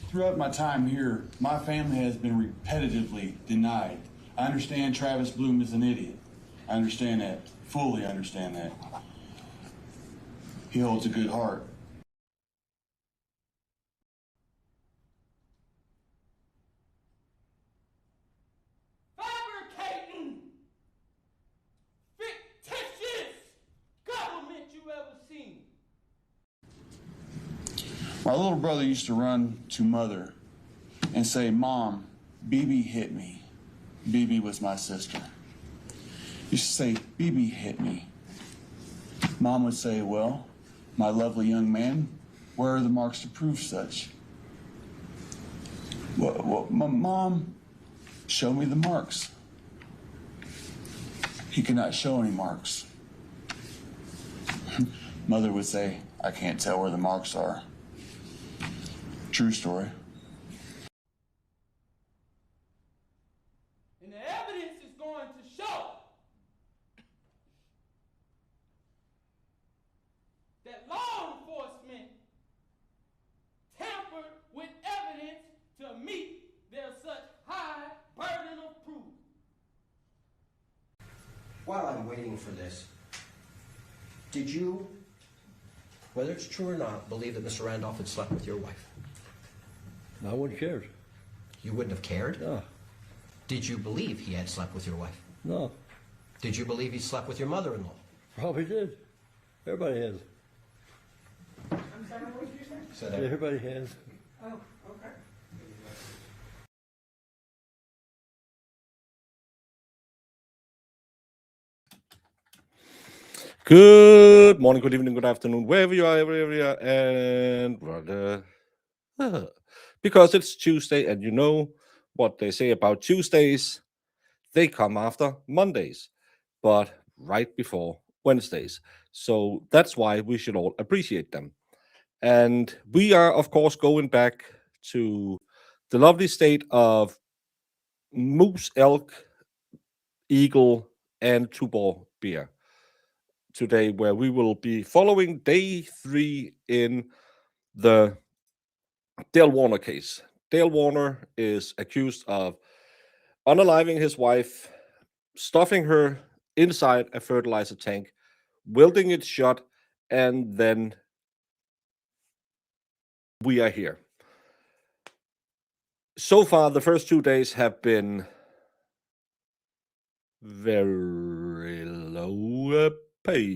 throughout my time here, my family has been repetitively denied. I understand Travis Bloom is an idiot. I understand that. Fully understand that. He holds a good heart. Fabricating fictitious government you ever seen. My little brother used to run to mother and say, "Mom, BB hit me." BB was my sister. He used to say, "BB hit me." Mom would say, "Well, my lovely young man, where are the marks to prove such?" Well, Mom, show me the marks. He could not show any marks. Mother would say, "I can't tell where the marks are." True story. And the evidence is going to show that law enforcement tampered with evidence to meet their such high burden of proof. While I'm waiting for this, did you, whether it's true or not, believe that Mr. Randolph had slept with your wife? I wouldn't care. You wouldn't have cared? No. Did you believe he had slept with your wife? No. Did you believe he slept with your mother-in-law? Probably did. Everybody has. I'm sorry, what did you say? Said Everybody has. Oh, okay. Good morning, good evening, good afternoon, wherever you are, and brother. Because it's Tuesday, and you know what they say about Tuesdays, they come after Mondays, but right before Wednesdays. So that's why we should all appreciate them. And we are, of course, going back to the lovely state of moose, elk, eagle, and Tuborg beer today, where we will be following day 3 in the Dale Warner case. Dale Warner is accused of unaliving his wife, stuffing her inside a fertilizer tank, welding it shut, and then we are here. So far, the first 2 days have been very low pace.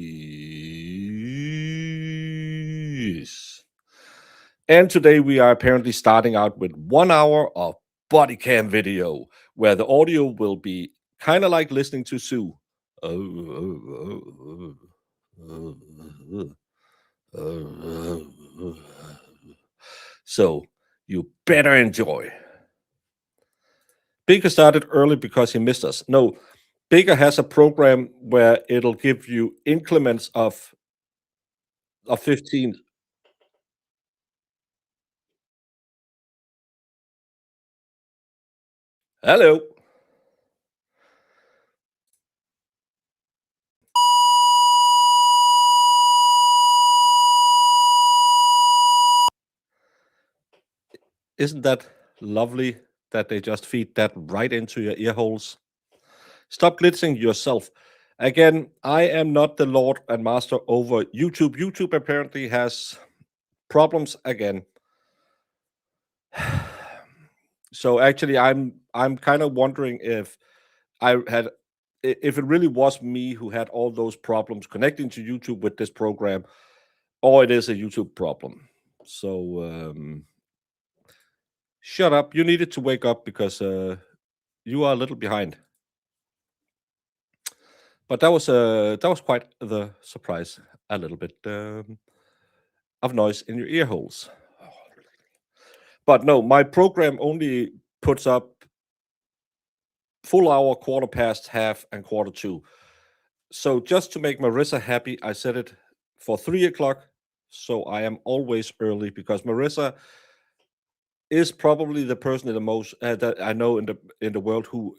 And today we are apparently starting out with 1 hour of body cam video, where the audio will be kind of like listening to Sue. So you better enjoy. Baker started early because he missed us. No, Baker has a program where it'll give you increments of 15. Hello. Isn't that lovely that they just feed that right into your ear holes? Stop glitzing yourself. Again, I am not the lord and master over YouTube. YouTube apparently has problems again. So actually, I'm kind of wondering if it really was me who had all those problems connecting to YouTube with this program, or it is a YouTube problem. So shut up. You needed to wake up because you are a little behind. But that was quite the surprise. A little bit of noise in your ear holes. But no, my program only puts up full hour, quarter past, half, and quarter to. So just to make Marissa happy, I set it for 3 o'clock. So I am always early because Marissa is probably the person in the most that I know in the world who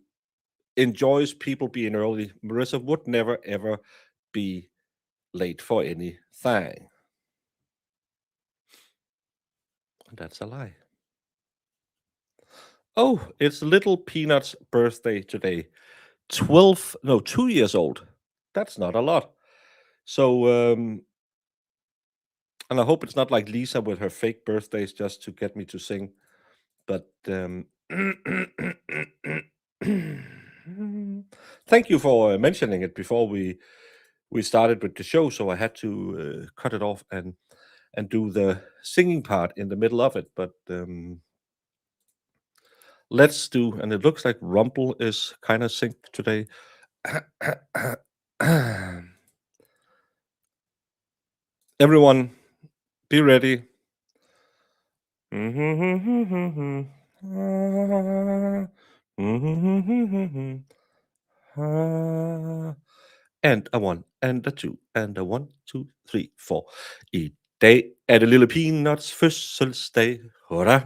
enjoys people being early. Marissa would never ever be late for anything. And that's a lie. Oh, it's Little Peanut's birthday today. 2 years old. That's not a lot. So, and I hope it's not like Lisa with her fake birthdays just to get me to sing. But thank you for mentioning it before we started with the show. So I had to cut it off and do the singing part in the middle of it. But let's do, and it looks like Rumple is kind of synced today. Everyone, be ready. And a one, and a two, and a 1, 2, 3, 4. I dag er det lille Peanuts fødselsdag. Hurra,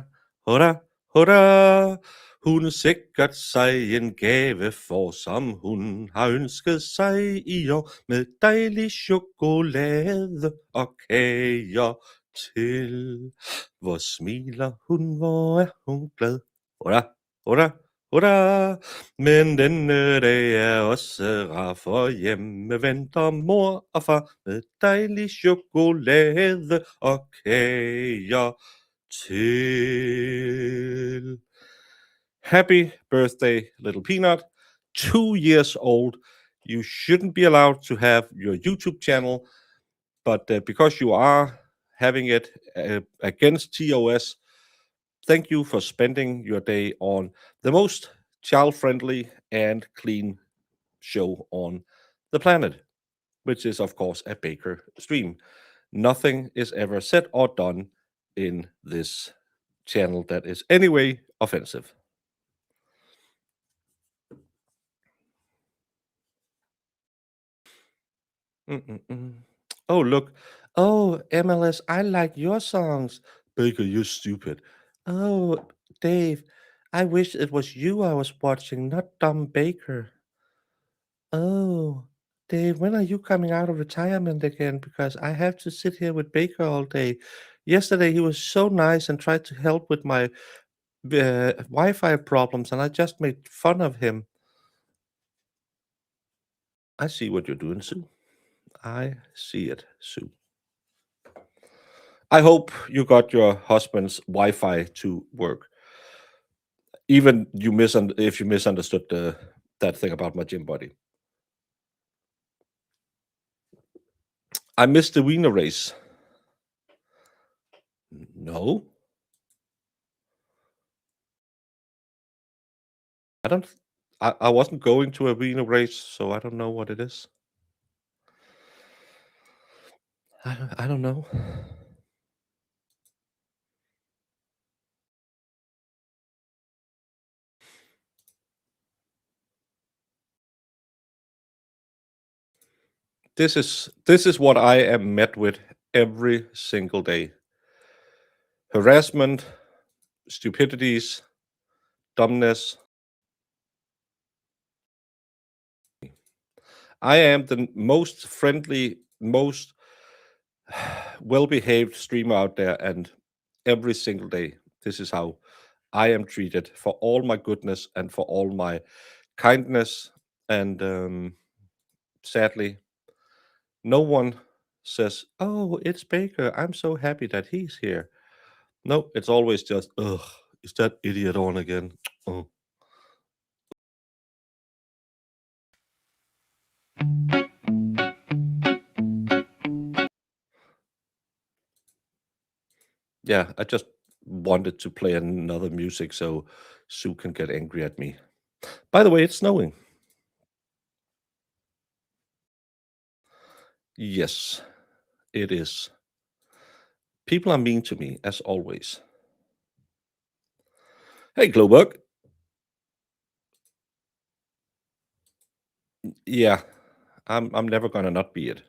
hurra, hurra. Hun sikkert sig en gave for, som hun har ønsket sig i år, med dejlig chokolade og kager til. Hvor smiler hun, hvor er hun glad. Hurra, hurra, hurra. Men denne dag er også rar, for hjemme venter mor og far med dejlig chokolade og kager til. Happy birthday, Little Peanut. 2 years old. You shouldn't be allowed to have your YouTube channel, but because you are having it against TOS, thank you for spending your day on the most child-friendly and clean show on the planet, which is, of course, a Baker stream. Nothing is ever said or done in this channel that is anyway offensive. Oh, look. Oh, MLS, I like your songs. Baker, you're stupid. Oh, Dave, I wish it was you I was watching, not Dumb Baker. Oh, Dave, when are you coming out of retirement again? Because I have to sit here with Baker all day. Yesterday, he was so nice and tried to help with my Wi-Fi problems, and I just made fun of him. I see what you're doing, Sue. I see it, Sue. I hope you got your husband's Wi-Fi to work. Even if you misunderstood that thing about my gym buddy. I missed the Wiener race. No. I wasn't going to a Wiener race, so I don't know what it is. I don't know. This is what I am met with every single day. Harassment, stupidities, dumbness. I am the most friendly, most well-behaved streamer out there, and every single day, this is how I am treated for all my goodness and for all my kindness. And sadly, no one says, "Oh, it's Baker. I'm so happy that he's here." No, it's always just, "Ugh, is that idiot on again?" Oh. Yeah, I just wanted to play another music so Sue can get angry at me. By the way, it's snowing. Yes, it is. People are mean to me, as always. Hey, Glowbug. Yeah, I'm never gonna not be it.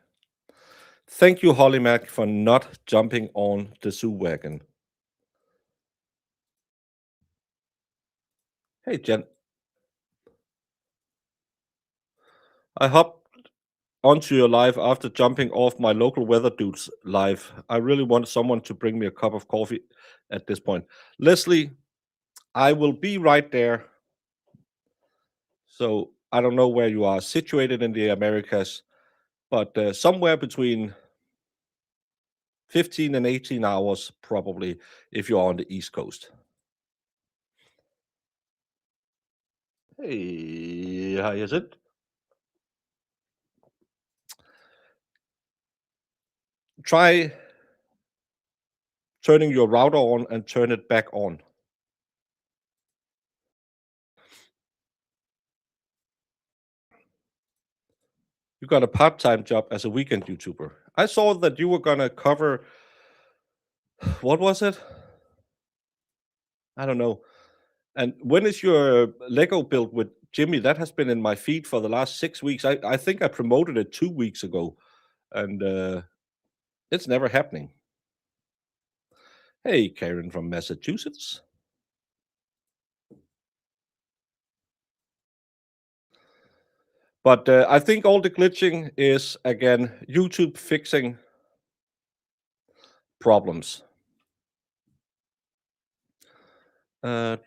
Thank you, Holly Mac, for not jumping on the Sue wagon. Hey, Jen. I hopped onto your live after jumping off my local weather dude's live. I really want someone to bring me a cup of coffee at this point. Leslie, I will be right there. So I don't know where you are situated in the Americas, but somewhere between 15 and 18 hours, probably, if you're on the East Coast. Hey, how is it? Try turning your router on and turn it back on. You got a part-time job as a weekend YouTuber. I saw that you were gonna cover, what was it? I don't know. And when is your Lego build with Jimmy? That has been in my feed for the last 6 weeks. I think I promoted it 2 weeks ago, and it's never happening. Hey, Karen from Massachusetts. But I think all the glitching is, again, YouTube fixing problems. I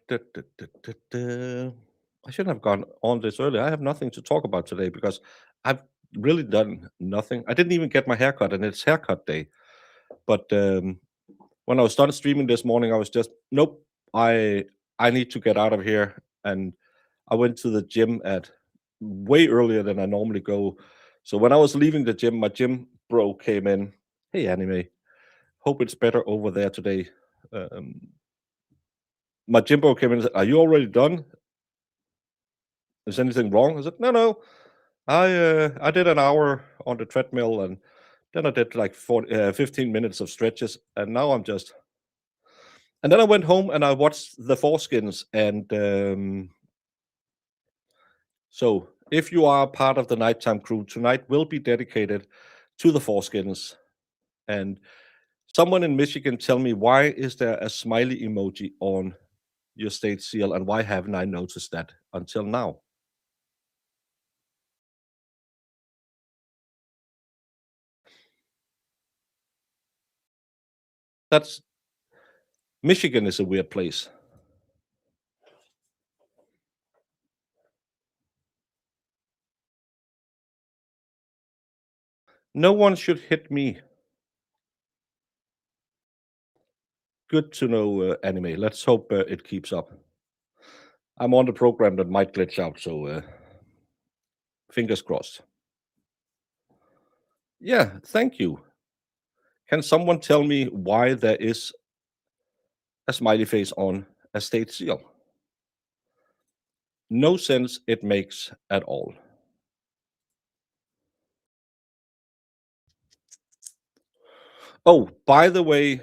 shouldn't have gone on this earlier. I have nothing to talk about today because I've really done nothing. I didn't even get my haircut, and it's haircut day. But when I was done streaming this morning, I was just, nope, I need to get out of here. And I went to the gym at way earlier than I normally go. So when I was leaving the gym, my gym bro came in. Hey, anime. Hope it's better over there today. My gym bro came in and said, "Are you already done? Is anything wrong?" I said, "No. I did an hour on the treadmill, and then I did like 15 minutes of stretches, and now I'm just." And then I went home and I watched the Foreskins, and so if you are part of the nighttime crew, tonight will be dedicated to the Foreskins. And someone in Michigan tell me, why is there a smiley emoji on your state seal, and why haven't I noticed that until now? That's Michigan is a weird place. No one should hit me. Good to know, anime. Let's hope it keeps up. I'm on the program that might glitch out, so fingers crossed. Yeah, thank you. Can someone tell me why there is a smiley face on a state seal? No sense it makes at all. Oh, by the way,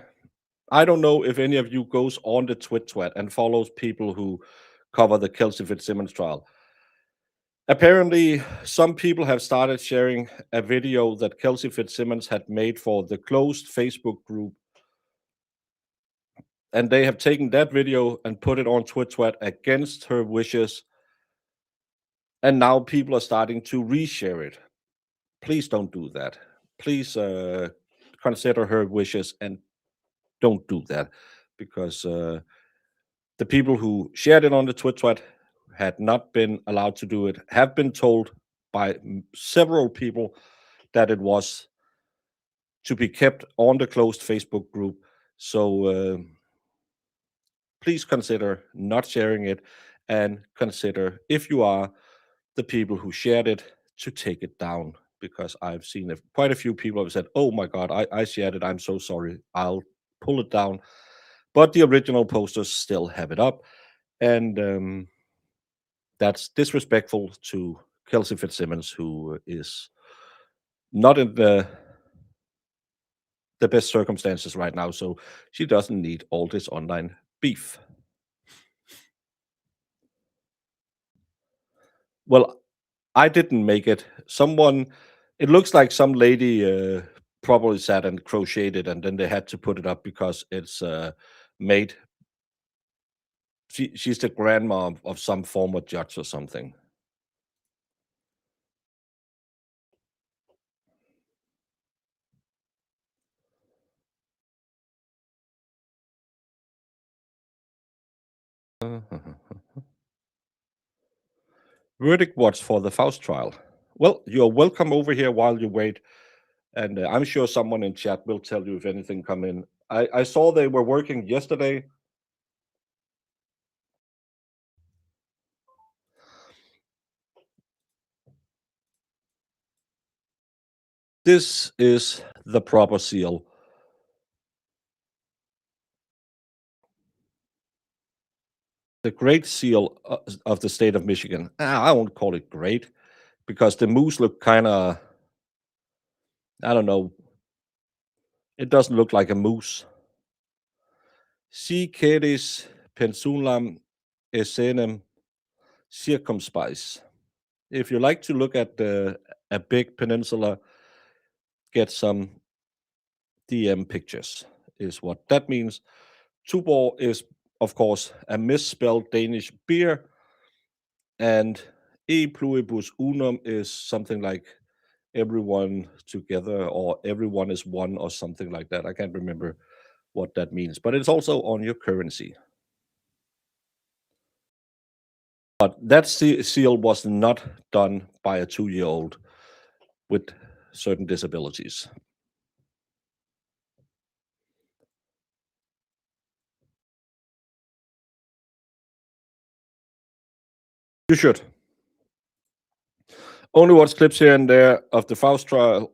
I don't know if any of you goes on the Twit and follows people who cover the Kelsey Fitzsimmons trial. Apparently, some people have started sharing a video that Kelsey Fitzsimmons had made for the closed Facebook group, and they have taken that video and put it on Twit against her wishes, and now people are starting to reshare it. Please don't do that. Please consider her wishes and don't do that, because the people who shared it on the Twit had not been allowed to do it, have been told by several people that it was to be kept on the closed Facebook group. So please consider not sharing it, and consider, if you are the people who shared it, to take it down, because I've seen quite a few people have said, "Oh my God, I shared it. I'm so sorry. I'll pull it down." But the original posters still have it up, and that's disrespectful to Kelsey Fitzsimmons, who is not in the best circumstances right now, so she doesn't need all this online beef. Well, I didn't make it. It looks like some lady probably sat and crocheted, and then they had to put it up because it's made. She's the grandma of some former judge or something. Verdict watch for the Faust trial. Well, you're welcome over here while you wait, and I'm sure someone in chat will tell you if anything come in. I saw they were working yesterday. This is the proper seal. The Great Seal of the state of Michigan. I won't call it great because the moose look kind of, I don't know. It doesn't look like a moose. Si caris pensulam essenem circumspice. If you like to look at a big peninsula, get some DM pictures, is what that means. Tuborg is, of course, a misspelled Danish beer, and e pluribus unum is something like everyone together, or everyone is one, or something like that. I can't remember what that means, but it's also on your currency. But that seal was not done by a 2-year-old with certain disabilities. You should. Only watch clips here and there of the Faust trial.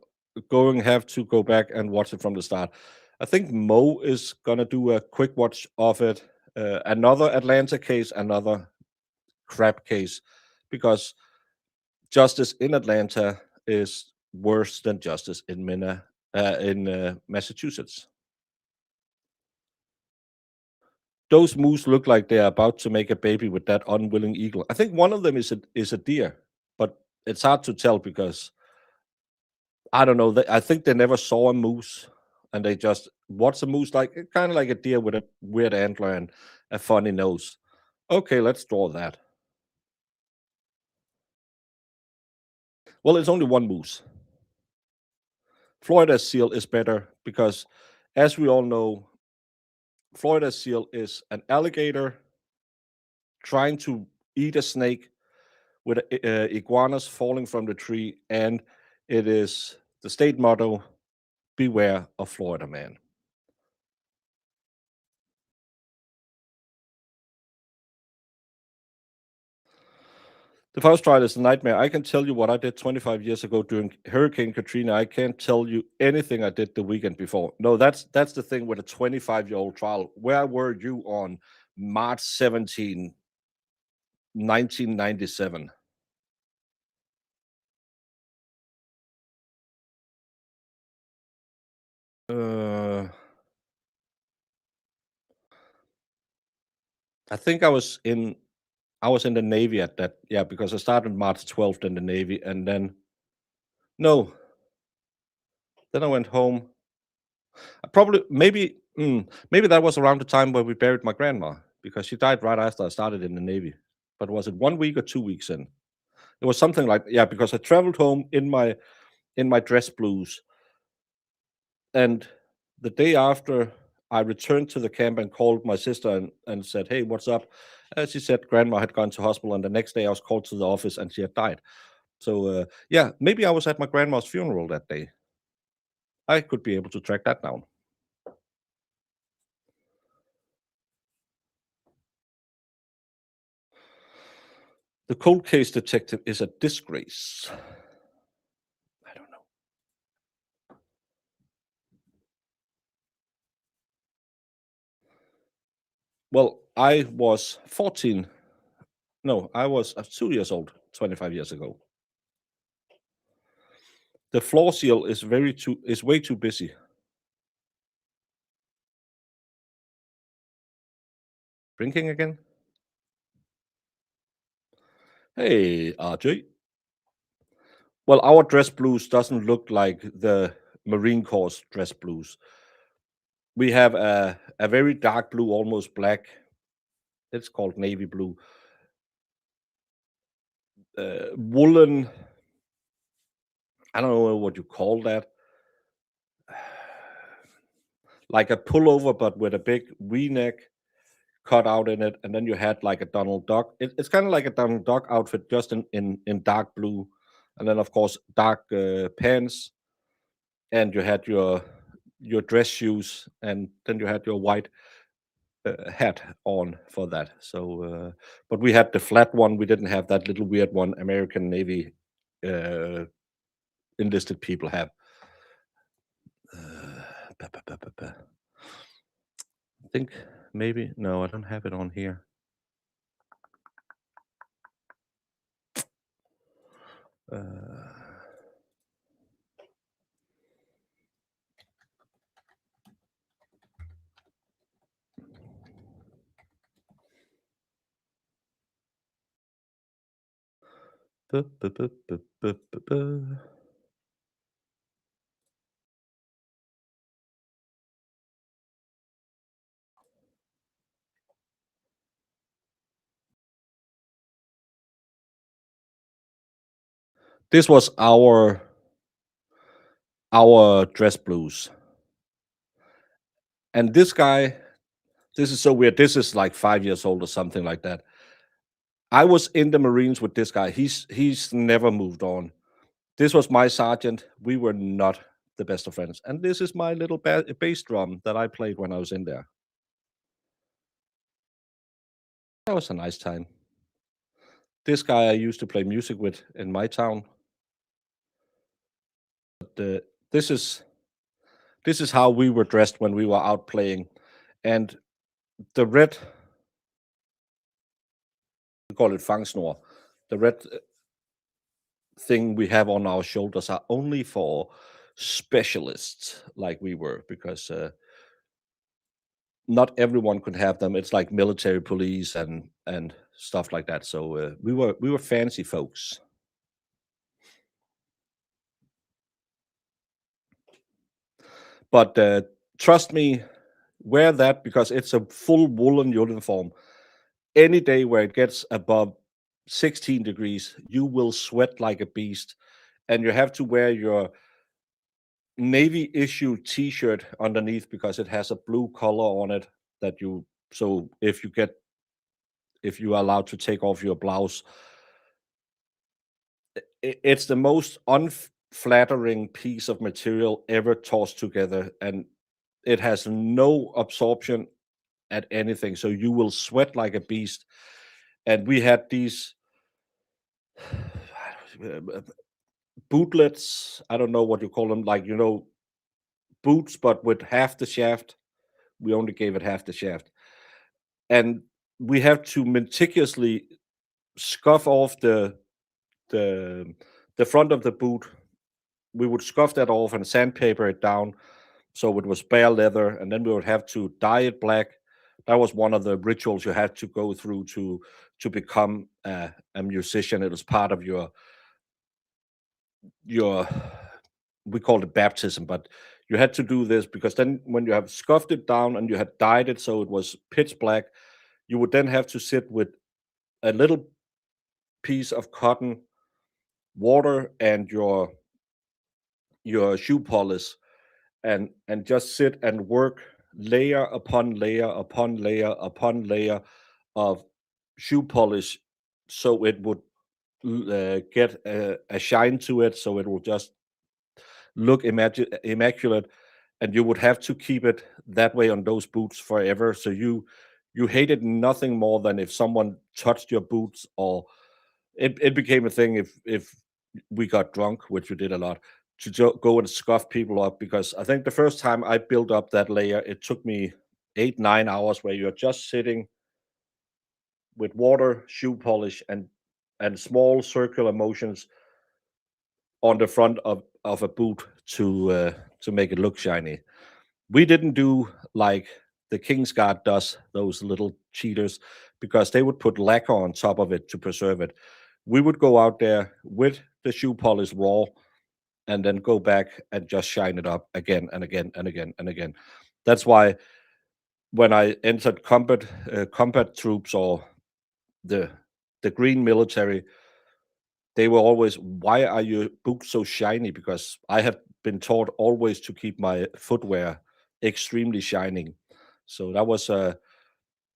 Have to go back and watch it from the start. I think Mo is gonna do a quick watch of it. Another Atlanta case, another crap case, because justice in Atlanta is worse than justice in Massachusetts. Those moose look like they're about to make a baby with that unwilling eagle. I think one of them is a deer, but it's hard to tell because I don't know. I think they never saw a moose, and they just what's a moose like? Kind of like a deer with a weird antler and a funny nose. Okay, let's draw that. Well, it's only one moose. Florida seal is better because, as we all know, Florida seal is an alligator trying to eat a snake with iguanas falling from the tree, and it is the state motto: "Beware of Florida man." The Faust trial is a nightmare. I can tell you what I did 25 years ago during Hurricane Katrina. I can't tell you anything I did the weekend before. No, that's the thing with a 25-year-old trial. Where were you on March 17, 1997? I think I was in the Navy at that. Yeah, because I started March 12th in the Navy, and then no, then I went home. Probably maybe that was around the time where we buried my grandma, because she died right after I started in the Navy. But was it 1 week or 2 weeks in? It was something like, yeah, because I traveled home in my dress blues, and the day after I returned to the camp and called my sister and said, "Hey, what's up?" She said grandma had gone to hospital, and the next day I was called to the office and she had died. So yeah, maybe I was at my grandma's funeral that day. I could be able to track that down. The cold case detective is a disgrace. I don't know. Well, I was 14. No, I was 2 years old 25 years ago. The floor seal is way too busy. Drinking again? Hey, RJ. Well, our dress blues doesn't look like the Marine Corps dress blues. We have a very dark blue, almost black. It's called navy blue. Woolen. I don't know what you call that. Like a pullover, but with a big V-neck, cut out in it, and then you had like a Donald Duck. It's kind of like a Donald Duck outfit, just in dark blue, and then of course dark pants, and you had your dress shoes, and then you had your white hat on for that. So, but we had the flat one. We didn't have that little weird one American Navy enlisted people have. I think maybe no, I don't have it on here. This was our dress blues. And this guy, this is so weird. This is like 5 years old or something like that. I was in the Marines with this guy. He's never moved on. This was my sergeant. We were not the best of friends. And this is my little bass drum that I played when I was in there. That was a nice time. This guy I used to play music with in my town. But this is how we were dressed when we were out playing. And the red, we call it fangsnor, the red thing we have on our shoulders are only for specialists like we were, because not everyone could have them. It's like military police and stuff like that. So we were fancy folks. But trust me, wear that, because it's a full woolen uniform. Any day where it gets above 16 degrees, you will sweat like a beast, and you have to wear your Navy issue T-shirt underneath, because it has a blue color on it that you. So if you are allowed to take off your blouse, it's the most unflattering piece of material ever tossed together, and it has no absorption at anything. So you will sweat like a beast. And we had these bootlets. I don't know what you call them, like, boots, but with half the shaft. We only gave it half the shaft. And we have to meticulously scuff off the front of the boot. We would scuff that off and sandpaper it down so it was bare leather, and then we would have to dye it black. That was one of the rituals you had to go through to become a musician. It was part of your we called it baptism, but you had to do this, because then when you have scuffed it down and you had dyed it so it was pitch black, you would then have to sit with a little piece of cotton, water, and your shoe polish, and just sit and work layer upon layer upon layer upon layer of shoe polish, so it would get a shine to it, so it will just look immaculate, and you would have to keep it that way on those boots forever. So you hated nothing more than if someone touched your boots, or it became a thing if we got drunk, which we did a lot, to go and scuff people up. Because I think the first time I built up that layer, it took me 8-9 hours, where you're just sitting with water, shoe polish, and small circular motions on the front of a boot to make it look shiny. We didn't do like the King's Guard does, those little cheaters, because they would put lacquer on top of it to preserve it. We would go out there with the shoe polish raw, and then go back and just shine it up again and again and again and again. That's why when I entered combat troops, or the green military, they were always, "Why are your boots so shiny?" Because I have been taught always to keep my footwear extremely shining. So that was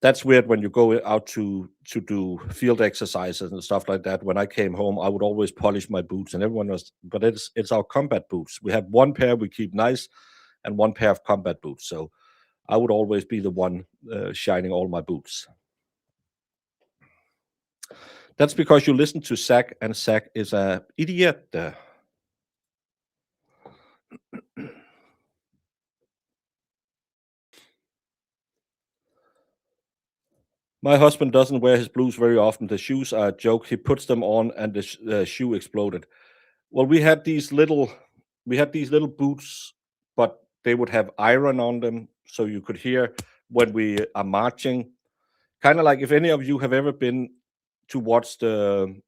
that's weird when you go out to do field exercises and stuff like that. When I came home, I would always polish my boots, and everyone was, but it's our combat boots. We have one pair we keep nice, and one pair of combat boots. So I would always be the one shining all my boots. That's because you listen to Zach, and Zach is a idiot. My husband doesn't wear his blues very often. The shoes are a joke. He puts them on, and the shoe exploded. Well, we had these little boots, but they would have iron on them, so you could hear when we are marching. Kind of like if any of you have ever been to watch the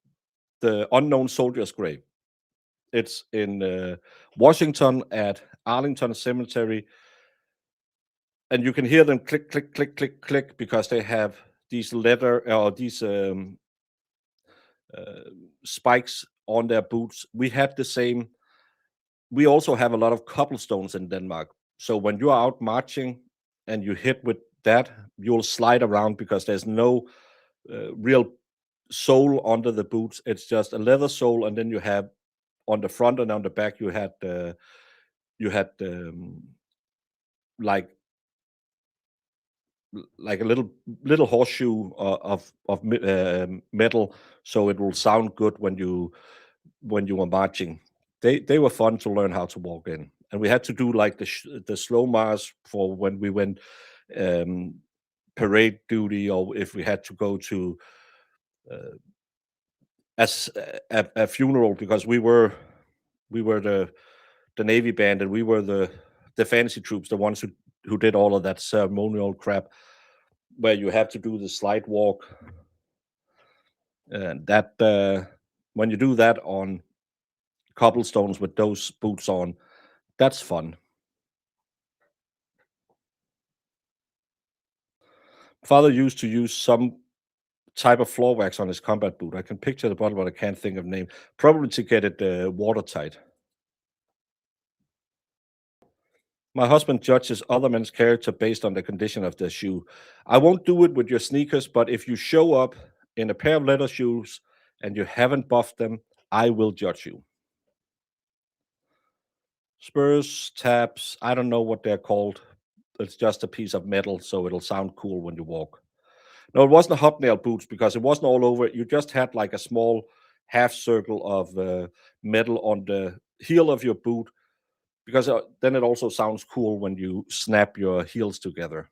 Unknown Soldier's Grave. It's in Washington at Arlington Cemetery, and you can hear them click, click, click, click, click, because they have these spikes on their boots. We had the same. We also have a lot of cobblestones in Denmark. So when you are out marching and you hit with that, you'll slide around because there's no real sole under the boots. It's just a leather sole, and then you have on the front and on the back you had like a little horseshoe of metal, so it will sound good when you are marching. They were fun to learn how to walk in, and we had to do like the slow march for when we went parade duty, or if we had to go to as a funeral, because we were the Navy band, and we were the fancy troops, the ones who did all of that ceremonial crap, where you have to do the slide walk, and that when you do that on cobblestones with those boots on, that's fun. Father used to use some type of floor wax on his combat boot. I can picture the bottle, but I can't think of name. Probably to get it watertight. My husband judges other men's character based on the condition of their shoe. I won't do it with your sneakers, but if you show up in a pair of leather shoes and you haven't buffed them, I will judge you. Spurs, taps, I don't know what they're called. It's just a piece of metal, so it'll sound cool when you walk. No, it wasn't hobnail boots, because it wasn't all over. You just had like a small half circle of metal on the heel of your boot, because then it also sounds cool when you snap your heels together.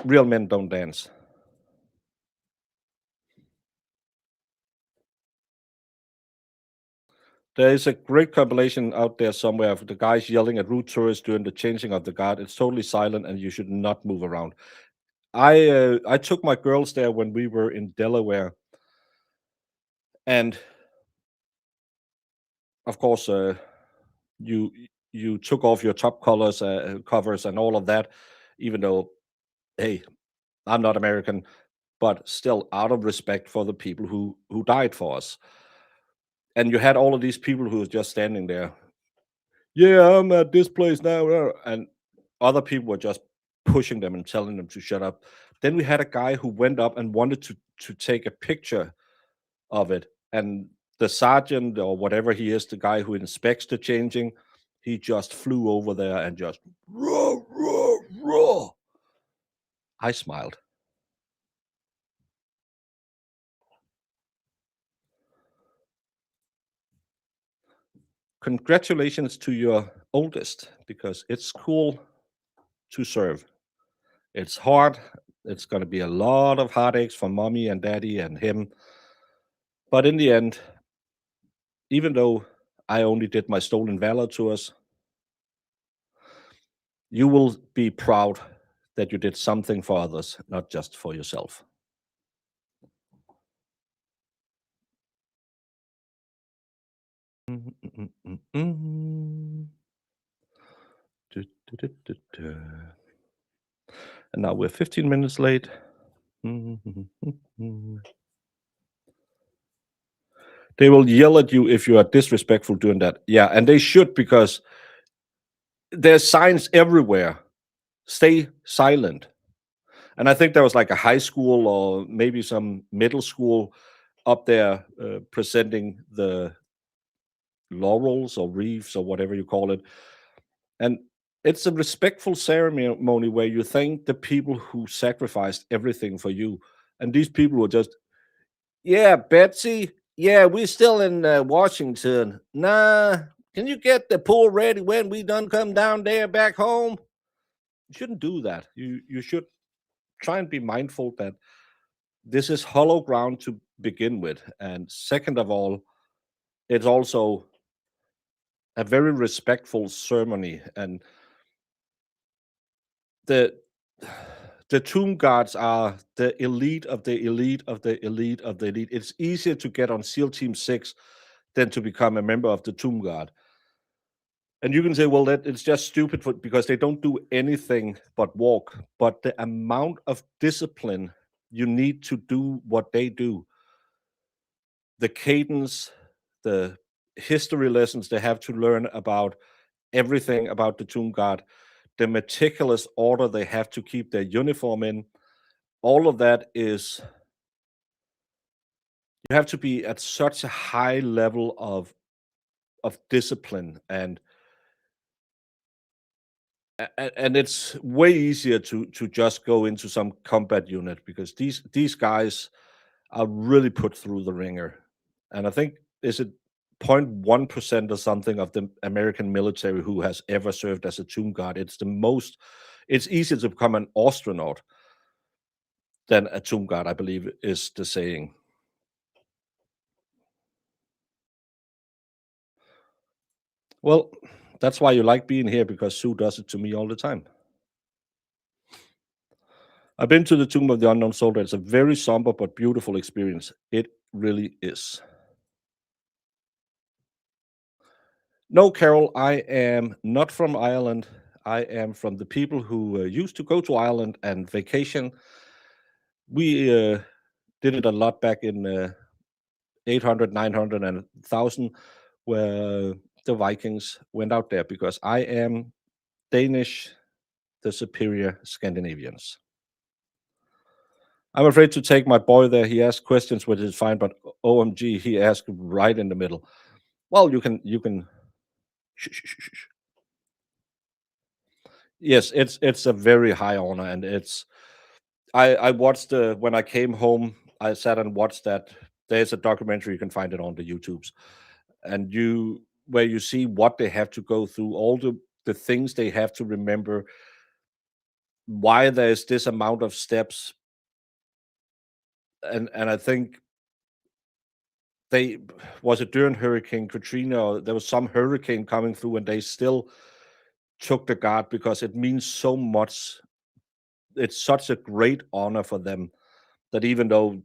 Real men don't dance. There is a great compilation out there somewhere of the guys yelling at rude tourists during the changing of the guard. It's totally silent, and you should not move around. I took my girls there when we were in Delaware, and of course, you took off your top covers and all of that, even though, hey, I'm not American, but still out of respect for the people who died for us. And you had all of these people who were just standing there. Yeah, I'm at this place now, and other people were just pushing them and telling them to shut up. Then we had a guy who went up and wanted to take a picture of it, and the sergeant, or whatever he is, the guy who inspects the changing, he just flew over there and just roar, roar, roar. I smiled. Congratulations to your oldest, because it's cool to serve. It's hard. It's going to be a lot of heartaches for mommy and daddy and him. But in the end, even though I only did my stolen valor tours, you will be proud that you did something for others, not just for yourself. And now we're 15 minutes late. They will yell at you if you are disrespectful doing that. Yeah, and they should, because there's signs everywhere. Stay silent. And I think there was like a high school or maybe some middle school up there presenting the laurels or wreaths or whatever you call it. And it's a respectful ceremony where you thank the people who sacrificed everything for you. And these people were just, yeah, Betsy, yeah, we're still in Washington. Nah, can you get the pool ready when we done come down there back home? You shouldn't do that. You should try and be mindful that this is hollow ground to begin with. And second of all, it's also a very respectful ceremony. And the the tomb guards are the elite of the elite of the elite of the elite. It's easier to get on SEAL Team 6 than to become a member of the tomb guard. And you can say, well, that it's just stupid because they don't do anything but walk. But the amount of discipline you need to do what they do, the cadence, the history lessons they have to learn about everything about the tomb guard, the meticulous order they have to keep their uniform in, all of that is, you have to be at such a high level of discipline, and it's way easier to just go into some combat unit because these guys are really put through the ringer. And I think, is it 0.1% or something of the American military who has ever served as a tomb guard? It's easier to become an astronaut than a tomb guard, I believe is the saying. Well, that's why you like being here, because Sue does it to me all the time. I've been to the Tomb of the Unknown Soldier. It's a very somber but beautiful experience. It really is. No, Carol, I am not from Ireland. I am from the people who used to go to Ireland and vacation. We did it a lot back in 800, 900, and 1000, where the Vikings went out there, because I am Danish, the superior Scandinavians. I'm afraid to take my boy there. He asked questions, which is fine, but OMG, he asked right in the middle. Well, you can. Shh, shh, shh, shh. Yes, it's a very high honor, and it's. I watched when I came home. I sat and watched that. There's a documentary, you can find it on the YouTubes, and where you see what they have to go through, all the things they have to remember, why there's this amount of steps, and I think was it during Hurricane Katrina, or there was some hurricane coming through, and they still took the guard because it means so much. It's such a great honor for them that even though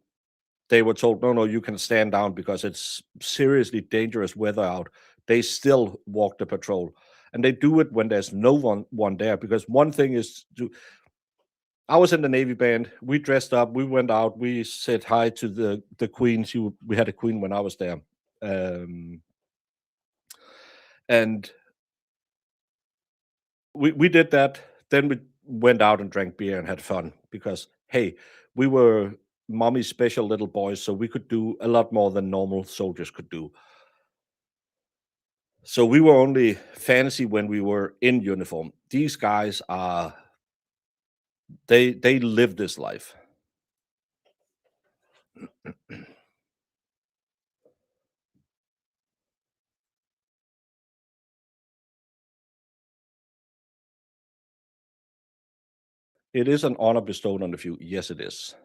they were told, no, you can stand down because it's seriously dangerous weather out, they still walk the patrol. And they do it when there's no one there, because one thing is I was in the Navy band. We dressed up. We went out. We said hi to the queen. We had a queen when I was there, and we did that. Then we went out and drank beer and had fun because, hey, we were mommy's special little boys, so we could do a lot more than normal soldiers could do. So we were only fancy when we were in uniform. These guys are, they live this life. It is an honor bestowed on a few. Yes, it is.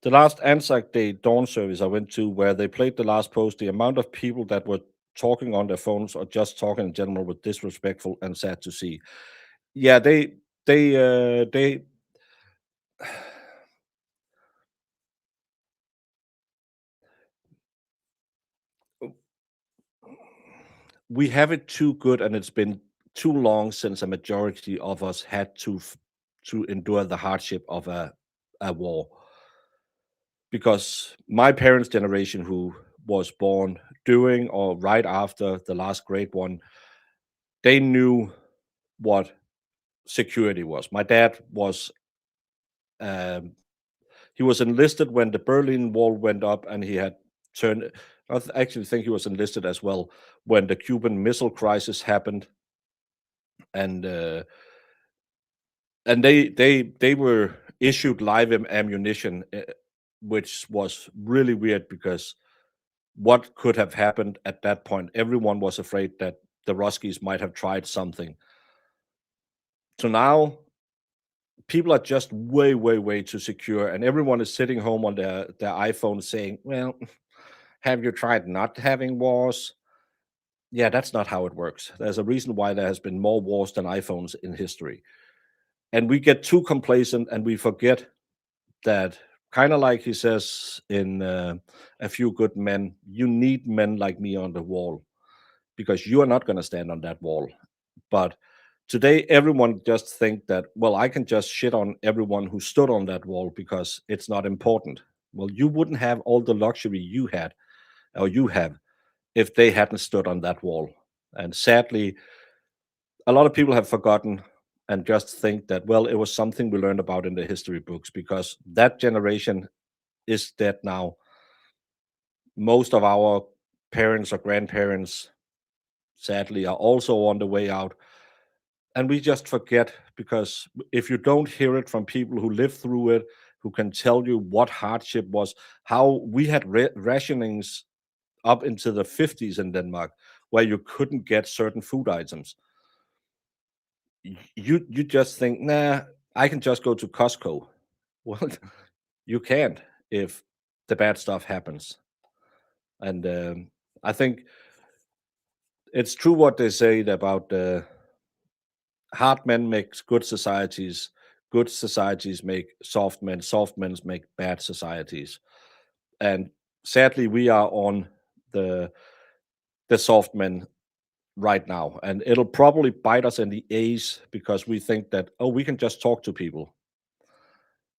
The last Anzac Day dawn service I went to, where they played the last post, the amount of people that were talking on their phones or just talking in general was disrespectful and sad to see. Yeah, they we have it too good, and it's been too long since a majority of us had to endure the hardship of a war. Because my parents' generation, who was born during or right after the last great one, they knew what security was. My dad was he was enlisted when the Berlin Wall went up, and he had turned. I actually think he was enlisted as well when the Cuban Missile Crisis happened, and they were issued live ammunition, which was really weird because what could have happened at that point? Everyone was afraid that the Ruskies might have tried something. So now people are just way too secure, and everyone is sitting home on their iPhone saying, well, have you tried not having wars? Yeah, that's not how it works. There's a reason why there has been more wars than iPhones in history. And we get too complacent and we forget that, kind of like he says in A Few Good Men, you need men like me on the wall because you are not going to stand on that wall. But today, everyone just think that, well, I can just shit on everyone who stood on that wall because it's not important. Well, you wouldn't have all the luxury you had or you have if they hadn't stood on that wall. And sadly, a lot of people have forgotten and just think that, well, it was something we learned about in the history books because that generation is dead now. Most of our parents or grandparents, sadly, are also on the way out. And we just forget because if you don't hear it from people who lived through it, who can tell you what hardship was, how we had rationings up into the 50s in Denmark, where you couldn't get certain food items. You just think, nah, I can just go to Costco. Well, you can't if the bad stuff happens. And I think it's true what they say about hard men make good societies make soft men, soft men make bad societies. And sadly, we are on the soft men right now, and it'll probably bite us in the ace because we think that, oh, we can just talk to people,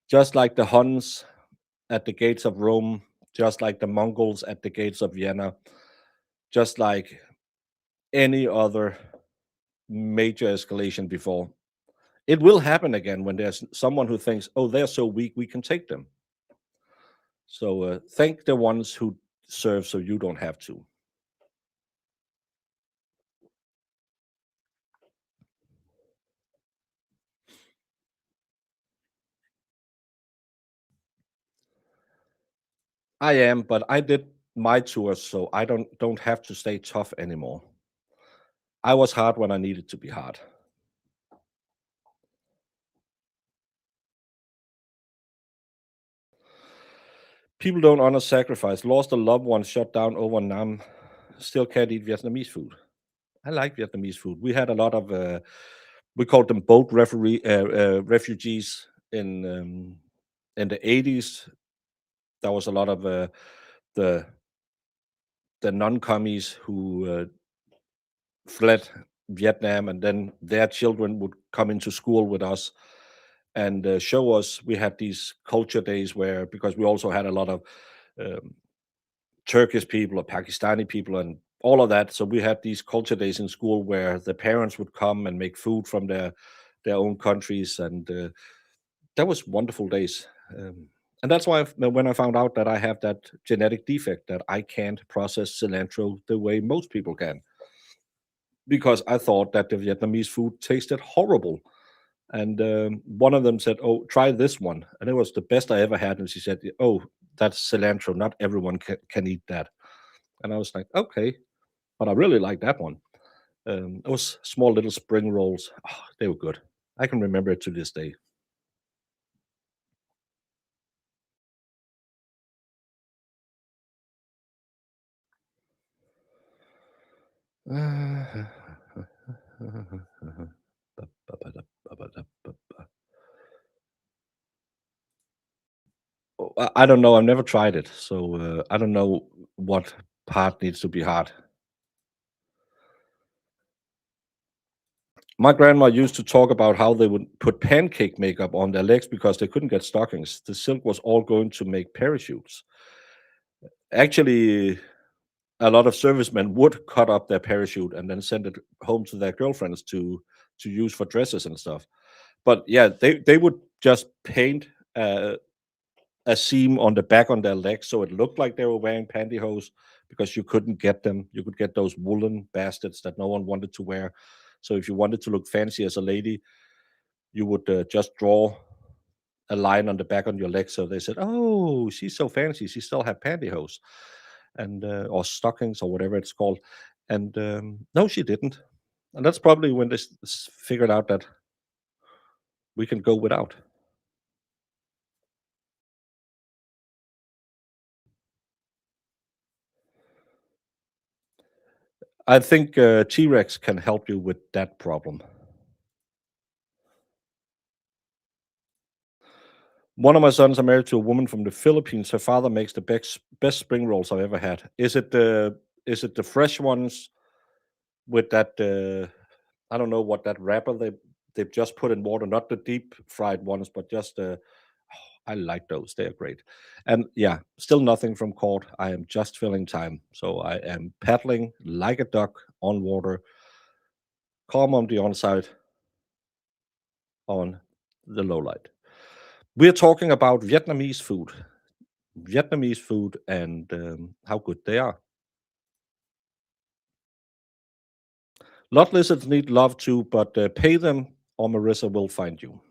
just like the Huns at the gates of Rome, just like the Mongols at the gates of Vienna, just like any other major escalation before. It will happen again when there's someone who thinks, oh, they're so weak, we can take them. So thank the ones who serve so you don't have to. I am, but I did my tours, so I don't have to stay tough anymore. I was hard when I needed to be hard. People don't honor sacrifice. Lost a loved one shut down over Nam. Still can't eat Vietnamese food. I like Vietnamese food. We had a lot of we called them boat refugees in the 80s. There was a lot of the non-commies who fled Vietnam, and then their children would come into school with us and show us. We had these culture days where, because we also had a lot of Turkish people or Pakistani people and all of that, so we had these culture days in school where the parents would come and make food from their own countries, and that was wonderful days. And that's why when I found out that I have that genetic defect, that I can't process cilantro the way most people can, because I thought that the Vietnamese food tasted horrible. And one of them said, oh, try this one. And it was the best I ever had. And she said, oh, that's cilantro. Not everyone can eat that. And I was like, okay, but I really like that one. It was small little spring rolls. Oh, they were good. I can remember it to this day. Oh, I don't know. I've never tried it, so I don't know what part needs to be hard. My grandma used to talk about how they would put pancake makeup on their legs because they couldn't get stockings. The silk was all going to make parachutes. Actually, a lot of servicemen would cut up their parachute and then send it home to their girlfriends to use for dresses and stuff. But yeah, they would just paint a seam on the back on their legs so it looked like they were wearing pantyhose, because you couldn't get them. You could get those woolen bastards that no one wanted to wear. So if you wanted to look fancy as a lady, you would just draw a line on the back on your leg, so they said, "Oh, she's so fancy. She still have pantyhose, and or stockings or whatever it's called." And no, she didn't. And that's probably when they figured out that we can go without. I think T-Rex can help you with that problem. One of my sons are married to a woman from the Philippines. Her father makes the best spring rolls I've ever had. Is it the fresh ones with that? I don't know what that wrapper they've just put in water, not the deep fried ones, but just I like those. They are great. And yeah, still nothing from court. I am just filling time, so I am paddling like a duck on water, calm on the onside, on the low light. We're talking about Vietnamese food, and how good they are. Lot lizards need love too, but pay them or Marissa will find you.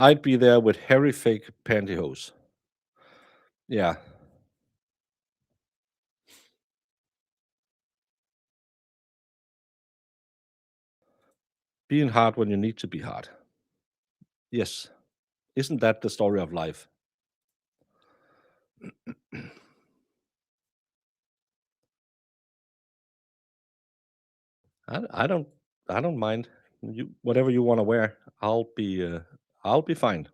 I'd be there with hairy fake pantyhose. Yeah. Being hard when you need to be hard. Yes. Isn't that the story of life? I don't mind. You whatever you want to wear, I'll be fine.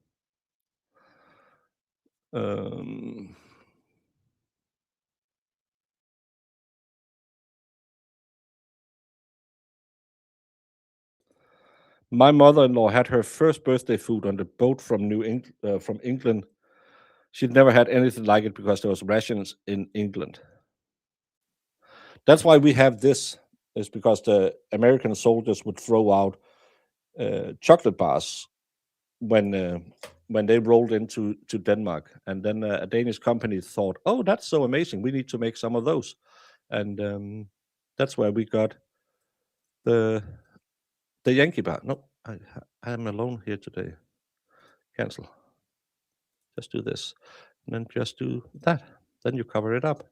Um, my mother-in-law had her first birthday food on the boat from from England. She'd never had anything like it because there was rations in England. That's why we have this, is because the American soldiers would throw out chocolate bars when they rolled into Denmark, and then a Danish company thought, "Oh, that's so amazing! We need to make some of those," and that's where we got the Yankee bar. No, I am alone here today. Cancel. Just do this, and then just do that. Then you cover it up.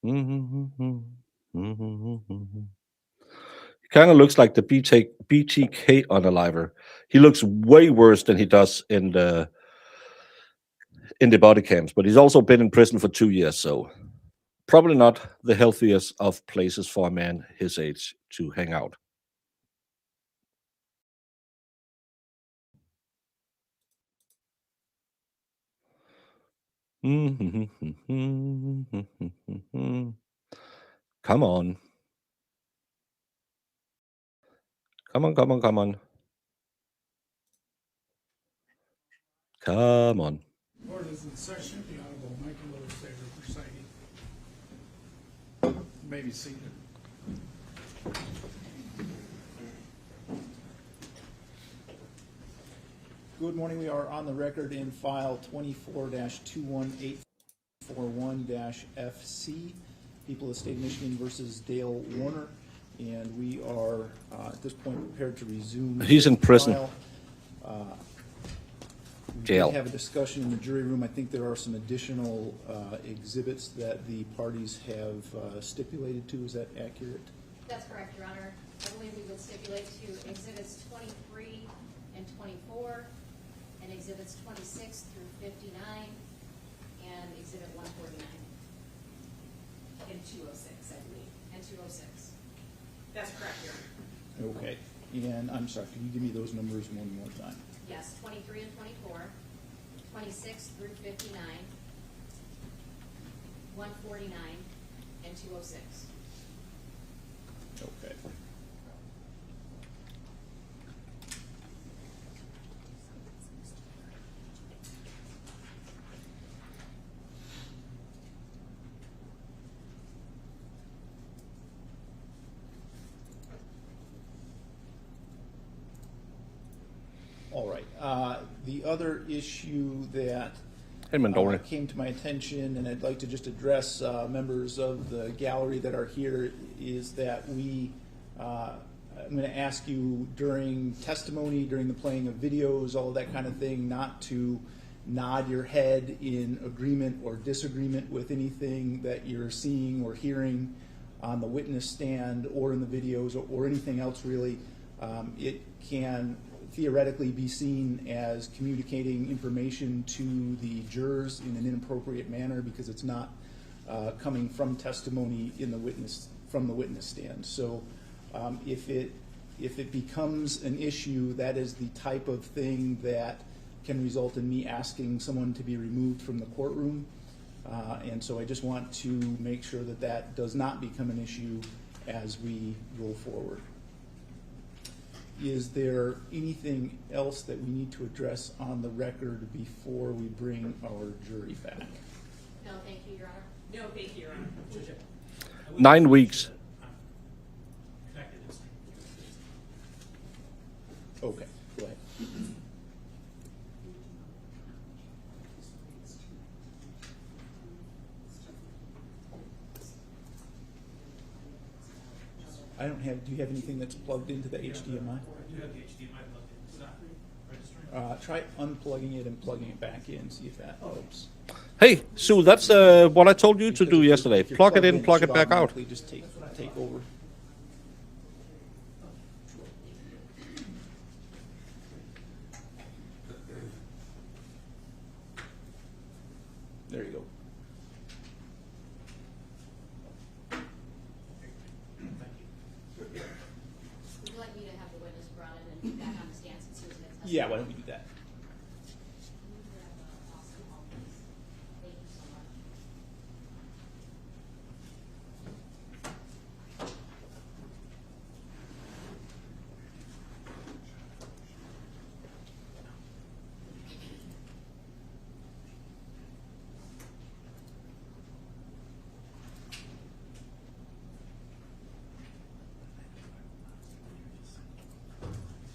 He kind of looks like the BTK unaliver. He looks way worse than he does in the body cams, but he's also been in prison for 2 years, so probably not the healthiest of places for a man his age to hang out. Come on. Come on, come on, come on. Come on. Court is in session. The Honorable Michael Lewis Saver presiding. You may be seated. Good morning. We are on the record in file 24-21841-FC, People of the State of Michigan versus Dale Warner. And we are at this point prepared to resume. He's in prison. Trial. We Jail. did have a discussion in the jury room. I think there are some additional exhibits that the parties have stipulated to. Is that accurate? That's correct, Your Honor. I believe we would stipulate to exhibits 23 and 24, and exhibits 26 through 59, and exhibit 149. And 206, I believe. And 206. That's correct, Your Honor. Okay. And I'm sorry, can you give me those numbers one more time? Yes, 23 and 24, 26 through 59, 149, and 206. Okay. All right. The other issue that Hey, Mandori. came to my attention, and I'd like to just address members of the gallery that are here, is that I'm going to ask you during testimony, during the playing of videos, all of that kind of thing, not to nod your head in agreement or disagreement with anything that you're seeing or hearing on the witness stand or in the videos or anything else really. It can theoretically be seen as communicating information to the jurors in an inappropriate manner because it's not coming from testimony from the witness stand. So if it becomes an issue, that is the type of thing that can result in me asking someone to be removed from the courtroom. And so I just want to make sure that that does not become an issue as we go forward. Is there anything else that we need to address on the record before we bring our jury back? No, thank you, Your Honor. No, thank you, Your Honor. 9 weeks. Okay, go ahead. I don't have, do you have anything that's plugged into the HDMI? I do have the HDMI plugged in. It's not registering. Try unplugging it and plugging it back in, see if that helps. Hey, Sue, that's what I told you to do yesterday. If you're Plug it plugged in, plug should it back out. automatically just take over. There you go. Would you like me to have the witness brought in and be back on the stand since he was going to testify? Yeah, why don't we do that? Awesome. Thank you so much.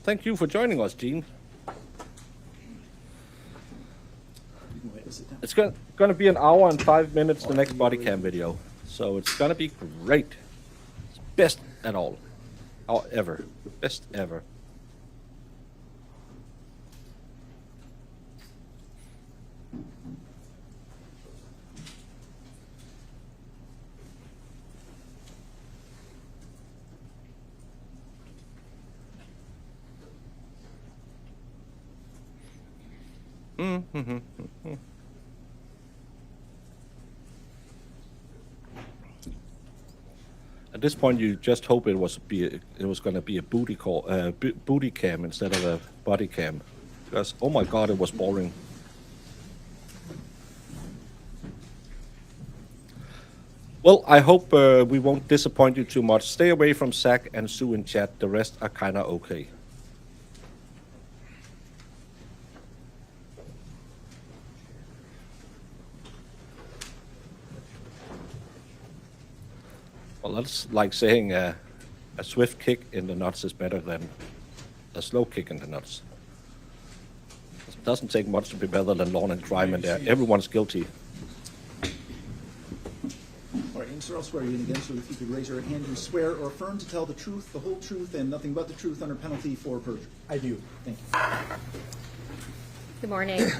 Thank you for joining us, Gene. You can go ahead and sit down. It's going to be an hour and 5 minutes, the next body cam video. So it's going to be great. It's best at all. Or ever. Best ever. At this point, you just hope it was going to be a booty cam instead of a body cam, because oh my God, it was boring. Well, I hope we won't disappoint you too much. Stay away from Zach and Sue in chat. The rest are kind of okay. Well, that's like saying a swift kick in the nuts is better than a slow kick in the nuts. It doesn't take much to be better than law and crime, and everyone's guilty. All right, and sir, I'll swear you in again, so if you could raise your hand and swear or affirm to tell the truth, the whole truth, and nothing but the truth under penalty for perjury. I do. Thank you. Good morning.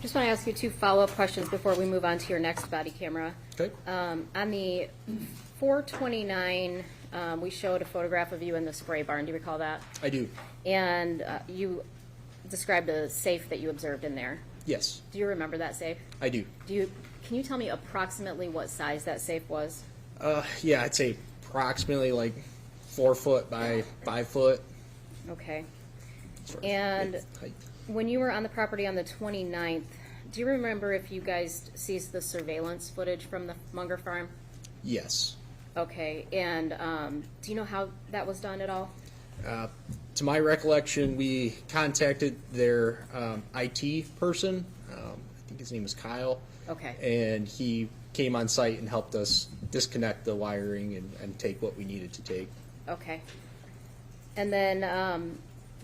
Just want to ask you 2 follow-up questions before we move on to your next body camera. Okay. On the 429, we showed a photograph of you in the spray barn. Do you recall that? I do. And you described a safe that you observed in there. Yes, Do you remember that safe? I do. Can you tell me approximately what size that safe was? Yeah, I'd say approximately like 4 foot by 5 foot. Okay. Sort of And height. when you were on the property on the 29th, do you remember if you guys seized the surveillance footage from the Munger farm? Yes. Okay, and do you know how that was done at all? To my recollection, we contacted their IT person. I think his name was Kyle. Okay. And he came on site and helped us disconnect the wiring and take what we needed to take. Okay. And then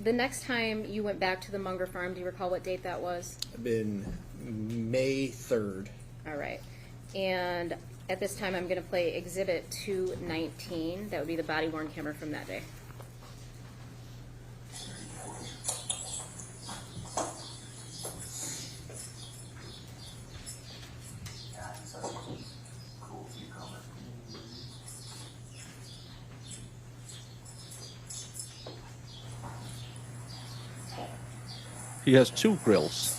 the next time you went back to the Munger farm, do you recall what date that was? It's been May 3rd. All right. And at this time, I'm going to play Exhibit 219. That would be the body-worn camera from that day. He has 2 grills.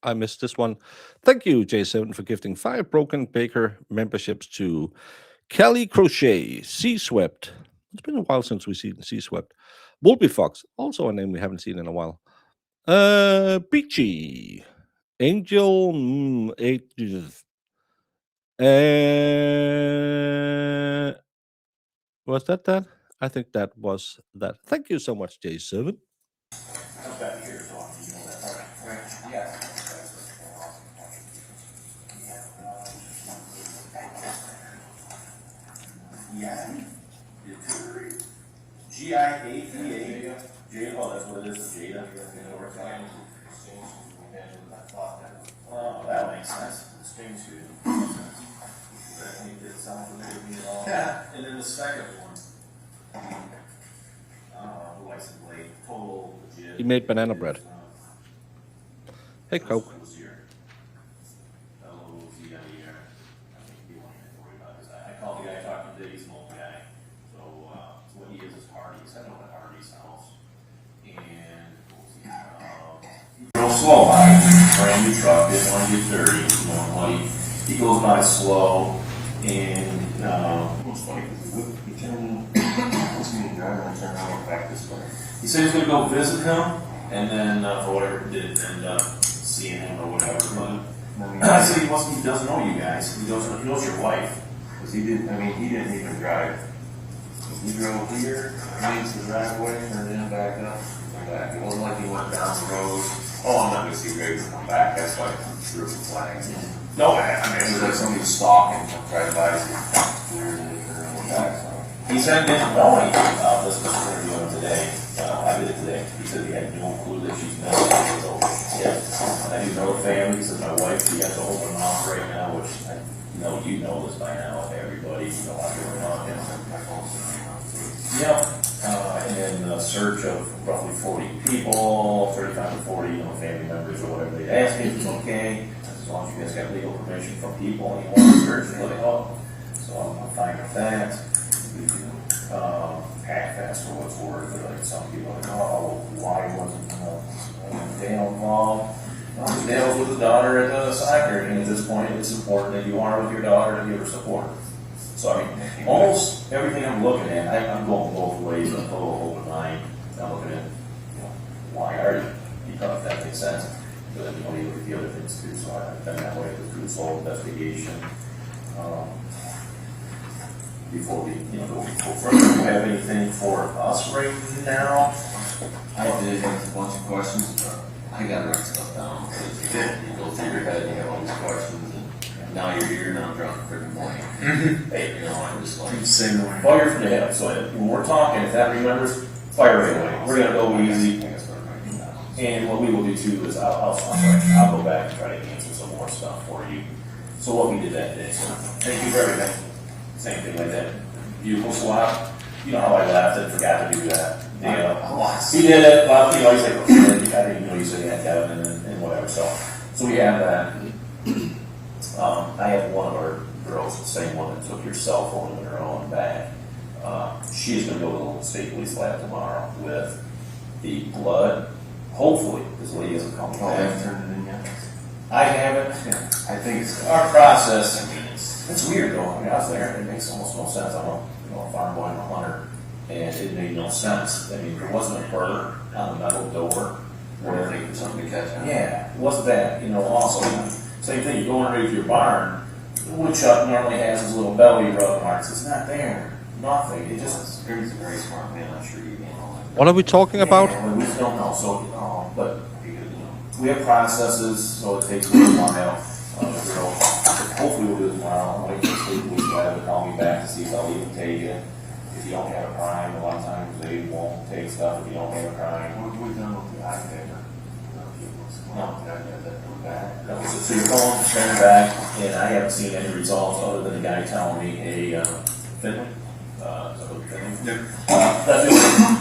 I missed this one. Thank you, J7, for gifting 5 Broken Baker memberships to Kelly Crochet, Sea Swept. It's been a while since we've seen Sea Swept. Wolby Fox, also a name we haven't seen in a while. Beachy, Angel, was that? I think that was that. Thank you so much, J7. G-I-A-T-A. Jada, oh, that's what it is, Jada. Oh, that makes sense. Yeah, and then the second one. License plate, total legit. He made banana bread. Hey, Coke. I called the guy talking to he's an old guy. So what he is Hardy's. I know what Hardy's house. And real slow by it. Brand new truck, didn't want to get dirty, you know, muddy. He goes by slow and it's funny because he turned driver and turned around back this way. He said he's gonna go visit him and then for whatever didn't end up seeing him or whatever. But I said he doesn't know you guys. He knows your wife. Because he didn't even drive. He drove here, leaves the driveway, turned in, back up, and back. It wasn't like he went down the road. Oh, I'm not going to see Greg come back. That's why he threw some flags. No, I mean, it was like somebody stalking him, trying to buy some back. He said he didn't know anything about this interview today. I did it today. He said he had no clue that she's missing. So, yeah. And he's no family. He said my wife, she has to open mouth right now, which I know you know this by now. Everybody, you know, I'm doing on him. Yep. And in a search of roughly 40 people, 35 to 40, you know, family members or whatever. They asked me if it's okay. As long as you guys got legal permission from people and you want to search and look it up. So I'm fine with that. Half-assed for what's worth. Like some people are like, oh, why wasn't Dale involved? Dale's with the daughter at the soccer, and at this point, it's important that you are with your daughter to give her support. So, I mean, almost everything I'm looking at, I'm going both ways. I'm total open mind. I'm looking at, why are you? Because that makes sense. But then, you know, you look at the other things too, so I've been that way with food sold investigation. Before we, you know, go further, do you have anything for us right now? I did have a bunch of questions, but I got to write stuff down. You go through your head and you have all these questions, and now you're here, now I'm drawing a freaking blank. Hey, you know, I'm just like... Same way. Well, you're from the hip, so when we're talking, if that remembers, fire right away. We're going to go easy. And what we will do too is I'll go back and try to answer some more stuff for you. So what we did that day, so thank you for everything. Same thing like that. Vehicle swap. You know how I laughed and forgot to do that. He did it. Well, you know, he's like, okay, I didn't know you said you had Kevin and whatever. So we have that. I have one of our girls, the same one that took your cell phone in her own bag. She's going to go to the state police lab tomorrow with the blood. Hopefully, this lady hasn't come back. I haven't turned it in yet. I haven't. I think it's our process. I mean, it's weird though. I mean, I was there. It makes almost no sense. I'm a farm boy, I'm a hunter, and it made no sense. I mean, there wasn't a burr on the metal door. Or looking for something to catch on. Yeah, it wasn't that. You know, also same thing. You go underneath your barn. The woodchuck normally has his little belly rub marks. It's not there. Nothing. It just. He's a very smart man. I'm sure you can all that. What are we talking about? Yeah, we don't know. So, but we have processes, so it takes a little while. Hopefully we'll do it tomorrow. I'm waiting for the state police to call me back to see if they'll even take it. If you don't have a crime, a lot of times they won't take stuff if you don't have a crime. What have we done with the iPad? No. Okay, so you're going, turning back, and I haven't seen any results other than the guy telling me, hey, Finley? That's it.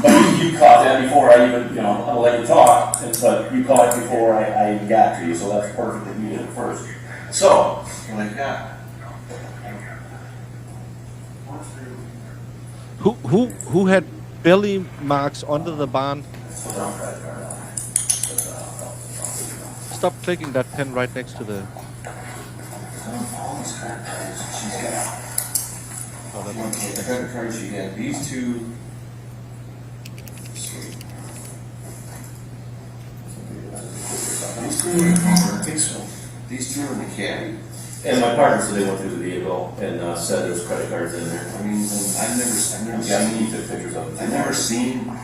But you caught that before I even, you know, I'm gonna let you talk, but you caught it before I even got to you, so that's perfect that you did it first. So, what I got? Who had belly marks under the barn? Stop clicking that pen right next to the... The credit cards she had, these two. I think so. These two are in the caddy. And my partner said they went through the vehicle and said there's credit cards in there. I mean, I've never seen. You took pictures of it. I've never seen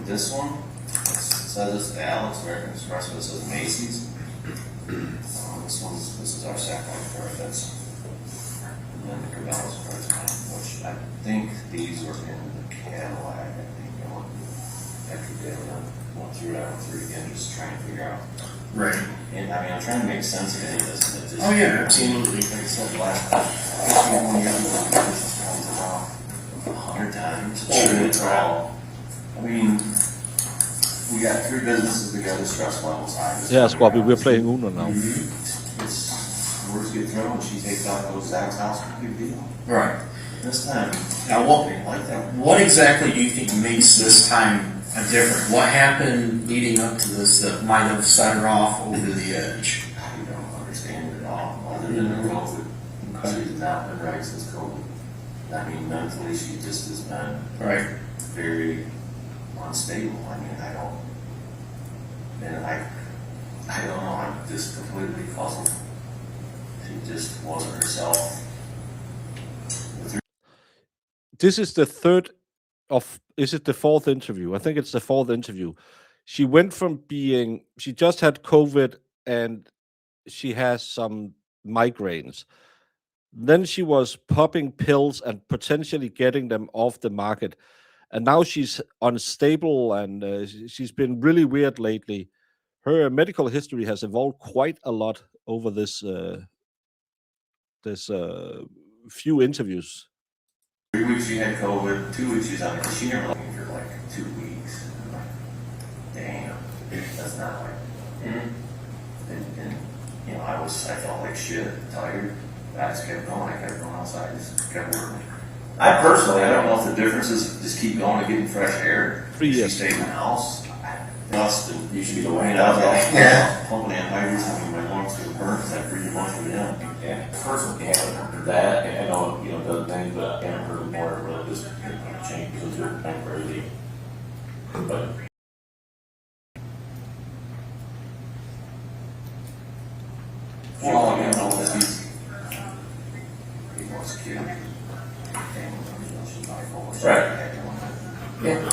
this one. It says it's Alex American Express, but it says Macy's. This is our second card. That's and then the Cabela's cards, which I think these were in the Cadillac. I think I went after went through it again, just trying to figure out. Right. And I mean, I'm trying to make sense of any of this. And it just, Oh yeah, absolutely. Like I said last time, when you're doing this comes around 100 times. It's all. I mean, we got 3 businesses together, stress levels high. Yeah, Squappy, we're playing Uno now. It's words get thrown. She takes out those Zach's house. Big deal. Right. This time, now what? Like that. What exactly do you think makes this time different? What happened leading up to this that might have set her off over the edge? I don't understand it at all. Other than COVID, she's not been right since COVID. I mean, mentally, she just has been very unstable. I mean, I don't know. I'm just completely puzzled. She just wasn't herself. This is the is it the 4th interview? I think it's the 4th interview. She went from she just had COVID and she has some migraines. Then she was popping pills and potentially getting them off the market. And now she's unstable and she's been really weird lately. Her medical history has evolved quite a lot over this few interviews. 3 weeks she had COVID, 2 weeks she's on it. She never left me for like 2 weeks. I'm like, damn, that's not like. And you know, I felt like shit, tired. I just kept going. I kept going outside, just kept working. I personally, I don't know if the difference is just keep going and getting fresh air. 3 years. She stayed in the house. Dust and You should be the way I mean, I was like, pumping anhydrous. I mean, my lungs could burn because I breathed a bunch of it in. Yeah, personally, I haven't heard that. And I know, you know, does things, but I haven't heard more really just changes into it temporarily. But Well, you know, that he wants to kill. Right. Yeah.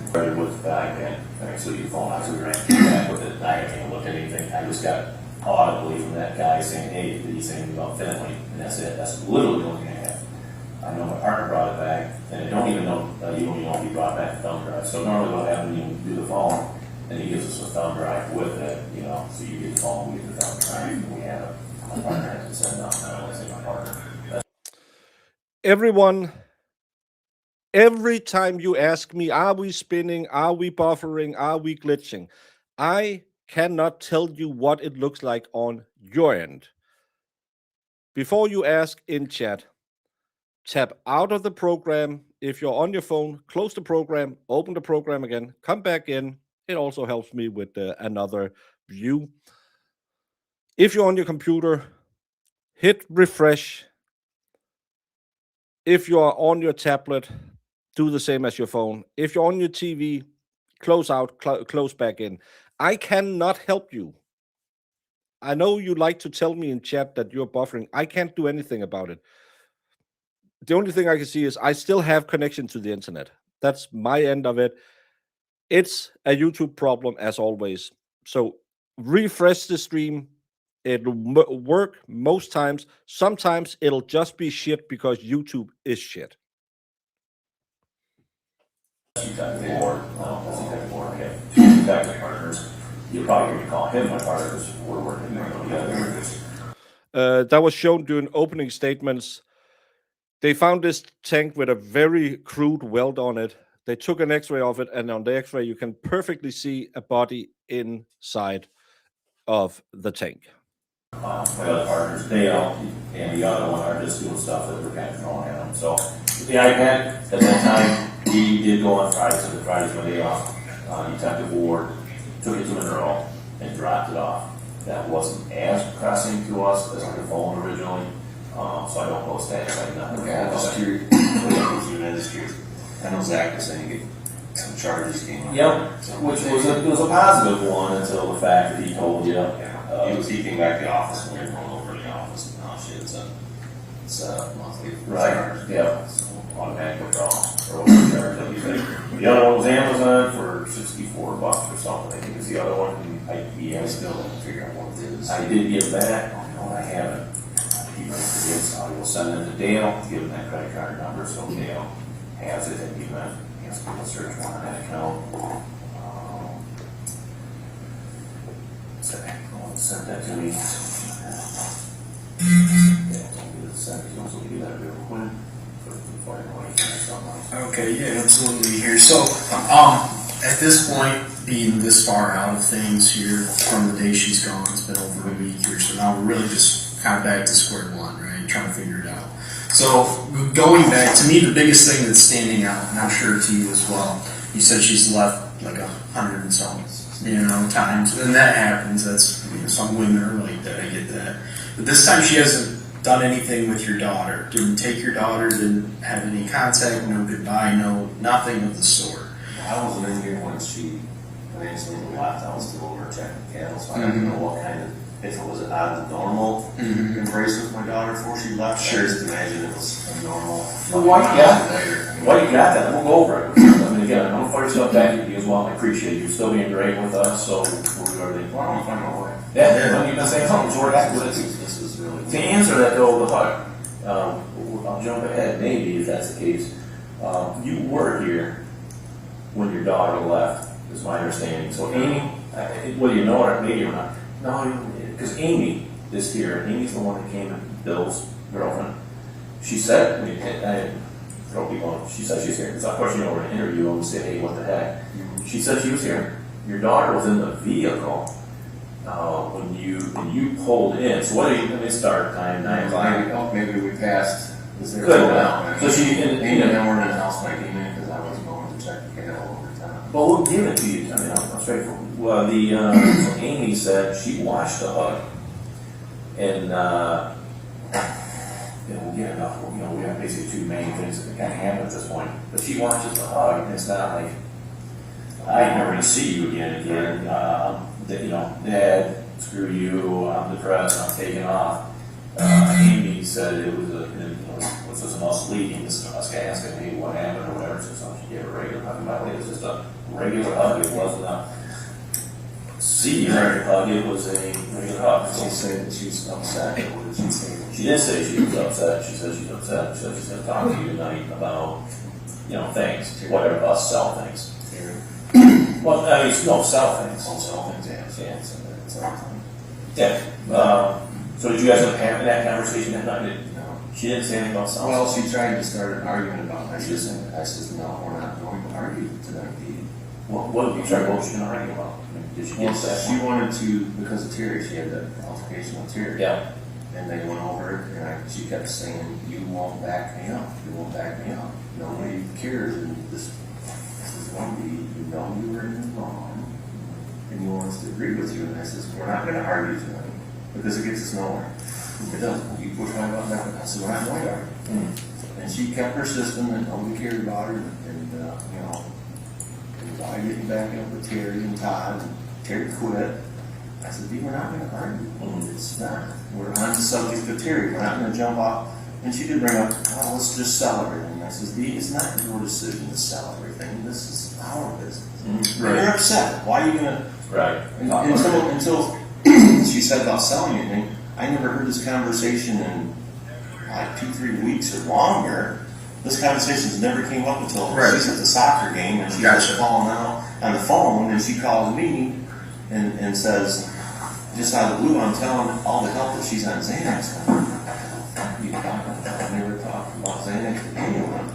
Started with the fact that actually your phone, I was right back with it. I can't look at anything. I just got audibly from that guy saying, "Hey, did he say anything about Finley?" And that's it. That's literally the only thing I have. I know my partner brought it back, and I don't even know. You don't even know if he brought back the thumb drive. So normally what happens when you do the phone, and he gives us a thumb drive with it, you know. So you get the phone, we get the thumb drive, and we have it. My partner has to send out. I only say my partner. Everyone, every time you ask me, are we spinning, are we buffering, are we glitching, I cannot tell you what it looks like on your end. Before you ask in chat, tap out of the program. If you're on your phone, close the program, open the program again, come back in. It also helps me with another view. If you're on your computer, hit refresh. If you're on your tablet, do the same as your phone. If you're on your TV, close out, close back in. I cannot help you. I know you like to tell me in chat that you're buffering. I can't do anything about it. The only thing I can see is I still have connection to the internet. That's my end of it. It's a YouTube problem as always. So refresh the stream. It'll work most times. Sometimes it'll just be shit because YouTube is shit. Partners. You're probably going to call him my partner because we're working together. That was shown during opening statements. They found this tank with a very crude weld on it. They took an x-ray of it, and on the x-ray, you can perfectly see a body inside of the tank. My other partners, Dale and the other one are just doing stuff that we're kind of throwing at them. So the iPad, at that time, he did go on Friday, so the Friday's my day off. Detective Ward took it to Monroe and dropped it off. That wasn't as pressing to us as the phone originally, so I don't post that. Okay, I was curious. I know Zach was saying some charges came up. Yep, which was a positive one until the fact that he told you. He came back to the office when we were going over to the office and shit, it's a monthly charge. Yeah, automatic withdrawal or whatever charge that you think. The other one was Amazon for $64 or something. I think it's the other one. I still don't figure out what it is. I did give that. Oh no, I haven't. He might forget, so I will send them to Dale, give him that credit card number so Dale has it and he can search one on that account. Send that to me. Okay, yeah, absolutely here. So, at this point, being this far out of things here from the day she's gone, it's been over a week here, so now we're really just kind of back to square one, right? Trying to figure it out. So, going back, to me, the biggest thing that's standing out, and I'm sure to you as well, you said she's left like 100 and something, times, and that happens. That's, some women are like that, I get that. But this time she hasn't done anything with your daughter. Didn't take your daughter, didn't have any contact, no goodbye, no, nothing of the sort. I wasn't in here when she eventually left. I was still over checking the cattle, so I don't know what kind of, if it was out of the normal embrace with my daughter before she left. Sure. I just imagine it was a normal. Well, why you got that? We'll go over it. I mean, again, I'm for yourself back to you as well. I appreciate you still being great with us, so we'll do everything. Well, I don't find my way. Yeah, you've been saying something, so we're happy with it. This is really. To answer that though, the HUD, I'll jump ahead, maybe if that's the case. You were here when your daughter left, is my understanding. So Amy, whether you know her, maybe or not, no, because Amy is here. Amy's the one that came and Bill's girlfriend. She said, I didn't throw people on. She said she's here. Because of course, we're in an interview and we say, hey, what the heck? She said she was here. Your daughter was in the vehicle when you pulled in. So what are you? Let me start time 9 o'clock. Maybe we passed. Good now. So she and then we're in the house like Amy because I was going to check the cattle over time. Well, we'll give it to you. I mean, I'm straightforward. Well, Amy said she watched the HUD, and we get enough. We have basically two main things that kind of happen at this point. But she watches the HUD, and it's not like I never see you again. you know, Dad, screw you, I'm depressed, I'm taking off. Amy said it was what's this, an us leading, this is us asking, hey, what happened or whatever, so she gave a regular hug. By the way, it was just a regular hug, it wasn't a senior hug, it was a regular hug. She said that she's upset. What did she say? She did say she was upset. She said she's upset. She said she's going to talk to you tonight about, you know, things, whatever, us sell things. Well, I mean, no, sell things. Oh, sell things, yeah. Yeah. So did you guys have that conversation that night? No. She didn't say anything about selling. Well, she tried to start an argument about it. I said, no, we're not going to argue tonight, Dee. What did you try? What was she going to argue about? Did she get that? She wanted to, because of Terry, she had the altercation with Terry. Yeah. And they went over it, and she kept saying, you won't back me up. You won't back me up. Nobody cares. And this is one Dee, you know you were in the wrong, and you want us to agree with you. And I says, we're not going to argue tonight, because it gets us nowhere. It doesn't. You push my button down, I said, we're not going to argue. And she kept persistent, and nobody cared about her, and you know, and I getting back up with Terry and Todd, and Terry quit. I said, Dee, we're not going to argue. It's not. We're on the subject of Terry. We're not going to jump off. And she did bring up, oh, let's just sell everything. I said, Dee, it's not your decision to sell everything. This is our business. Right. You're upset. Why are you going to? Right. Until she said about selling anything, I never heard this conversation in like 2-3 weeks or longer. This conversation never came up until she's at the soccer game, and she got calling out on the phone, and she calls me and says, just out of the blue, I'm telling all the help that she's on Xanax. I never talked about Xanax to anyone.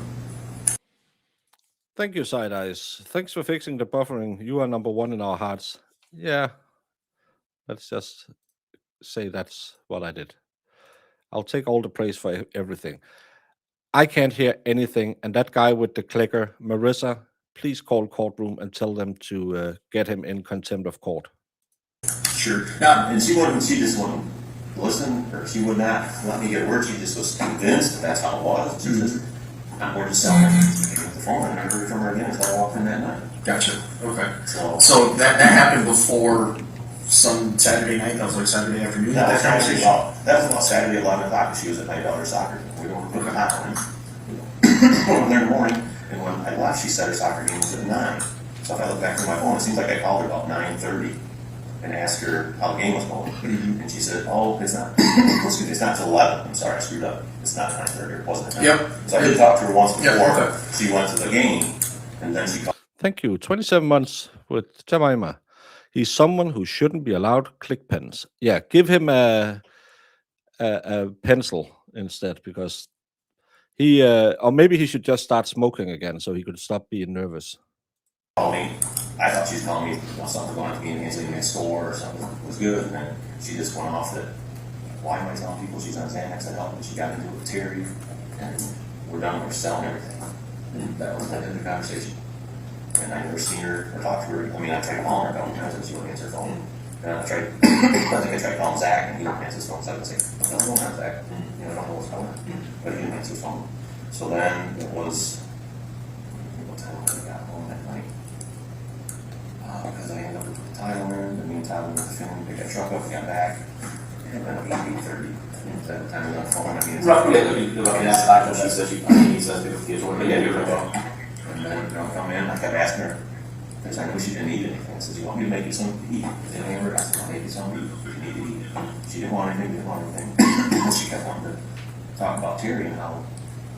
Thank you, Side Eyes. Thanks for fixing the buffering. You are number one in our hearts. Yeah. Let's just say that's what I did. I'll take all the praise for everything. I can't hear anything. And that guy with the clicker, Marissa, please call Courtroom and tell them to get him in contempt of court. Sure. And she just wouldn't listen, or she would not let me get a word. She just was convinced that that's how it was. She just, we're just selling it. The phone, I never heard from her again until I walked in that night. Gotcha. Okay. So that happened before some Saturday night. That was like Saturday afternoon. That was about Saturday 11 o'clock. She was at my daughter's soccer game. We went to the hotline. We went there in the morning, and when I left, she said her soccer game was at 9. So if I look back through my phone, it seems like I called her about 9:30 and asked her how the game was going. And she said, oh, it's not. Excuse me, it's not till 11. I'm sorry, I screwed up. It's not 9:30. It wasn't at 9. Yep. So I did talk to her once before she went to the game, and then she called. Thank you. 27 months with Jemima. He's someone who shouldn't be allowed click pens. Yeah, give him a pencil instead, because he or maybe he should just start smoking again so he could stop being nervous. Called me. I thought she was calling me about something going to be in the store or something was good, and then she just went off that. Why am I telling people she's on Xanax? I helped, and she got into it with Terry, and we're done. We're selling everything. And that was the end of the conversation. And I never seen her or talked to her. I mean, I tried calling her a couple times, and she wouldn't answer her phone. And I think I tried calling Zach, and he wouldn't answer his phone. So I was like, no, don't have Zach. You know, I don't know what's going on. But he didn't answer his phone. So then it was, what time did I got home that night? Because I ended up with the title in, and me and Tyler went to film, picked that truck up, we got back. It went up 8:30. By the time we got on the phone, I mean, That's not what she said. He says the kids were going to go. And then, come in, I kept asking her, because I knew she didn't eat anything. I said, you want me to make you something to eat? They didn't ever ask me, I'll make you something to eat. You need to eat. She didn't want anything, And she kept wanting to talk about Terry and how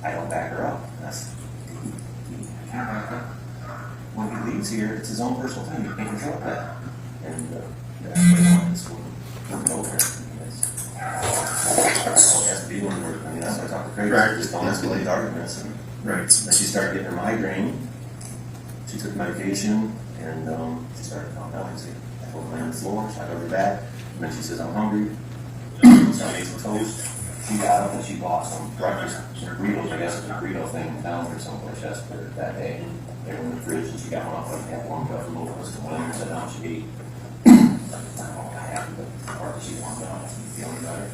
I don't back her up. And I said, I can't back her. When he leaves here, it's his own personal thing. You can't control that. And that's what I wanted to go there. I mean, that's why I talk to Craig. Right. Just don't escalate arguments. And then she started getting her migraine. She took medication, and she started calming down. I told her on the floor. So I got her back. And then she says, I'm hungry. So I made some toast. She got up and she bought some breakfast, some burritos. I guess it's a burrito thing in town or someplace yesterday that day. They were in the fridge, and she got one off like that warmed up from over us to one and sat down. She ate. I don't know what happened, but part of she warmed up. Feeling better?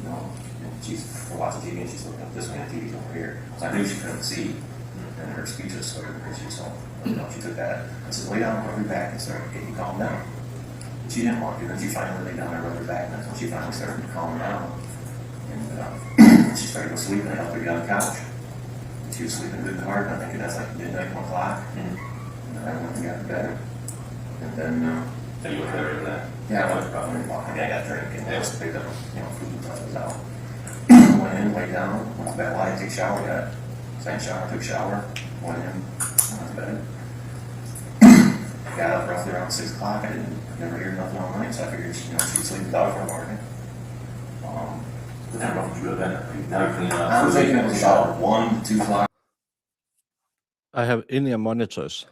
No. And she's watching TV, and she's looking up this way, and TV's over here. So I knew she couldn't see, and her speech was sort of crazy. So she took that. I said, lay down, I'll be back, and started getting calmed down. She didn't want to. Then she finally laid down. I rubbed her back, and that's when she finally started to calm down. And she started to go sleep, and I helped her get on the couch. And she was sleeping good and hard, and I think that's like midnight, 1 o'clock. And then I went and got to bed. And then, So you went there for that? yeah, I went probably 1 o'clock. I got a drink, and I just picked up, food and stuff was out. Went in, laid down, went to bed. Well, I didn't take a shower yet. Same shower, took a shower, went in, went to bed. Got up roughly around 6 o'clock. I didn't never hear nothing all night, so I figured, she'd sleep the dog for a morning. But how long did you go to bed? Now you're cleaning up. I was taking a shower 1 to 2 o'clock. I have in-ear monitors.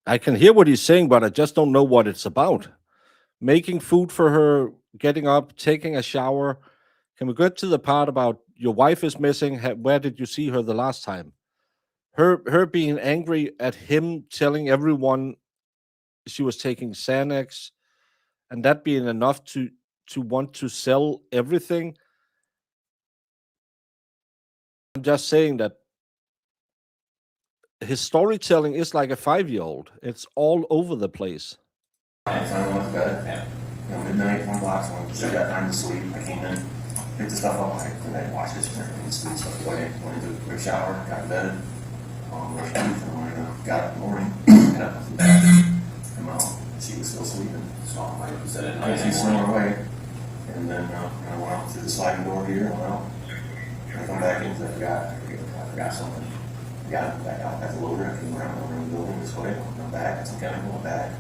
I can hear what he's saying, but I just don't know what it's about. Making food for her, getting up, taking a shower. Can we get to the part about your wife is missing? Where did you see her the last time? Her being angry at him telling everyone she was taking Xanax, and that being enough to want to sell everything. I'm just saying that his storytelling is like a 5-year-old. It's all over the place. I finally went to bed. Midnight, 1 o'clock, so when she got time to sleep, I came in, picked the stuff up, and I washed this and stuff away. Went into a quick shower, got to bed. Brushed teeth, and when I got up in the morning, got up from the bathroom, and she was still sleeping. So like you said, at I night. see snoring away. And then I went out through the sliding door here, went out. I come back in, I forgot something. I got back out, got the loader, I came around the building this way, went back, got some chemical, went back.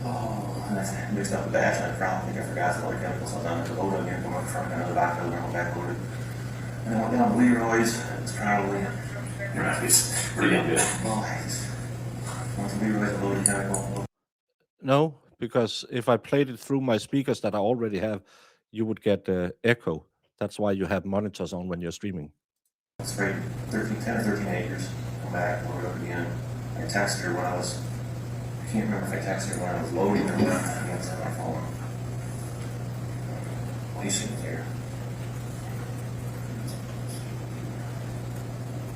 And I mixed up the batch, and I think I forgot some other chemicals, so I was on the loader again, come up front, got another back loader, went back loaded. And I went down to Leroy's, it was probably, It's pretty damn good. well, I just went to Leroy's, a loaded chemical. No, because if I played it through my speakers that I already have, you would get echo. That's why you have monitors on when you're streaming. It's sprayed 10 or 13 acres. Come back, load up again. I texted her when I can't remember if I texted her when I was loading or when I was on my phone. Well, you see it there.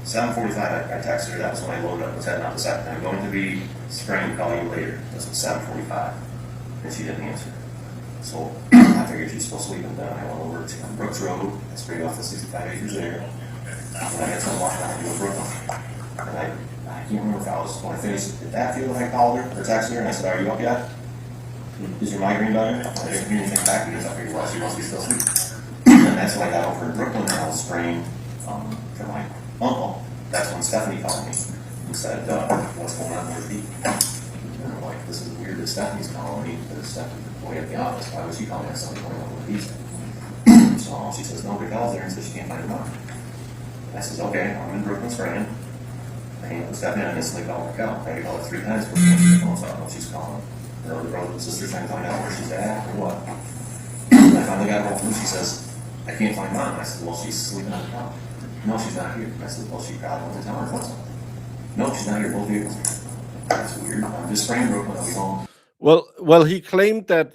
7:45, I texted her. That was when I loaded up. Was heading out the second. I'm going to be spraying, call you later. That's at 7:45. And she didn't answer. So I figured she's still sleeping. Then I went over to Brooks Road. I sprayed off the 65 acres there. And I had some walking out to Brooklyn. And I can't remember if I was, when I finished at that field, I called her or texted her and I said, "Are you up yet? Is your migraine better?" I didn't hear anything back because I figured, well, she must be still asleep. And that's when I got over in Brooklyn and I was spraying for my uncle. That's when Stephanie called me and said, "What's going on with Dee?" And I'm like, "This is weird that Stephanie's calling me because Stephanie's way at the office. Why would she call me? Something going on with Dee?" So she says, "Nobody calls her," and says she can't find her mom. I says, "Okay, I'm in Brooklyn spraying." I hang up with Stephanie and I instantly call her account. I call her 3 times before she answers the phone, so I don't know if she's calling her other brother and sister trying to find out where she's at or what. And I finally got hold of her. She says, "I can't find mom." I said, "Well, she's sleeping on the couch." "No, she's not here." I said, "Well, she probably went to town or something." "No, she's not here. Both vehicles are here." That's weird. I'm just spraying Brooklyn. I'll be home. Well, he claimed that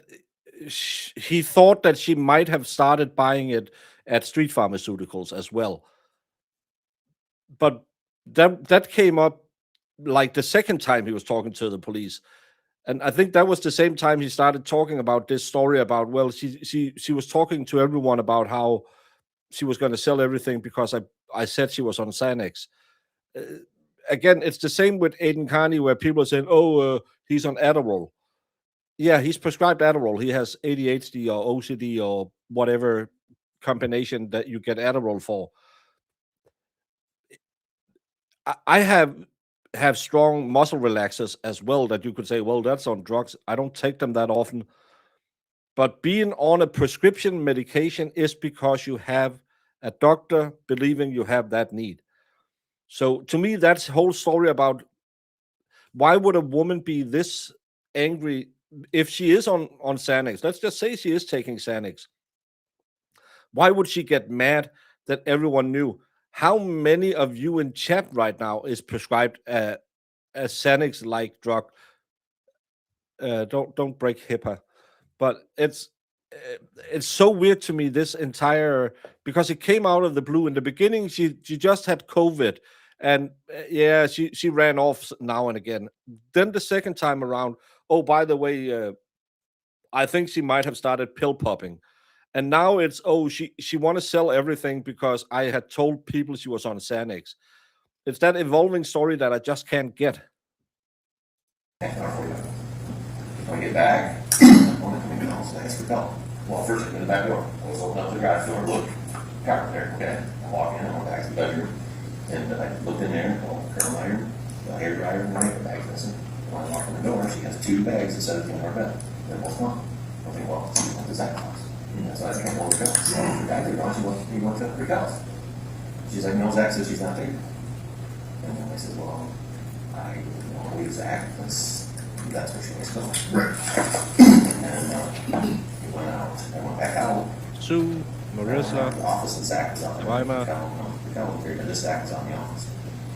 he thought that she might have started buying it at Street Pharmaceuticals as well. But that came up like the second time he was talking to the police. And I think that was the same time he started talking about this story about, well, she was talking to everyone about how she was going to sell everything because I said she was on Xanax. Again, it's the same with Aiden Carney where people are saying, "Oh, he's on Adderall." Yeah, he's prescribed Adderall. He has ADHD or OCD or whatever combination that you get Adderall for. I have strong muscle relaxers as well that you could say, well, that's on drugs. I don't take them that often. But being on a prescription medication is because you have a doctor believing you have that need. So to me, that's the whole story about why would a woman be this angry if she is on Xanax? Let's just say she is taking Xanax. Why would she get mad that everyone knew? How many of you in chat right now is prescribed a Xanax-like drug? Don't break HIPAA, but it's so weird to me, this entire, because it came out of the blue. In the beginning, she just had COVID, and yeah, she ran off now and again. Then the second time around, oh, by the way, I think she might have started pill popping. And now it's, oh, she want to sell everything because I had told people she was on Xanax. It's that evolving story that I just can't get. When I get back, I'm going to come in the house and ask for help. Well, first I go to the back door. I was opening up the garage door, look, car there, okay. I walk in, I went back to the bedroom, and I looked in there, curl iron, the hair dryer, and the makeup bag missing. When I walk in the door, she has 2 bags instead of in her bed. They're both gone. I think, well, what does that cost? So I think I'm going to go. So the guy there gone, he went to her house. She's like, no, Zach says she's not there. And then I said, well, I don't believe Zach, that's where she was going. Right. And he went out. I went back out. Sue, Marissa, the office, and Zach was out there. Jemima. And this Zach was out in the office.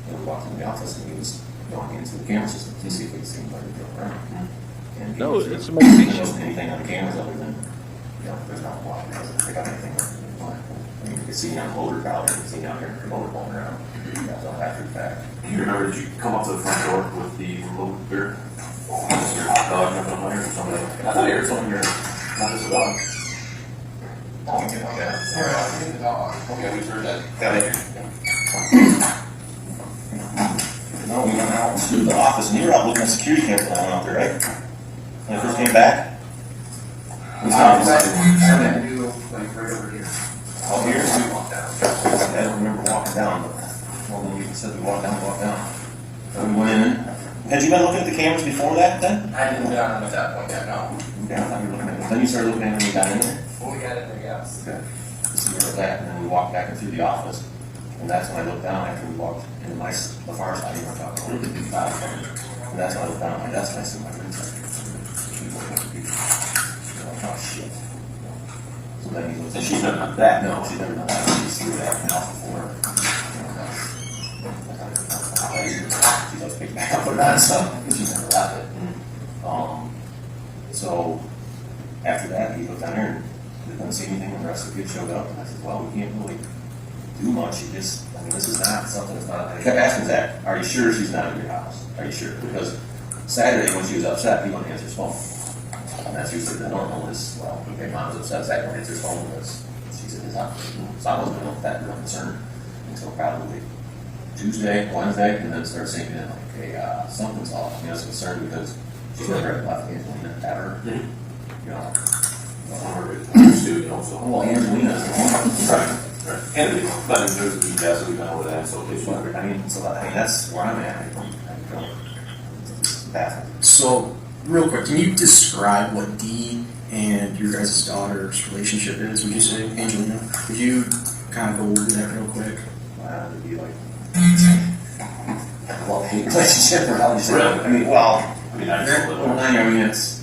And we walked into the office, and he was going into the camera system to see if we could see anybody drove around. And no, it's a motivation. There wasn't anything on the cameras other than, there's not a lot. It doesn't pick up anything. I mean, you can see you on the motor, probably. You can see you out here in the motor going around. That's all after the fact. You remember, did you come up to the front door with the remote beer? Your hot dog, nothing on there or something? I thought you heard something here. Not just a dog. Oh, okay, okay. Sorry, the dog. Okay, we heard that. Got it. No, we went out to the office, and you were out looking at security cameras when I went out there, right? When I first came back? I do, like, right over here. Oh, here? We walked down. I don't remember walking down, but well, then you said we walked down. So we went in. Had you been looking at the cameras before that then? I didn't get on them at that point yet, no. Okay, I thought you were looking at it. Then you started looking at it when we got in there? Well, we got in there, yes. Okay. So we were at that, and then we walked back into the office. And that's when I looked down after we walked into the far side. You were talking about and that's when I looked down at my desk and I see my ring check. Oh, shit. So then he looks And she's never done that. No, she's never done that. She's threw that off before. She's like, pick back up, put it on something. She's never left it. So after that, he looked down there and we couldn't see anything, and the rest of the kids showed up. And I said, well, we can't really do much. This is not something that's not. I kept asking Zach, are you sure she's not in your house? Are you sure? Because Saturday, when she was upset, he wouldn't answer his phone. And that's usually the normal is, well, okay, mom's upset, Zach won't answer his phone because she's in his house. So I wasn't that real concerned until probably Tuesday, Wednesday, and then started saying, like, okay, something's off. I was concerned because she's never left Angelina ever. You know. Well, Angelina's right. And there's a deep gas, we've been over that, so it's whatever. I mean, that's where I'm at. So, real quick, can you describe what Dee and your guys' daughter's relationship is? Would you say, Angelina? Could you kind of go over that real quick? It'd be like a love-hate relationship, or how you say it. I mean, well, it's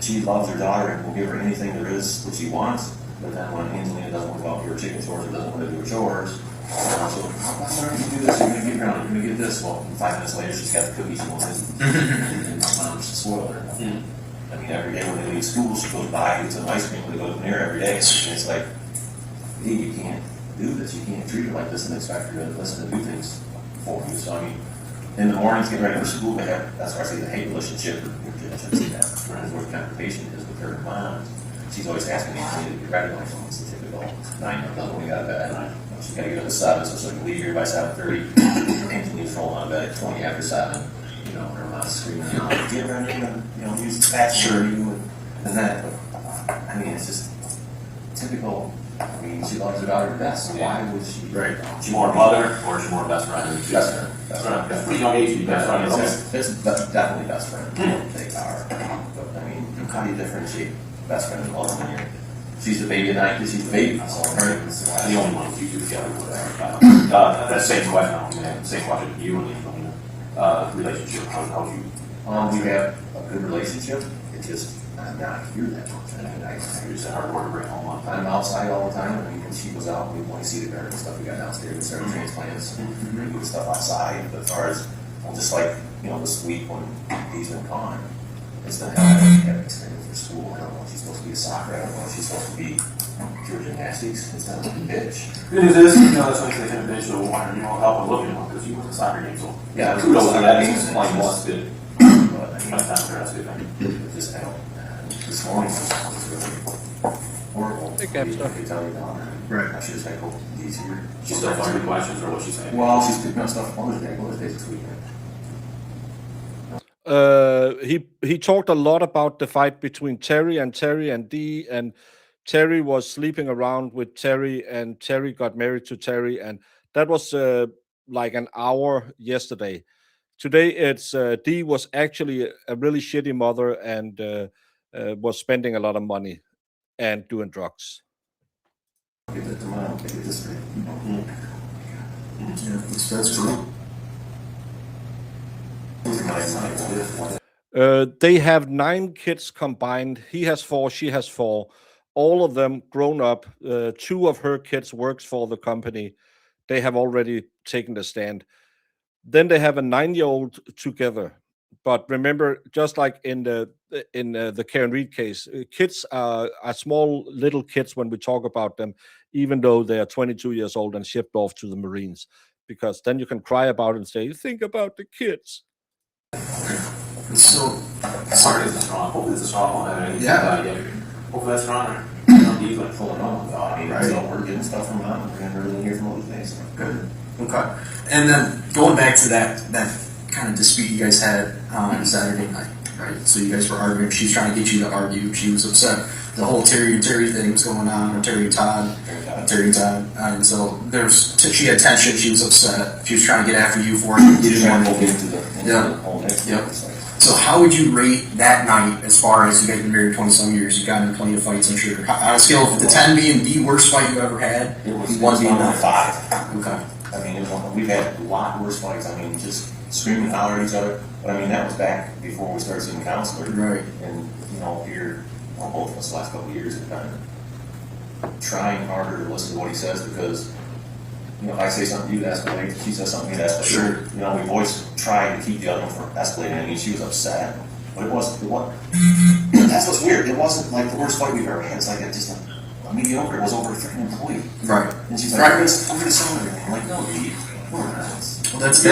she loves her daughter and will give her anything there is that she wants. But then when Angelina doesn't want to go out to her chicken chores or doesn't want to do her chores, so why don't you do this? You're going to get around. You're going to get this. Well, 5 minutes later, she's got the cookies she wanted, and my mom's spoiled her. I mean, every day when they leave school, she goes by, gets some ice cream, they go to the mirror every day. And it's like, hey, you can't do this. You can't treat her like this and expect her to listen to do things for you. So I mean, in the mornings, getting ready for school, they have, that's why I say the hate relationship. Where the confrontation is with her mom. She's always asking me to get ready. Like, it's a typical 9-year-old when we got to bed. She's got to get up at 7, so she can leave here by 7:30. Angelina's rolling out of bed at 20 after 7. You know, her mom's screaming, get ready, use the fat shirt, and that. But, I mean, it's just typical. I mean, she loves her daughter to death, so why would she? Right. She more mother, or she more best friend? Best friend. Best friend. That's pretty young age to be best friend. It's definitely best friend. They are. But, I mean, how do you differentiate best friend and mother when you're... She's the baby at night because she's the baby. So the only one you two together with that. That same question, same question to you and Angelina. Relationship, how do you... We have a good relationship. It's just, I'm not here that much. I mean, I just a hard work to bring home all the time. I'm outside all the time. I mean, when she was out, we want to see the garden and stuff we got downstairs. We started transplants and doing stuff outside. But as far as, well, just like, this week when he's been gone, it's been hell. I don't have experience for school. I don't know if she's supposed to be a soccer. I don't know if she's supposed to be pure gymnastics. It's not like a bitch. It is, that's why I say kind of bitch, so help him look at him because he was a soccer game, so yeah, kudos to that. He's playing once good. But, I mean, by the time they're out, it just, I don't, this morning was really horrible. Hey, Capster. You tell your daughter. Right. I should have said, oh, he's here. She's still finding questions, or what she's saying? Well, she's picking up stuff from Mother's Day this weekend. He talked a lot about the fight between Terry and Dee, and Terry was sleeping around with Terry, and Terry got married to Terry, and that was like an hour yesterday. Today, it's Dee was actually a really shitty mother and was spending a lot of money and doing drugs. Get that tomorrow. Get this straight. Yeah, that's true. They have 9 kids combined. He has 4, she has 4. All of them grown up. 2 of her kids works for the company. They have already taken the stand. Then they have a 9-year-old together. But remember, just like in the Karen Reed case, kids are small little kids when we talk about them, even though they are 22 years old and shipped off to the Marines, because then you can cry about it and say, think about the kids. So, Sorry, it's a strong. Hopefully, it's a strong one. Yeah. Hopefully, that's stronger. He's like pulling on. I mean, we're getting stuff from them. We're going to really hear from all these things. good. Okay. And then going back to that kind of dispute you guys had on Saturday night, right? So you guys were arguing. She's trying to get you to argue. She was upset. The whole Terry thing was going on, or Terry and Todd. And so she had tension. She was upset. She was trying to get after you for it. You didn't want to get into the whole next. Yep. So how would you rate that night as far as you guys been married 20-some years? You got in plenty of fights, I'm sure. On a scale of the 10 being the worst fight you ever had, it was 1 being 5. Okay. I mean, we've had a lot worse fights. I mean, just screaming and hollering at each other. But I mean, that was back before we started seeing counselors. Right. And, here, both of us the last couple of years have been trying harder to listen to what he says, because, if I say something, you'd escalate. If she says something, you'd escalate. Sure. We've always tried to keep the other one from escalating. I mean, she was upset. But it wasn't. That's what's weird. It wasn't like the worst fight we've ever had. It's like just a mediocre. It was over a freaking employee. Right. And she's like, I'm going to sell everything. I'm like, no, Dee. Well, that's good.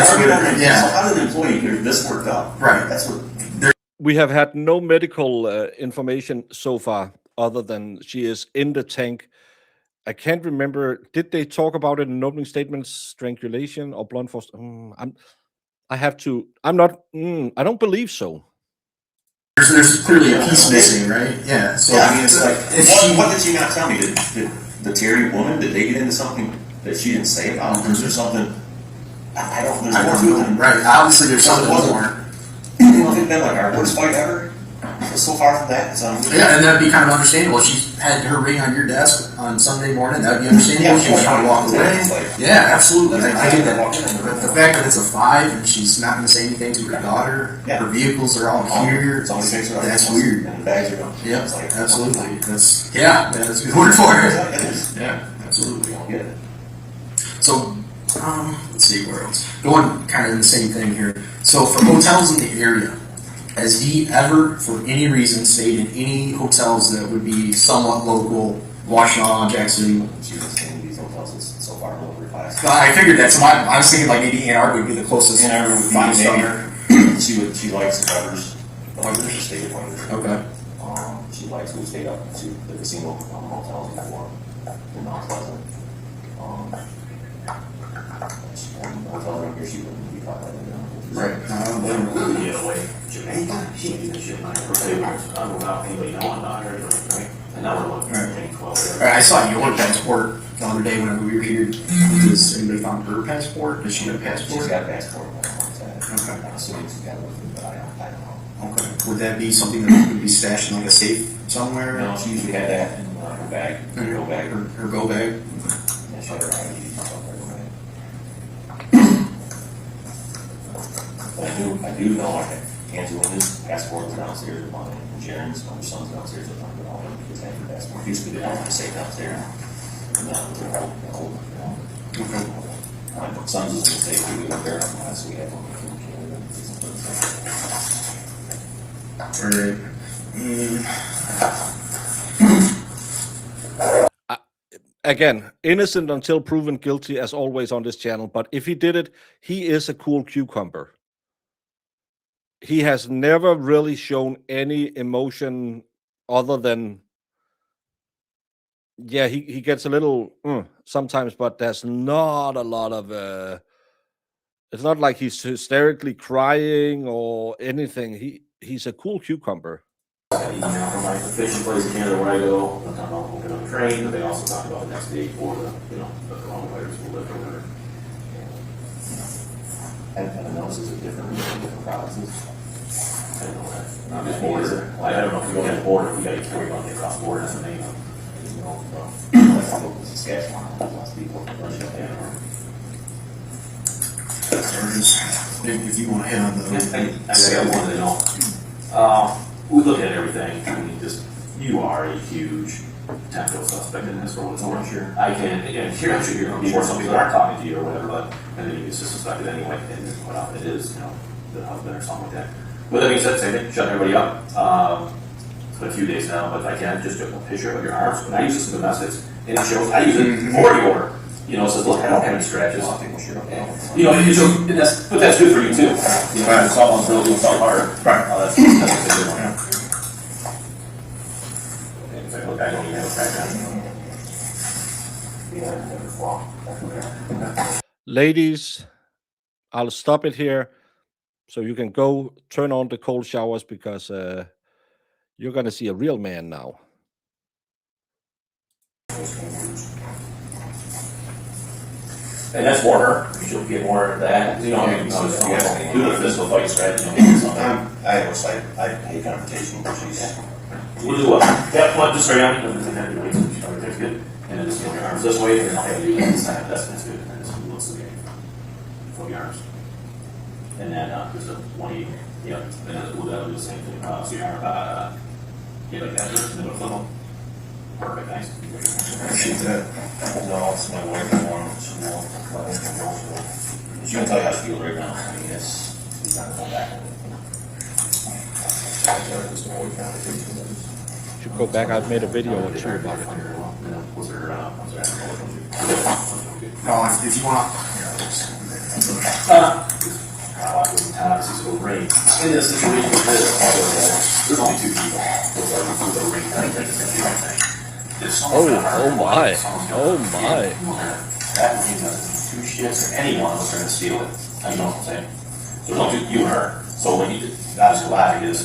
Yeah. So how did an employee get this worked up? Right. That's what. We have had no medical information so far, other than she is in the tank. I can't remember. Did they talk about it in opening statements? Strangulation or blunt force? I don't believe so. There's clearly a piece missing, right? Yeah. So I mean, it's like, what did she not tell me? Did the Terry woman, did they get into something that she didn't say about? Or is there something? I don't. There's more to it. Right. Obviously, there's something more. It's been like our worst fight ever. So far from that, yeah, and that'd be kind of understandable. She had her ring on your desk on Sunday morning. That'd be understandable. She was trying to walk away. Yeah, absolutely. I get that. But the fact that it's a 5 and she's not going to say anything to her daughter, her vehicles are all here. That's weird. Yep, absolutely. That's a good word for it. Yeah, absolutely. So, let's see where else. Going kind of in the same thing here. So, for hotels in the area, has Dee ever, for any reason, stayed in any hotels that would be somewhat local, Washtenaw, Jackson? She was staying in these hotels so far over 5. I figured that. So I was thinking like maybe Ann Arbor would be the closest. Ann Arbor would be 5-star. She likes the Weathers. The Weathers are stayed at Weathers. Okay. She likes, we stayed up to the casino hotels before in Mount Pleasant. Hotel around here, she wouldn't be caught by them. Right. Get away. Jamaica, she did this shit like her. I don't know about anybody knowing about her, right? And now we're looking at 12. I saw your passport the other day whenever we were here. Does anybody found her passport? Does she have a passport? She's got a passport. Okay. I'm assuming she's got it with me, but I don't know. Okay. Would that be something that would be stashed in like a safe somewhere? No, she usually had that in her bag. Her go bag. Her go bag? Yeah, she had her ID. But I do know, like, Angelina's passport is downstairs with mine, and Jaren's, my son's downstairs with mine, but all of them kids have their passport. Used to be the safe downstairs. And now they're old. Okay. My son's is in the safe, we went there, so we have one. Again, innocent until proven guilty, as always on this channel. But if he did it, he is a cool cucumber. he has never really shown any emotion other than, yeah, he gets a little sometimes, but there's not a lot of it's not like he's hysterically crying or anything. He's a cool cucumber. From my fishing place in Canada where I go, they'll talk about opening up a train, but they also talk about the next day for the, the coronavirus will lift over. And the noses are different in different provinces. I don't know that. Not just border. I don't know if you go to the border, we gotta worry about getting across the border, that's the main one. Saskatchewan, lots of people running up there. If you want to hit on the... I wanted to know. We look at everything. I mean, you are a huge potential suspect in this role. It's not sure. I can, again, here I'm sure you're going to be more some people aren't talking to you or whatever, but and then you get suspected anyway, and what it is, the husband or something like that. With that being said, same thing, shut everybody up. It's been a few days now, but if I can, just a picture of your arms. When I use this in domestics, and it shows, I use it for the order. It says, look, I don't have any scratches. But that's good for you too. If someone's really doing something hard, right? That's a good one. Look, I don't even have a crack. Ladies, I'll stop it here so you can go turn on the cold showers because you're going to see a real man now. And that's more her. You should get more of that. Do the physical fight strategy. I hate confrontation, but she's... We'll do what? Yeah, just right on. That's good. And then just get your arms this way, and then I'll have you do this side. That's good. And then just looks again. Fold your arms. And then just a 180. Yeah. And then we'll do the same thing. So your arm, get like that. Just flip them. Perfect. Nice. She's no, it's my wife. She can tell you how to feel right now. I mean, it's not going back. Should go back. I've made a video or two about it. No, if you want. In this situation, there's only two people. Oh my. That means two shits or anyone was trying to steal it. You know what I'm saying? There's only you and her. So when you obviously logic is,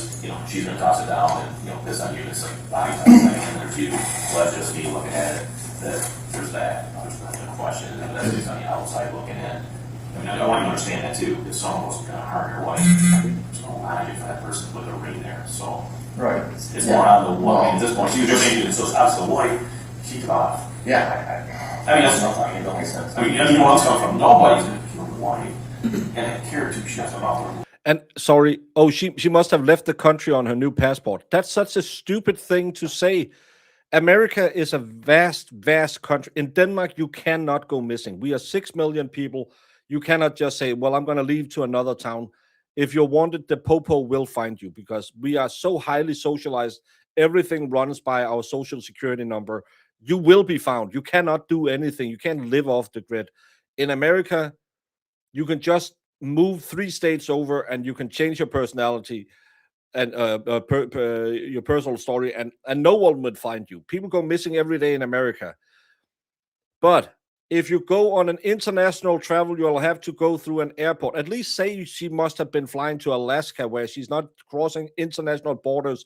she's gonna toss it down and piss on you. It's like body type thing, and there's you. So that's just me looking at it. That there's that. There's no question. And that's just on the outside looking in. I mean, I want you to understand that too. If someone was gonna harm your wife, there's no logic for that person to put a ring there. So right. It's more on the woman. At this point, she was just thinking, so as the wife, keep it off. Yeah, I mean, that's not talking. It don't make sense. I mean, you know what's coming from? Nobody's gonna kill the wife. And I care too. She has to mouth. And sorry, she must have left the country on her new passport. That's such a stupid thing to say. America is a vast, vast country. In Denmark, you cannot go missing. We are 6 million people. You cannot just say, well, I'm going to leave to another town. If you're wanted, the popo will find you because we are so highly socialized. Everything runs by our social security number. You will be found. You cannot do anything. You can't live off the grid. In America, you can just move 3 states over and you can change your personality and your personal story and no one would find you. People go missing every day in America. But if you go on an international travel, you'll have to go through an airport. At least say she must have been flying to Alaska where she's not crossing international borders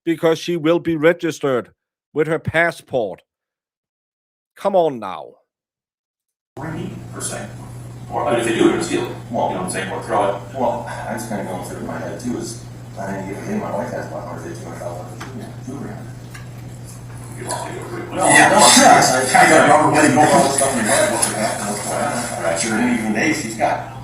because she will be registered with her passport. Come on now. Per se. Or if they do, they're going to steal it. Well, you know what I'm saying? Or throw it. Well, I was kind of going through my head too. Is I didn't get a day. My wife has about $150,000 jewelry on it. Well, yeah, no, I got a rubber wedding, all this stuff in the head. What's going on? Right, sure. Any even day she's got.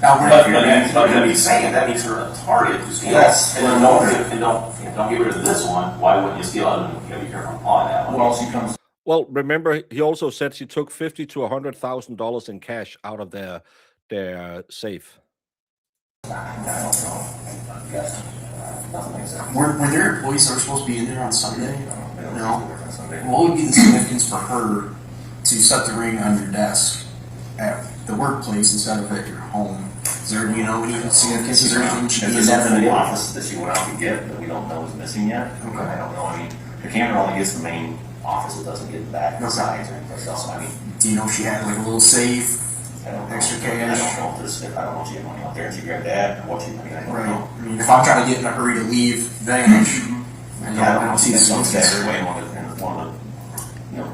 Now, but that means saying that makes her a target to steal. Yes. And then don't get rid of this one. Why wouldn't you steal it? You got to be careful on that one. Well, she comes. Well, remember, he also said she took $50,000 to $100,000 in cash out of their safe. I don't know. Yes. Were there employees that were supposed to be in there on Sunday? No. What would be the significance for her to set the ring on your desk at the workplace instead of at your home? Is there, you know, any significance? Is there anything she If can there's use that something in the for? office that she went out to get that we don't know is missing yet, Okay. I don't know. I mean, the camera only gets the main office, it doesn't get the back, the sides, or anything else. I mean, Do you know if she had like a little safe, I don't know. extra I cash? don't know if there's, I don't know if she had money out there and she grabbed that, or what she, I mean, I don't Right. know. I mean, if I'm trying to get in a hurry to leave Vantage, Yeah, I don't see the some significance. stash away in one of the,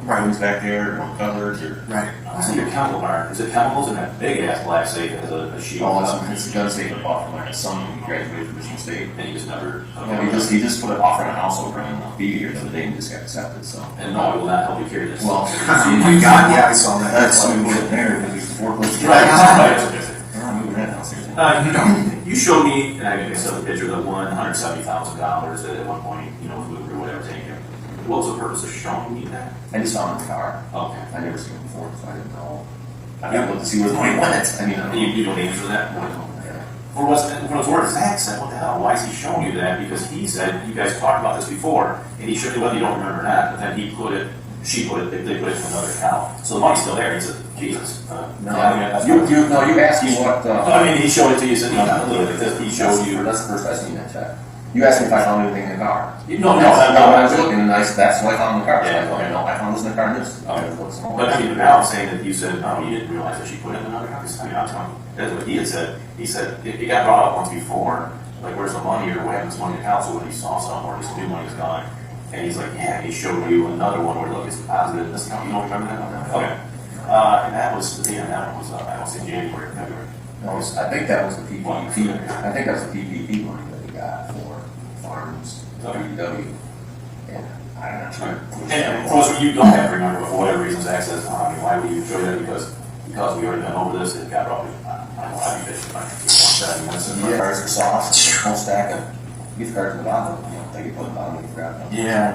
rooms back there, or cupboards, or. Right. I was thinking chemical bar. Is it chemicals in that big ass black safe that has a sheet? Oh, it's a gun safe that bought from my son when he graduated from Michigan State. And he just never. Yeah, he just put it off in a house over in BB here the other day and just got accepted, so. And no, I will not help you carry this. Well, Oh my God, yeah, I saw that. That's why we put it there, because there's the forklift. Right. We're not moving that downstairs. You showed me, and I guess a picture of the $170,000 that at one point, was moved or whatever, taking it. What was the purpose of showing me that? I just found it in the car. Okay. I never seen it before, so I didn't know. I didn't look to see where the money went. I mean, I don't know. You don't answer that? Or was it, when it was word Zach said, what the hell, why is he showing you that? Because he said, you guys talked about this before, and he showed you whether you don't remember that, but then she put it, they put it in another account. So the money's still there. He said, Jesus. You asked me what. I mean, he showed it to you, said, not literally like this, he showed you. That's the first I seen that check. You asked me if I found anything in the car. No, I was looking, and that's what I found in the car. Yeah, So I no, I found this in the car. This. But I mean, now I'm saying that you said, no, you didn't realize that she put it in another account. I mean, I'm telling you, that's what he had said. He said, it got brought up once before, like, where's the money, or what happened to money in the account, so when he saw something, or his new money's gone. And he's like, yeah, he showed you another one where, look, it's deposited in this account. You don't remember that? Okay. And that was, that one was, I don't say January or February. I think that was the PPP. I think that was the PPP money that we got for farms, WW. And I'm not sure. And of course, you don't have to remember, for whatever reason, Zach says, I mean, why would you show that? Because we already been over this, it got probably, I don't know, I'd be bitching like 170 minutes. Yeah, cars are sauce, whole stack of gift cards in the bottom, they get put in the bottom, they forgot them. Yeah,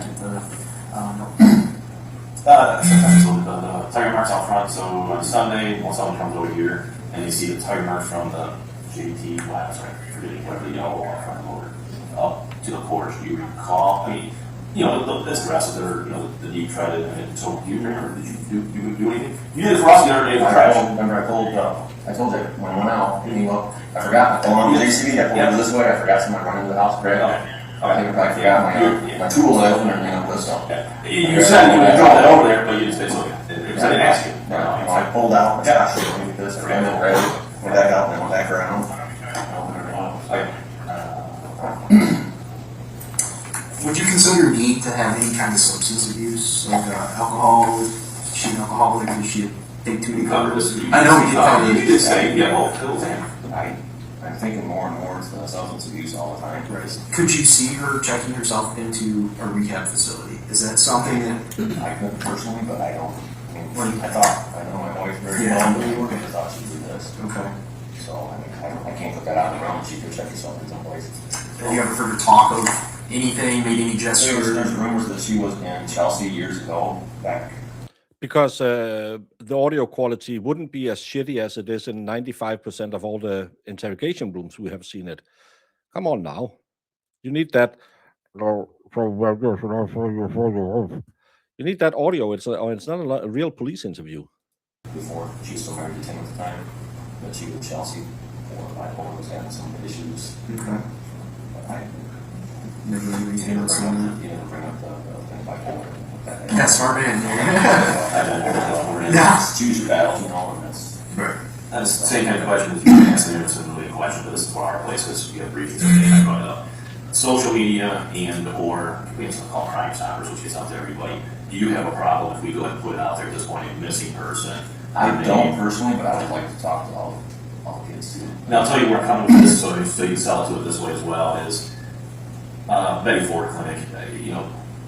tire marks out front, so on Sunday, when someone comes over here, and they see the tire marks from the JT, well, sorry, forgetting whatever the yellow on front of the motor, up to the porch, do you recall, I mean, this grass that are, the deep treaded, and so do you remember, did you do anything? You did it for us the other day with trash. Remember I told you, when I went out, I forgot, I pulled on the JCB, I pulled over this way, I forgot someone running into the house, Greg. I think I forgot my tools, I opened everything up, so. You said you would drop that over there, but you just, I didn't ask you. I pulled out, gosh, I did this, I ran it, went back out, and then went back around. Would you consider need to have any kind of substance abuse, like alcohol, she an alcoholic, and she take too many covers? I know you did say, pills and. I'm thinking more and more into substance abuse all the time. Right. Could you see her checking herself into a rehab facility? Is that something that I couldn't personally, but I don't. I know my wife very well, but I thought she'd do this. Okay. So I can't put that out in the realm. She could check herself in some places. Have you ever heard her talk of anything, made any gestures? There's rumors that she was in Chelsea years ago, back. Because the audio quality wouldn't be as shitty as it is in 95% of all the interrogation rooms we have seen it. Come on now. You need that. You need that audio. It's not a real police interview. Before, she was still married to Tim at the time, but she was in Chelsea for bipolar, was having some issues. Okay. But I never you never bring up the thing bipolar. That's smart man. Choose your battle, and that's right. That's the same kind of question that you can ask. It's not really a question, but this is our place because we have briefings I brought it up. Social media or we have something called Crime Stoppers, which gets out to everybody. Do you have a problem if we go ahead and put it out there at this point, a missing person? I don't personally, but I would like to talk to all the kids too. Now I'll tell you where I'm coming with this, so you can sell it to it this way as well. Is Betty Ford Clinic?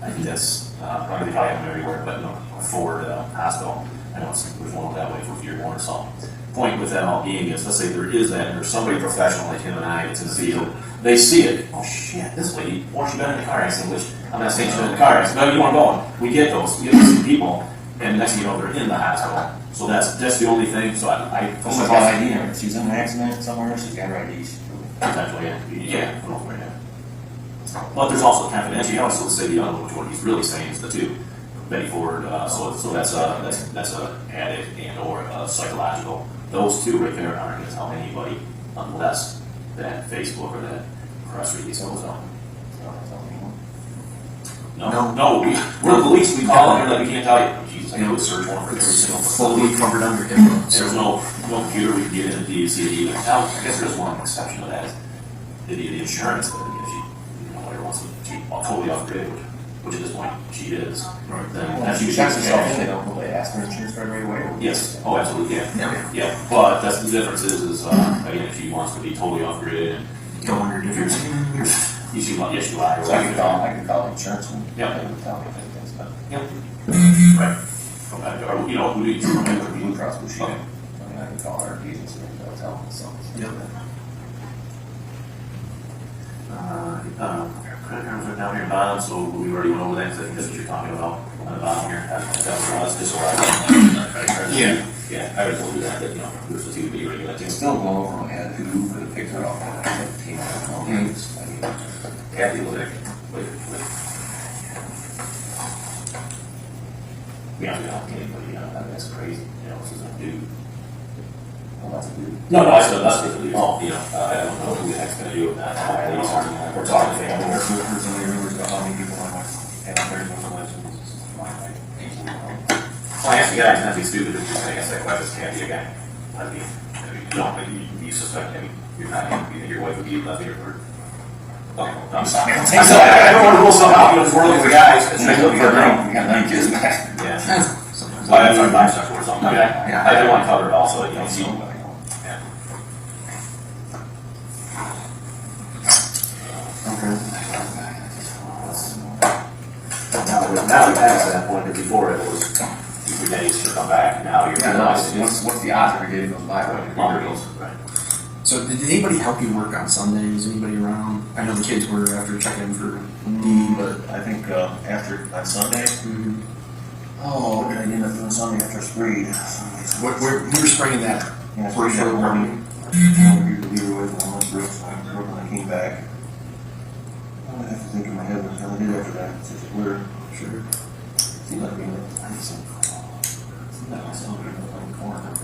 I think that's probably have them everywhere, but Ford Hospital. I know there's one that way for Dee Warner. So point with that all being is, let's say there is that, and there's somebody professional like him and I that's in the field. They see it. Oh shit, this lady, or she been in a car accident, which I'm not saying she's been in a car accident, but you want to go on. We get those people, and next thing you know, they're in the hospital. So that's the only thing. So I she's got ID. She's in an accident somewhere. She's got her ID. Potentially, yeah. But there's also confidentiality. So let's say the other one, what he's really saying is the two. Betty Ford. So that's a addict and or psychological. Those two right there aren't going to tell anybody unless that Facebook or that press release goes on. No, we're the police, we call them, like, we can't tell you. Jesus, I know it's search warrant for every single. Fully covered under him. There's no computer we can get in the DCD. Now, I guess there's one exception to that. The insurance, but if she, whatever wants to, she totally off grid, which at this point she is. Right. Then Well, if she checks herself in, they don't really ask for insurance card right away. yes, oh, absolutely, yeah. But that's the difference is, again, if she wants to be totally off grid and Go under different. you see, yes, you lie. So I can call the insurance and Yeah. they would tell me if anything's done. Right. Or, who do you remember? Blue Cross Blue Shield. Okay. I mean, I can call our agency and they'll tell me something. Yep. Credit cards are down here bottom, so we already went over that, because I think that's what you're talking about on the bottom here. That's just what Yeah. Yeah, I already told you that, we were supposed to be already that too. It's still going over my head who could have picked her up on that 15 minutes. I mean, Kathy was like, wait. Yeah, anybody, that's crazy, this is a dude. well, that's a dude. No, I said that's what we all, I don't know who the heck's gonna do with that. We're talking I family. mean, there's so many rumors about how many people I have heard of the legends. I asked the guy, it's not be stupid if you're gonna ask that question, can't be a guy. You suspect, you're not, your wife would be left here for. I'm sorry. I don't want to rule something out, this world of the guys. We got 9 kids back. Yeah. Well, that's our bisexual or something. Yeah. I didn't want to cover it also, see. Now we're past that point, because before it was 2 days to come back, now you're. What's the odds of getting those by? Longer goes, right. So did anybody help you work on Sundays? Anybody around? I know the kids were after checking for Dee, but I think after on Sunday. Oh, what did I end up doing Sunday after sprayed? we were spraying that. Yeah, for sprayed that morning. We were with them on Brooks. When I came back, I have to think in my head what the hell I did after that. It's just weird. Sure. Seemed like being like, I just seemed like myself being in the corner.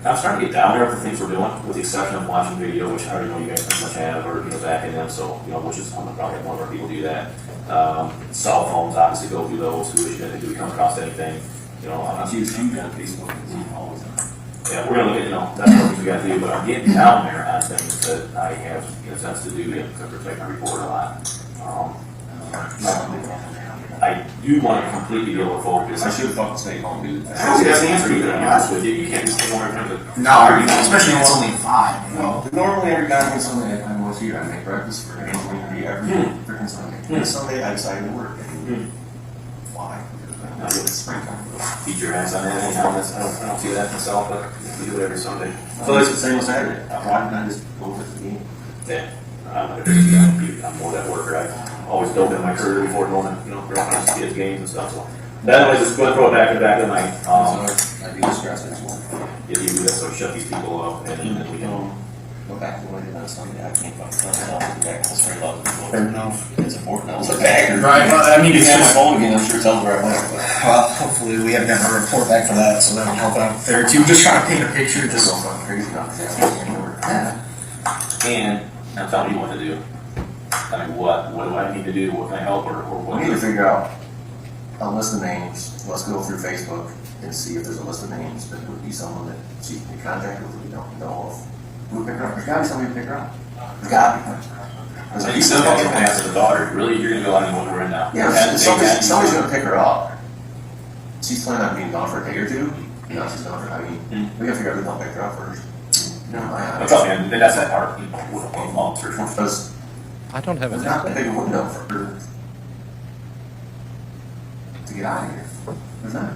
I'm starting to get down there with the things we're doing, with the exception of watching video, which I already know you guys pretty much have, or back in them. So which is I'm gonna probably have one of our people do that. Cell phones obviously go through those. Who we come across anything? I'm not huge on Facebook. Always. Yeah, we're gonna look at that's what we got to do. But I'm getting down there on things that I have in a sense to do to protect my report a lot. I do want to completely be able to focus. I should have fucking stayed home, dude. I don't see that's the answer either, to be honest with you. You can't just stay home every time. No, especially when it's only 5. Well, normally every guy on Sunday I'm with you. I make breakfast for every freaking Sunday. Sunday I decided to work. Why? It's springtime. Beat your ass on that. I don't see that myself, but we do it every Sunday. So it's the same as Saturday. Why didn't I just go with the game? Yeah. I'm more that worker. I always dove in my career before going to kids games and stuff. So that way, just going to throw it back in the back of the night. I do the stress as well. Yeah, you do that, so shut these people up, and then we can go back to what I did on Sunday. I can't fucking tell myself to go back to the straight level. Fair enough. It's important. I was a bagger. Right. Well, I mean, you have my phone again. I'm sure it tells where I went. Well, hopefully we haven't gotten a report back for that, so that'll help out there too. Just trying to paint a picture. Just so fucking crazy about that. And I'm telling you what to do. I mean, what do I need to do? What can I help or what? We need to figure out a list of names. Let's go through Facebook and see if there's a list of names that would be someone that she can be contacted with that we don't know of. We'll pick her up. There's got to be somebody to pick her up. There's got to be. So you still got to ask the daughter. Really, you're going to go out and what we're in now? Yeah, somebody's going to pick her up. She's planning on being gone for a day or two. No, she's gone for. I mean, we got to figure out who's going to pick her up first. No, and that's that part. With a month or something. I don't have There's an not a big window for her to get out of here. There's not.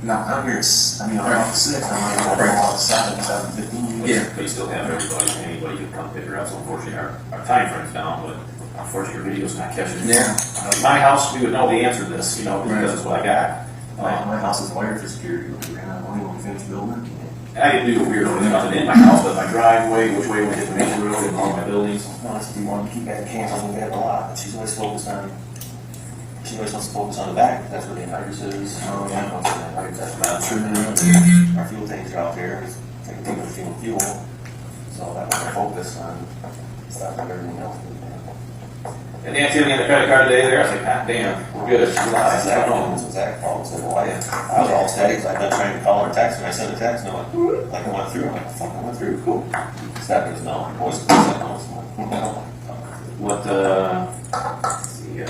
No, I'm here. I'm off 6. I'm like off 7, 7:15. Yeah, but you still have anybody can come pick her up. So unfortunately, our time frame's down, but unfortunately, your video's not catching it. Yeah. My house, we would know the answer to this, because it's what I got. My house is wired for security. We ran out of money when we finished building. I didn't do a weird thing, nothing in my house, but my driveway, which way we hit the main road, and all my buildings. Honestly, we wanted to keep that campus and we have a lot, but she's always focused on she always wants to focus on the back. That's where the anhydrous is. Oh, yeah. That's not true. Our fuel tanks are out there. It's taking too much fuel. So that was our focus on stuff and everything else. And the activity on the credit card today there, I was like, God damn, we're good. I don't know. This was Zach called and said, well, I was all steady because I've been trying to call her text, and I sent a text, and I went, like, I went through. I'm like, fuck, I went through. Cool. Steph goes, no. Voice goes, no. What, let's see, I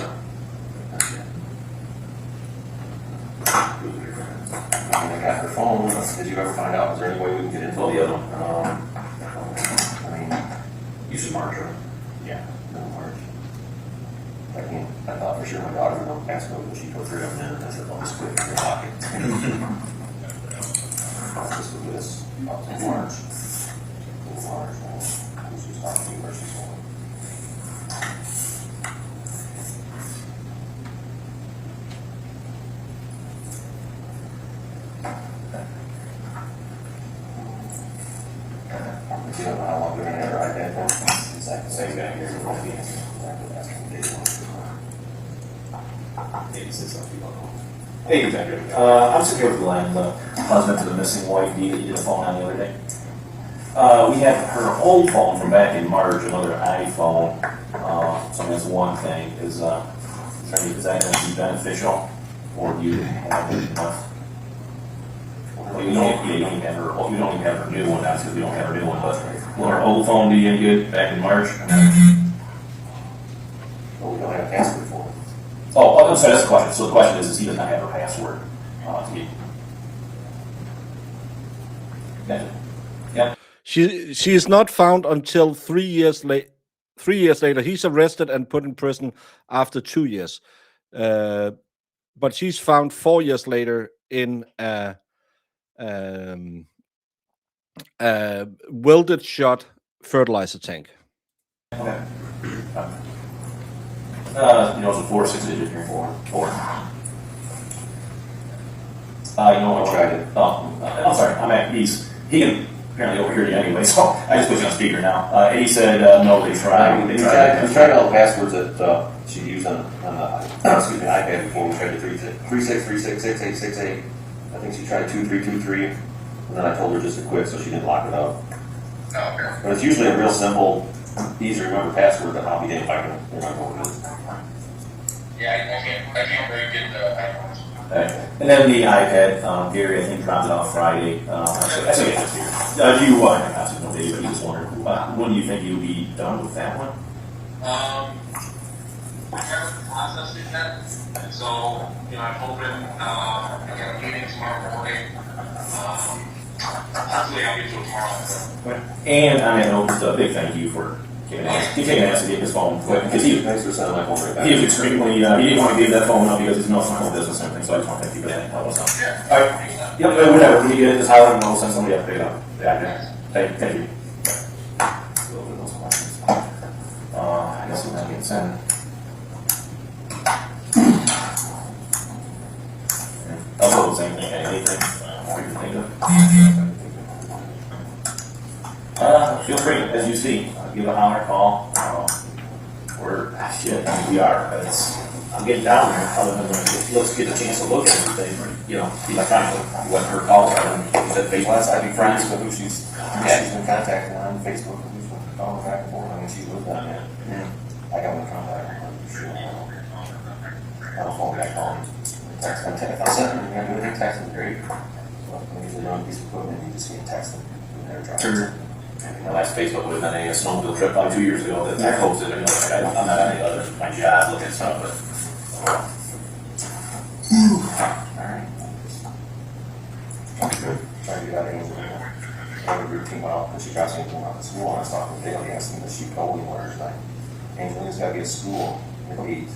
got her phone. Did you ever find out? Is there any way we can get info? the other one. I mean, You should mark her. yeah, no March. I thought for sure my daughter would know passcode, but she put 3 of them in, and I said, I'll just quit your pocket. This will do this up to March. March. She's talking to me where she's going. You don't know how long they're going to have her iPad for? Exactly. Same guy here. Hey, Detective. I'm Security Glenn, the husband to the missing wife, Dee, that you did a phone on the other day. We have her old phone from back in March, another iPhone. So that's one thing. Is that going to be beneficial, or do you have enough? Well, you don't even have her new one, that's because we don't have her new one. But will her old phone be any good back in March? Well, we don't have a password for it. Oh, I'm sorry, that's the question. So the question is he does not have her password to get. Yep. She is not found until 3 years late. 3 years later, he's arrested and put in prison after 2 years. But she's found 4 years later in a welded shut fertilizer tank. Okay. You know, it's a 4 6 digit here. Four. You know what? I tried it. I'm sorry. He can apparently overhear you anyway, so I just put you on speaker now. He said no, they tried. We tried all the passwords that she used on the iPad before. We tried the 36366868. I think she tried 2323, and then I told her just to quit so she didn't lock it up. Okay. But it's usually a real simple, easy to remember password that I'll be damned if I can remember what it is. Yeah, I can't very good iPhones. Okay. And then the iPad, Gary, I think, dropped it off Friday. I say it just here. Do you want to ask no Dave, but he just wondered, when do you think you'll be done with that one? I haven't processed it yet, and so, I'm hoping, I got a meeting tomorrow morning. Hopefully I'll get to it tomorrow. And I mean, just a big thank you for taking us to get his phone. Because Thanks for sending my phone right back. He was extremely, he didn't want to give that phone up because he's no phone business and everything, so I just want to thank you for that. Help us out. Yeah. All right. Yep, whatever. When you get it, just holler and we'll send somebody up to pick it up. Yeah. Thank you. I guess we're going to get sent. Also, the same thing. Anything you can think of? Feel free, as you see, give a holler, call. We are. I'm getting down there. Let's get a chance to look at everything. Electronically. What her calls are. Last I'd be friends with who she's been contacting on Facebook. Who's been calling back and forth. I mean, she's with that man. I got one contact. I don't phone back home. Text them. If I send them, you're going to do anything, text them, great. Well, usually you're on a piece of equipment, you just need to text them. Sure. My last Facebook would have been a snowmobile trip about 2 years ago that I posted. I'm not on any other my job looking at stuff, but. Alright. Trying to get out of Angel. Routine well, and she drops anything out of school. I was talking to Dale, he asked me, does she go anywhere tonight? Angelina's got to be at school at 8.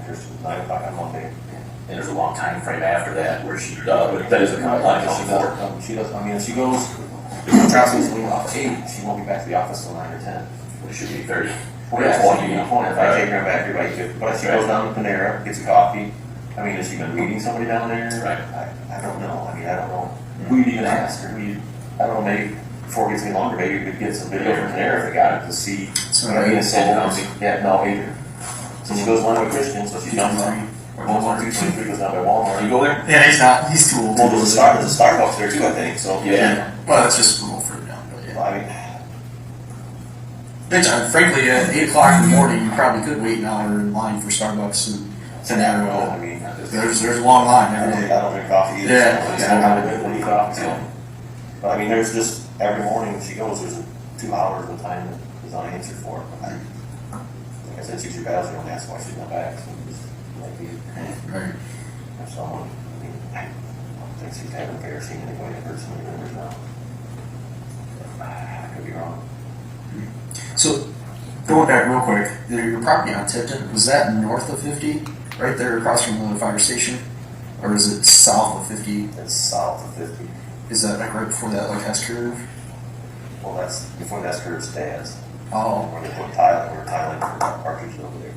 Here's 9 o'clock on Monday. And there's a long time frame after that where she does, but that is a compliance. She does. I mean, if she goes, drops me to leave off 8, she won't be back to the office till 9 or 10. It should be 30. Well, yeah, 20. If I take her back, you're right. But if she goes down to Panera, gets a coffee, I mean, is she going to be meeting somebody down there? Right. I don't know. I mean, I don't know. We'd even ask her. I don't know, maybe before it gets any longer, maybe we could get some video from Panera if we got it to see. Yeah, no, Adrian. So she goes one with Christian, so she's done 3. Walmart. 223 goes down by Walmart. You go there? Yeah, he's too old. Well, there's a Starbucks there too, I think, so. Yeah. Well, that's just a little further down, but yeah. I mean, frankly, at 8 o'clock in the morning, you probably could wait an hour in line for Starbucks and scenario. I mean, There's a long line every day. I don't drink coffee either. Yeah. So I don't drink coffee, so. But I mean, there's just, every morning when she goes, there's 2 hours of time that is unanswered for. Like I said, she's your battles, you don't ask why she's not back, so just, like, Right. if someone, I mean, I don't think she's having a seen anybody that hurts any members now. I could be wrong. So, going back real quick, your property on Tipton, was that north of 50? Right there across from the fire station? Or is it south of 50? It's south of 50. Is that like right before that like S curve? Well, that's before that curve stands. Oh. Where they put tile, we're tiling for partridge over there.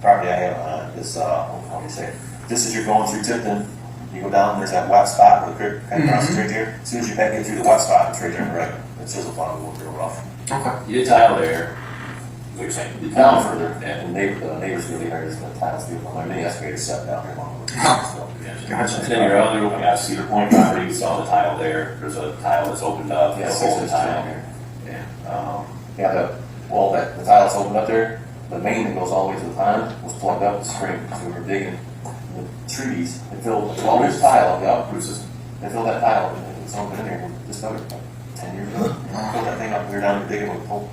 Property I have is, how do you say it? Just as you're going through Tipton, you go down, there's that wet spot where the creek kind of crosses right there. As soon as you back in through the wet spot, it's right there on the right. It's just a lot of real rough. Okay. You tile there. What you're saying? You tile further, and the neighbors really are just going to tile steel. My mini excavator set down here along the way. Gotcha. And then your other, we got Cedar Point property, you saw the tile there. There's a tile that's opened up. Yeah, hold the tile here. Yeah. The tile that's opened up there, the main that goes all the way to the pond was plugged up with spring. So we were digging the trees and filled the 12-inch tile, the outcruises, and filled that tile, and it was open in there just over 10 years ago. Filled that thing up, we were down there digging with a pole.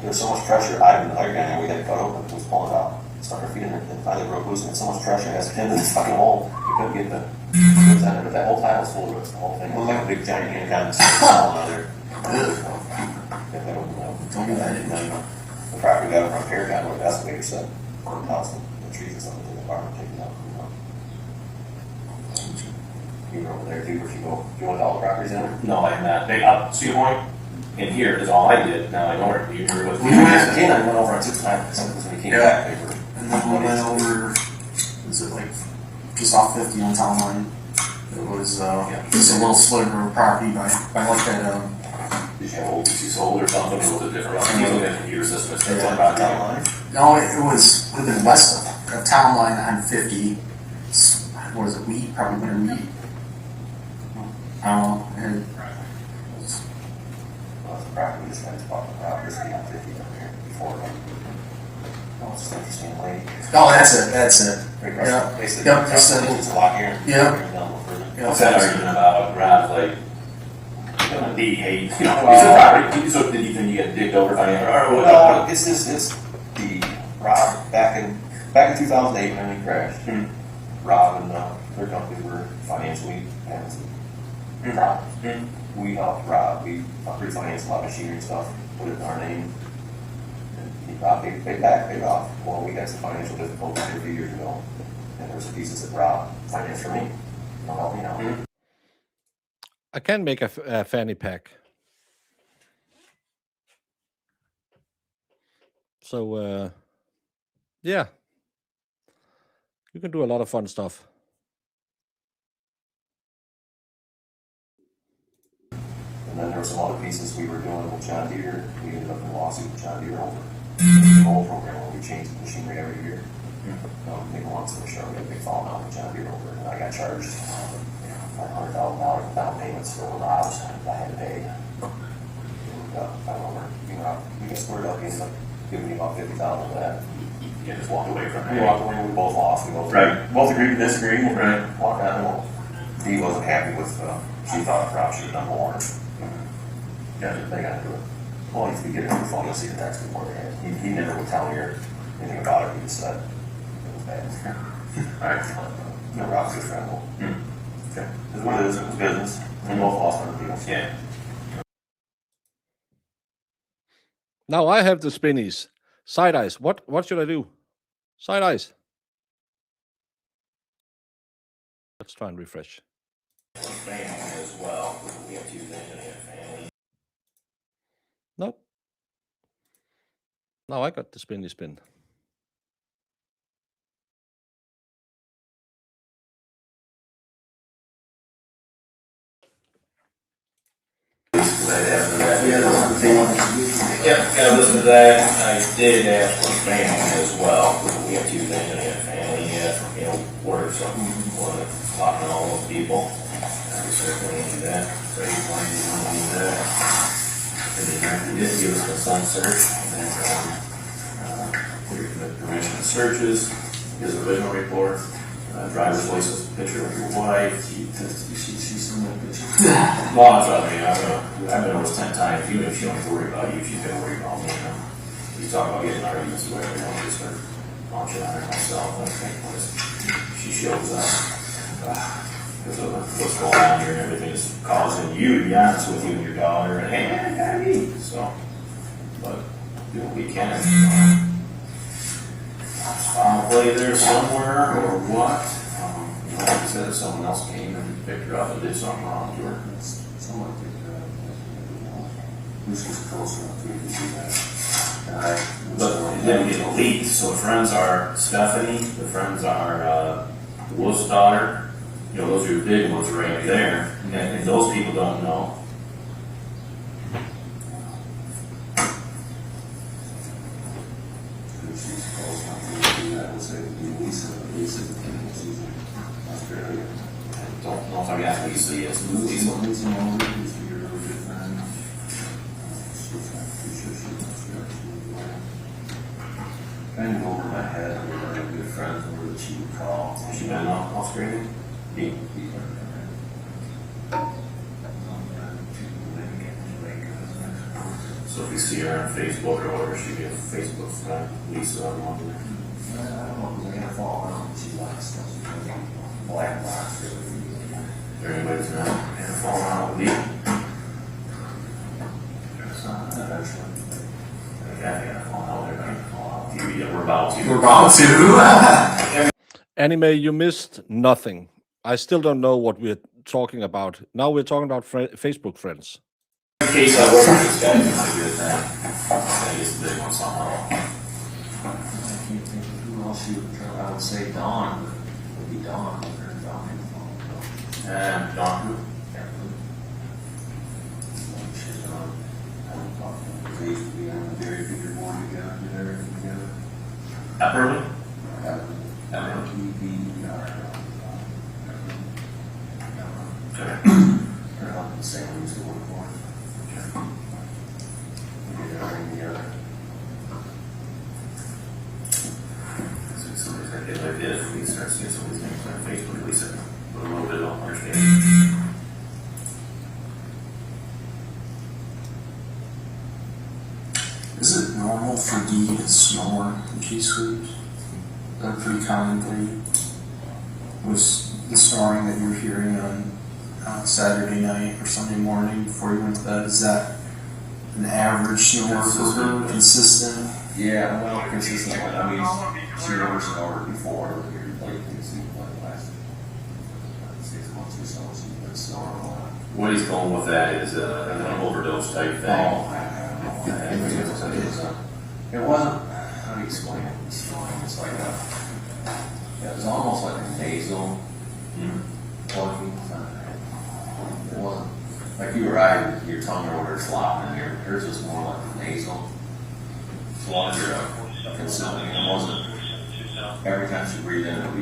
There was so much pressure, I and another guy, we had to cut open, it was pulling it out. Stuck our feet in it, and finally broke loose, and so much pressure, it has to into this fucking hole. We couldn't get the roots on it, but that whole tile was full of roots, the whole thing. It was like a big giant anaconda falling out there. Don't do that. The property got from here, got where the excavator set, the house, the trees and stuff, in the apartment, taken out. You were over there too, if you went to all the properties in there? No, I have not. They up Cedar Point in here is all I did. Now I know where you were with me. I went over on 6 times when we came back. They were, And then we went over, was it like just off 50 on town line? It was just a little sliver of property by like that. Did you have old PC sold or something? Or was it different? I think that computer system is different about town line. No, it was would have been west of town line on 50. What is it? Wheat, probably winter wheat. I don't know. And property just went to the property on 50 up here before. Oh, it's just interesting lady. oh, that's it. Yeah. Yep, just it's a lot here. Yeah. What's that argument about Rob, like, the hate, you know, it's a property, so did you think you get digged over financially, or what? No, it's the Rob, back in 2008 when we crashed, Rob and their company were financially having some problems. We helped Rob, we refinanced a lot of machinery and stuff, put it in our name, and he Rob paid off. Well, we had some financial difficulties a few years ago, and there were some pieces that Rob financed for me. He'll help me out. I can make a fanny pack. So, yeah. You can do a lot of fun stuff. And then there were some other pieces we were doing with John Deere. We ended up in a lawsuit with John Deere over the whole program where we changed the machinery every year. Big once for sure, we had a big falling out with John Deere over it. And I got charged $500,000 down payments for Rob's I had to pay. And, I don't know, we got squared up, he ended up giving me about $50,000 for that. You just walked away from it. We walked away, we both lost. We both agreed to disagree, and walked out. Well, Dee wasn't happy with, she thought Rob should have done more. Yeah, they got to do it. Well, if you get it on the phone, you'll see the text report. He never would tell me or anything about it. He just said it was bad. Alright. No, Rob's a good friend. Okay. It's what it is. It was business. We both lost on the deal. Yeah. Now I have the spinnies. Side eyes. What should I do? Side eyes. Let's try and refresh. As well. We have two things in here. Family. Nope. Now I got the spinny spin. Yep, gotta listen to that. I did ask for family as well. We have two things in here. Family, report or something, what, talking to all those people. I was certainly into that, so he wanted to do that. And then he did give us consent search, and then, permission to searches, his original report, driver's license picture of your wife. She's in that picture. Well, I thought, I've been over 10 times, even if she don't have to worry about you, she's gonna worry about me, you know. You talk about getting arguments where you know, just start launching on her myself. I think once she shows up, because of what's going on here and everything is causing you, to be honest with you and your daughter, and hey, man, I gotta eat. So, but do what we can. Foul play there somewhere or what? Like I said, if someone else came and picked her up and did something wrong to her, someone picked her up. Who's just close enough to do that? But it didn't get leaked, so the friends are Stephanie, the friends are Wolf's daughter. You know, those are your big ones right there, and those people don't know. Don't know if I got Lisa yet. Lisa. Kind of over my head, we were good friends, and where she would call. Has she been off screen? So if you see her on Facebook or whatever, she'd be a Facebook friend. Lisa, I don't know. I don't know, we're gonna fall out. She likes stuff. Black box. Everybody's not gonna fall out with me. Eventually. I gotta fall out. They're gonna fall out. We're about to. We're about to. Anime, you missed nothing. I still don't know what we're talking about. Now we're talking about Facebook friends. In case I work with this guy, it's a good thing. I guess the big one somehow. I can't think of who else you would try. I would say Dawn. It would be Dawn. And Dawn who? She's on. I don't talk to her. They used to be on the dairy figure board together, did everything together. Epperly? Epperly. Okay. They're not the same ones to work for. Okay. We did everything together. Somebody's gonna get like this. We start seeing somebody's names on Facebook, at least a little bit of understanding. Is it normal for Dee to snore when she sleeps? Is that a pretty common thing? Was the snoring that you were hearing on Saturday night or Sunday morning before you went to bed, is that an average snore for her? Consistent? Yeah, well, consistent. I mean, she never snored before. Like, it seemed like the last 6 months or so, she's been snoring a lot. What he's going with that is an overdose type thing. Oh, it wasn't, how do you explain it? It's like it was almost like a nasal plugging. It wasn't like you were riding your tongue or whatever flopping in here. Hers was more like a nasal sludge or a consuming. It wasn't every time she breathed in, it would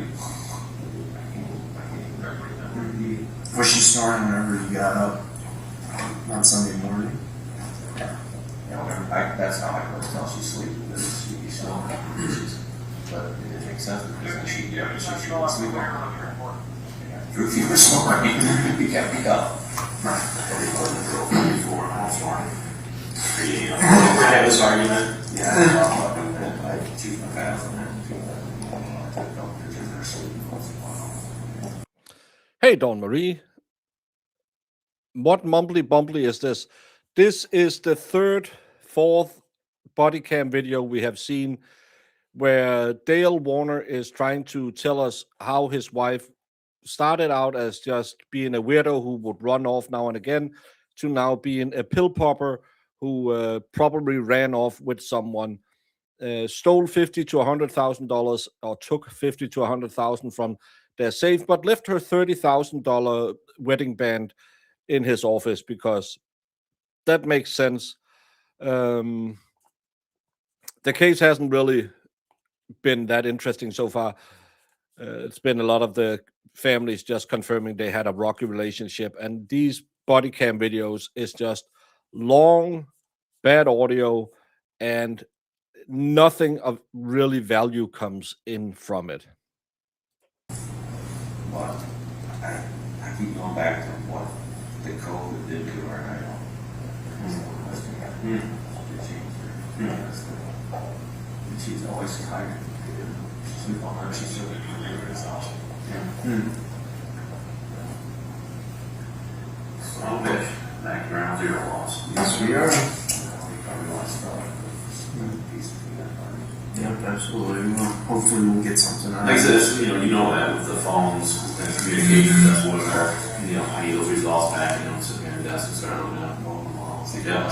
be. Was she snoring whenever you got up on Sunday morning? Yeah. You know, that's how I could tell she's sleeping, because she'd be snoring. But it didn't make sense because then she'd get up and she would sleep over. If you were snoring, you kept me up. We had this argument. Yeah. I cheat my past and then I took no pictures of her sleeping once in a while. Hey, Dawn Marie. What mumbly bumbly is this? This is the fourth body cam video we have seen where Dale Warner is trying to tell us how his wife started out as just being a weirdo who would run off now and again to now being a pill popper who probably ran off with someone, stole $50,000 to $100,000 or took $50,000 to $100,000 from their safe, but left her $30,000 wedding band in his office because that makes sense. The case hasn't really been that interesting so far. It's been a lot of the families just confirming they had a rocky relationship, and these body cam videos is just long, bad audio, and nothing of really value comes in from it. But I keep going back to what the COVID did to her, and I don't. She's always tired. She's on her. She's really good herself. So, bitch, back to ground zero loss. Yes, we are. We probably lost Yep, absolutely. Well, hopefully we'll get something out like I of said, it. it's, you know that with the phones and communications, that's what I need those results back, sit there and desk and start looking at them. Yeah, I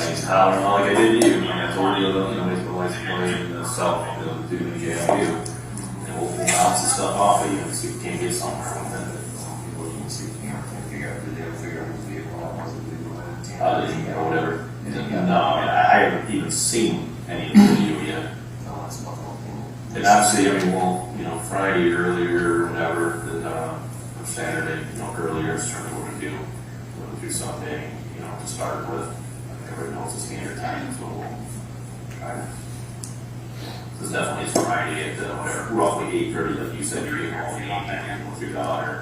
don't know, like I did you, I told you, make the lights play and the cell phone, do the JIU. And we'll bounce the stuff off of you and see if we can't get somewhere with it. People can see, figure out the deal, figure out the vehicle, or whatever. No, I haven't even seen any of the video yet. And obviously, we'll, Friday earlier, or whatever, or Saturday, earlier, is certainly what we do. We'll do Sunday, to start with. Everybody knows the standard time, so we'll try to. This definitely is Friday at roughly 8:30, like you said, you're getting home, back in with your daughter.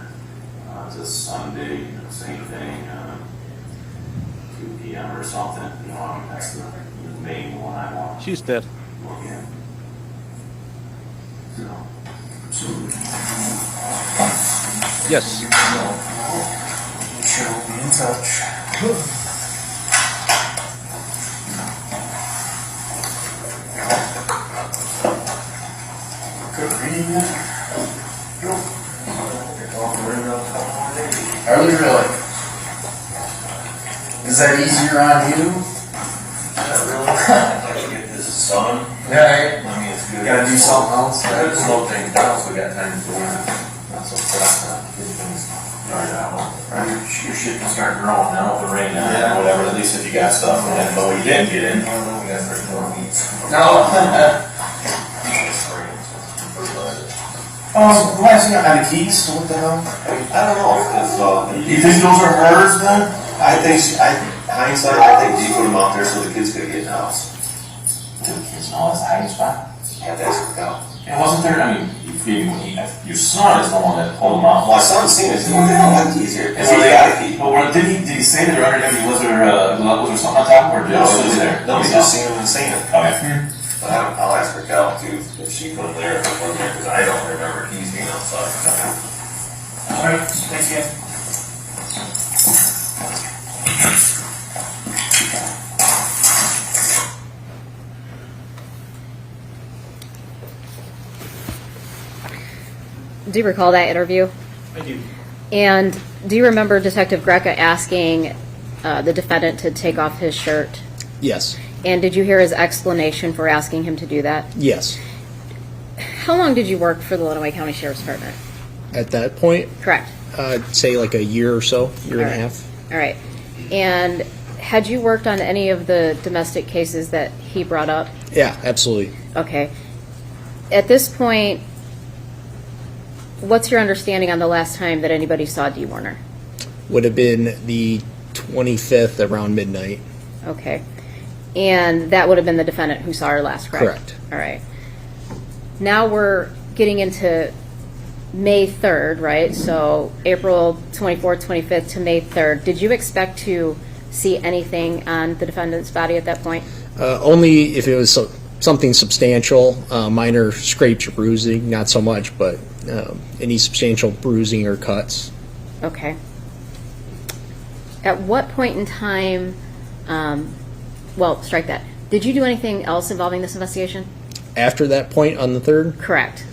It's a Sunday, same thing, 2 p.m. or something. That's the main one I want. She's dead. Look at. Yes. Sure, we'll be in touch. Good reading it. Are they really? Is that easier on you? Not really. I can get this sun. Yeah. I mean, it's good. Gotta do something else. I just don't think else we got time for it. That's what's up. Your shit can start growing now with the rain on it, or whatever, at least if you got stuff in it, but we didn't get in. We got 3 more weeks. No. Why is he not out of keys? What the hell? I don't know, if, You think those are hers then? hindsight, I think Dee put them out there so the kids could get in the house. The kids know that's the hiding spot. Yeah, that's what out. And wasn't there, your son is the one that pulled them out. My son's seen it, what the hell, got keys here? Because he's got a key. But did he say that they're underneath? Was there something on top or No, just there? nobody's just seen him and seen it. Okay. But I'll ask her Cal too, if she put them there, if they put them there, because I don't remember keys being outside. All right, thank you. Do you recall that interview? I do. And do you remember Detective Greca asking the defendant to take off his shirt? Yes. And did you hear his explanation for asking him to do that? Yes. How long did you work for the Lenawee County Sheriff's Department? At that point, Correct. say like a year or so, year and a half. All right. And had you worked on any of the domestic cases that he brought up? Yeah, absolutely. Okay. At this point, what's your understanding on the last time that anybody saw Dee Warner? Would have been the 25th around midnight. Okay. And that would have been the defendant who saw her last, correct? Correct. All right. Now we're getting into May 3rd, right? So April 24th, 25th to May 3rd. Did you expect to see anything on the defendant's body at that point? Only if it was something substantial, minor scrapes or bruising, not so much, but any substantial bruising or cuts. Okay. At what point in time, well, strike that. Did you do anything else involving this investigation? After that point on the 3rd? Correct.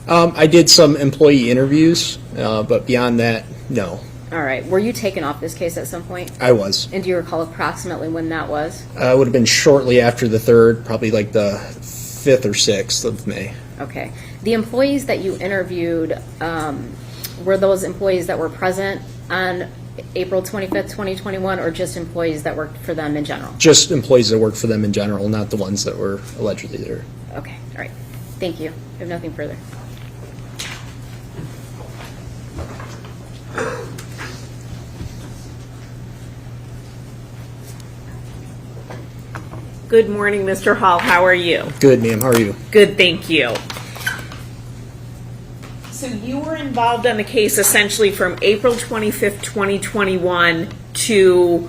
I did some employee interviews, but beyond that, no. All right. Were you taken off this case at some point? I was. And do you recall approximately when that was? It would have been shortly after the 3rd, probably like the 5th or 6th of May. Okay. The employees that you interviewed, were those employees that were present on April 25th, 2021, or just employees that worked for them in general? Just employees that worked for them in general, not the ones that were allegedly there. Okay. All right. Thank you. I have nothing further. Good morning, Mr. Hall. How are you? Good, ma'am. How are you? Good, thank you. So you were involved on the case essentially from April 25th, 2021 to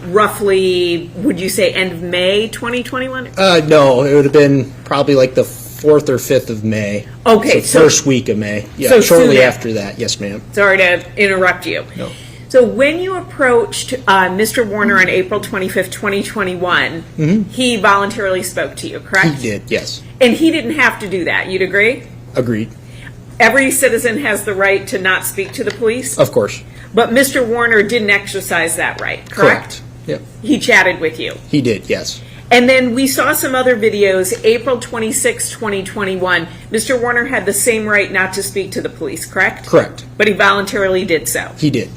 roughly, would you say end of May 2021? No, it would have been probably like the 4th or 5th of May. Okay, so first week of May. Yeah, so shortly soon after that. Yes, ma'am. Sorry to interrupt you. No. So when you approached Mr. Warner on April 25th, 2021, he voluntarily spoke to you, correct? He did, yes. And he didn't have to do that. You'd agree? Agreed. Every citizen has the right to not speak to the police? Of course. But Mr. Warner didn't exercise that right, correct? Yep. He chatted with you. He did, yes. And then we saw some other videos. April 26, 2021, Mr. Warner had the same right not to speak to the police, correct? Correct. But he voluntarily did so. He did.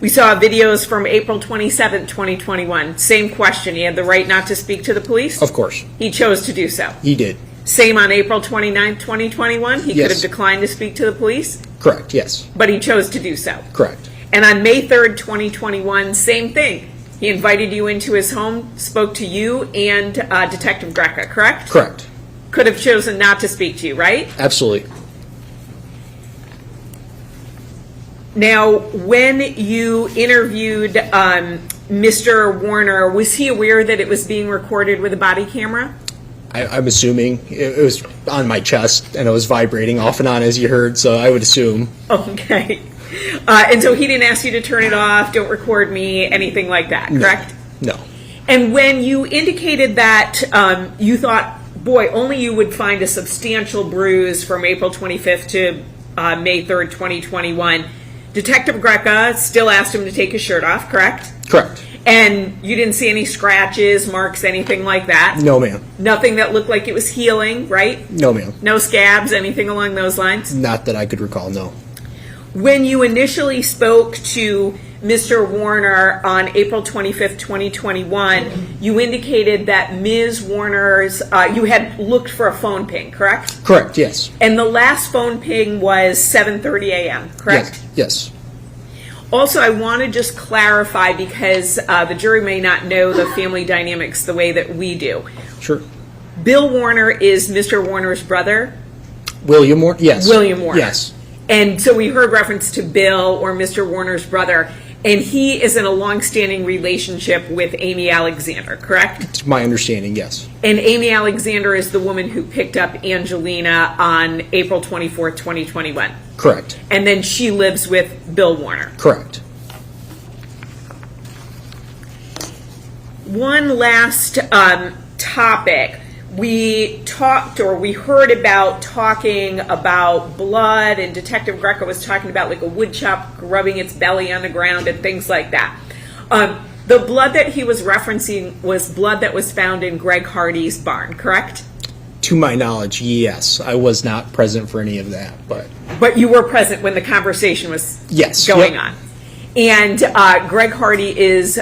We saw videos from April 27, 2021. Same question. He had the right not to speak to the police? Of course. He chose to do so. He did. Same on April 29, 2021. He Yes. could have declined to speak to the police, Correct, yes. but he chose to do so. Correct. And on May 3rd, 2021, same thing. He invited you into his home, spoke to you and Detective Greca, correct? Correct. Could have chosen not to speak to you, right? Absolutely. Now, when you interviewed Mr. Warner, was he aware that it was being recorded with a body camera? I'm assuming it was on my chest and it was vibrating off and on as you heard, so I would assume. Okay. And so he didn't ask you to turn it off, don't record me, anything like that, correct? No. And when you indicated that you thought, boy, only you would find a substantial bruise from April 25th to May 3rd, 2021, Detective Greca still asked him to take his shirt off, correct? Correct. And you didn't see any scratches, marks, anything like that? No, ma'am. Nothing that looked like it was healing, right? No, ma'am. No scabs, anything along those lines? Not that I could recall, no. When you initially spoke to Mr. Warner on April 25th, 2021, you indicated that Ms. Warner's, you had looked for a phone ping, correct? Correct, yes. And the last phone ping was 7:30 a.m., correct? Yes. Also, I want to just clarify because the jury may not know the family dynamics the way that we do. Sure. Bill Warner is Mr. Warner's brother? William Warner? Yes. William Warner. Yes. And so we heard reference to Bill or Mr. Warner's brother, and he is in a long-standing relationship with Amy Alexander, correct? To my understanding, yes. And Amy Alexander is the woman who picked up Angelina on April 24th, 2021. Correct. And then she lives with Bill Warner. Correct. One last topic. We talked, or we heard about talking about blood, and Detective Greca was talking about like a woodchuck rubbing its belly on the ground and things like that. The blood that he was referencing was blood that was found in Greg Hardy's barn, correct? To my knowledge, yes. I was not present for any of that, but... But you were present when the conversation was yes. going Yep. on. And Greg Hardy is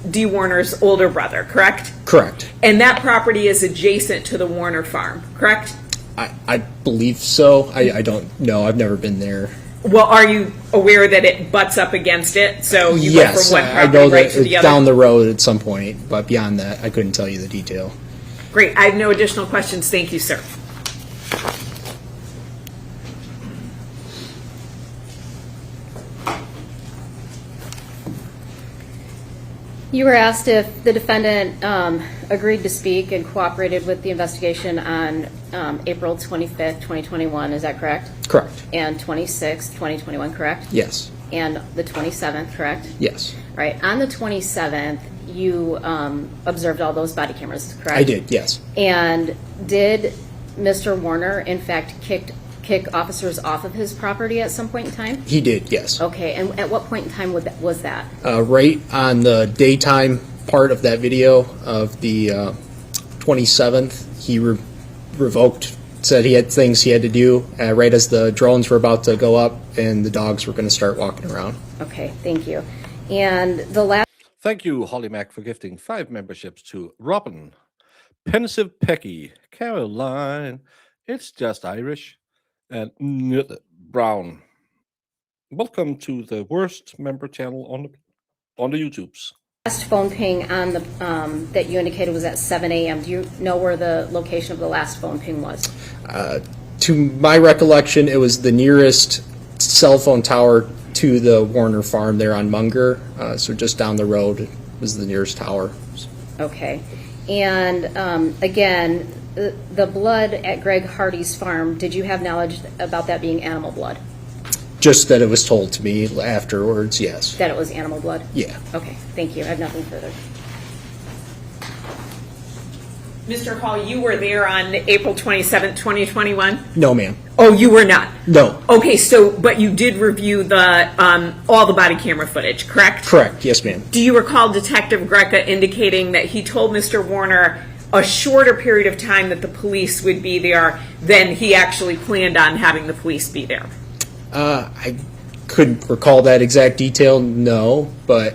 Dee Warner's older brother, correct? Correct. And that property is adjacent to the Warner farm, correct? I believe so. I don't know. I've never been there. Well, are you aware that it butts up against it? So you yes, go from one I property know right that to the it's other? down the road at some point, but beyond that, I couldn't tell you the detail. Great. I have no additional questions. Thank you, sir. You were asked if the defendant agreed to speak and cooperated with the investigation on April 25th, 2021. Is that correct? Correct. And 26th, 2021, correct? Yes. And the 27th, correct? Yes. All right. On the 27th, you observed all those body cameras, correct? I did, yes. And did Mr. Warner, in fact, kick officers off of his property at some point in time? He did, yes. Okay. And at what point in time was that? Right on the daytime part of that video of the 27th, he revoked, said he had things he had to do right as the drones were about to go up and the dogs were going to start walking around. Okay, thank you. And the last... Thank you, Holly Mack, for gifting 5 memberships to Robin, Pensive Pecky, Caroline, It's Just Irish, and Brown. Welcome to the worst member channel on the YouTubes. Last phone ping on the that you indicated was at 7 a.m. Do you know where the location of the last phone ping was? To my recollection, it was the nearest cell phone tower to the Warner farm there on Munger. So just down the road was the nearest tower. Okay. And again, the blood at Greg Hardy's farm, did you have knowledge about that being animal blood? Just that it was told to me afterwards, yes. That it was animal blood? Yeah. Okay, thank you. I have nothing further. Mr. Hall, you were there on April 27th, 2021? No, ma'am. Oh, you were not? No. Okay, so, but you did review the, all the body camera footage, correct? Correct, yes, ma'am. Do you recall Detective Greca indicating that he told Mr. Warner a shorter period of time that the police would be there than he actually planned on having the police be there? I couldn't recall that exact detail, no, but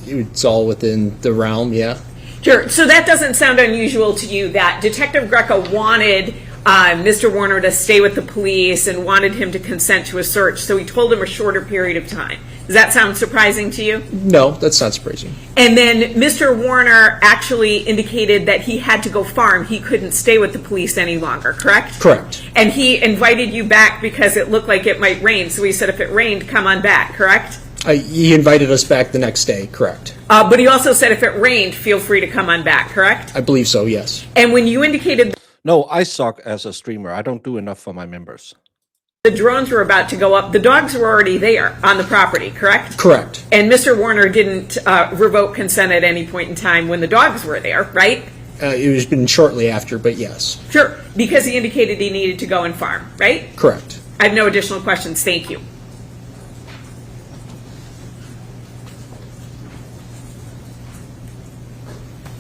it's all within the realm, yeah. Sure. So that doesn't sound unusual to you that Detective Greca wanted Mr. Warner to stay with the police and wanted him to consent to a search, so he told him a shorter period of time. Does that sound surprising to you? No, that's not surprising. And then Mr. Warner actually indicated that he had to go farm. He couldn't stay with the police any longer, correct? Correct. And he invited you back because it looked like it might rain, so he said if it rained, come on back, correct? He invited us back the next day, correct. But he also said if it rained, feel free to come on back, correct? I believe so, yes. And when you indicated No, I suck as a streamer. I don't do enough for my members. the drones were about to go up, the dogs were already there on the property, correct? Correct. And Mr. Warner didn't revoke consent at any point in time when the dogs were there, right? It was been shortly after, but yes. Sure, because he indicated he needed to go and farm, right? Correct. I have no additional questions. Thank you.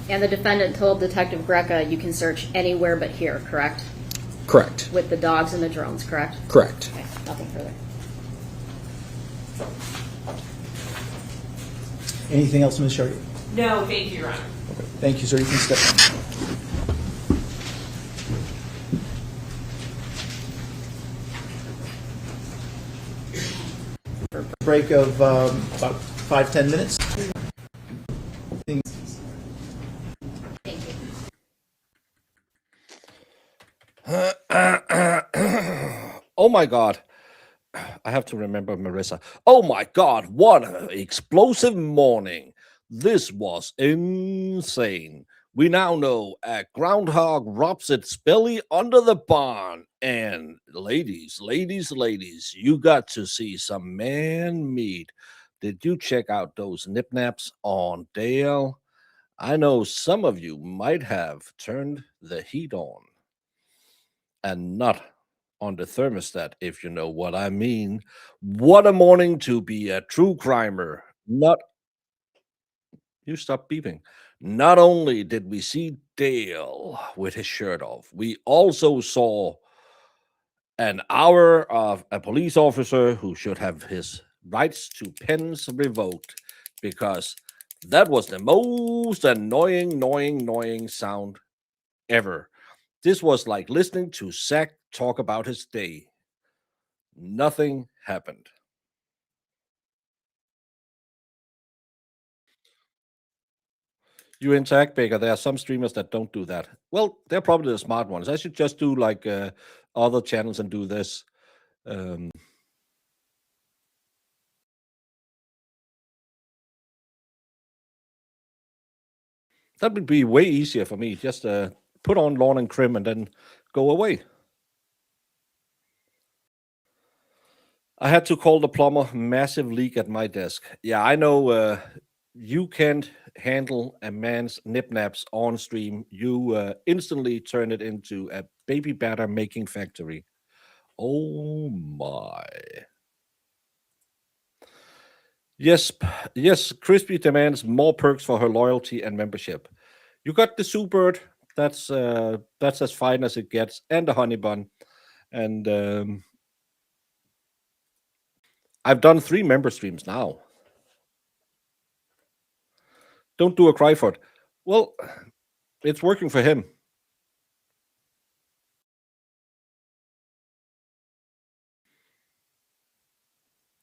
And the defendant told Detective Greca you can search anywhere but here, correct? Correct. With the dogs and the drones, correct? Correct. Okay, nothing further. Anything else, Ms. Sharkey? No, thank you, Your Honor. Okay. Thank you, sir. You can step down. Break of about 5-10 minutes. Oh my God. I have to remember Marissa. Oh my God, what an explosive morning. This was insane. We now know a groundhog rubs its belly under the barn. And ladies, you got to see some man meat. Did you check out those nip-naps on Dale? I know some of you might have turned the heat on. And not on the thermostat, if you know what I mean. What a morning to be a true crimer. You stop beeping. Not only did we see Dale with his shirt off, we also saw an hour of a police officer who should have his rights to pens revoked because that was the most annoying sound ever. This was like listening to Zach talk about his day. Nothing happened. You interact, Baker. There are some streamers that don't do that. Well, they're probably the smart ones. I should just do like other channels and do this. That would be way easier for me. Just put on lawn and crim and then go away. I had to call the plumber. Massive leak at my desk. Yeah, I know you can't handle a man's nip-naps on stream. You instantly turn it into a baby batter making factory. Oh my. Yes, Crispy demands more perks for her loyalty and membership. You got the Sue Bird. That's as fine as it gets, and the honey bun. And I've done 3 member streams now. Don't do a cry for it. Well, it's working for him.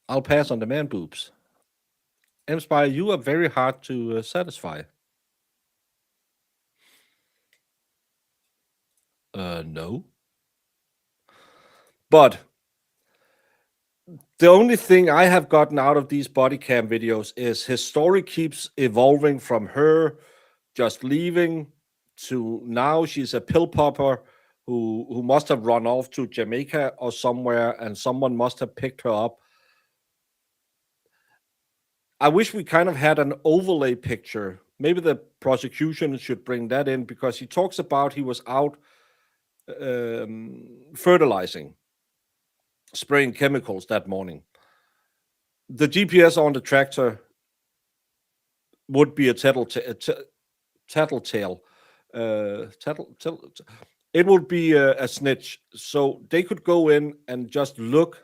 I'll pass on the man boobs. Spire, you are very hard to satisfy. No. But the only thing I have gotten out of these body cam videos is his story keeps evolving from her just leaving to now she's a pill popper who must have run off to Jamaica or somewhere, and someone must have picked her up. I wish we kind of had an overlay picture. Maybe the prosecution should bring that in, because he talks about he was out fertilizing, spraying chemicals that morning. The GPS on the tractor would be a tattletale. It would be a snitch. So they could go in and just look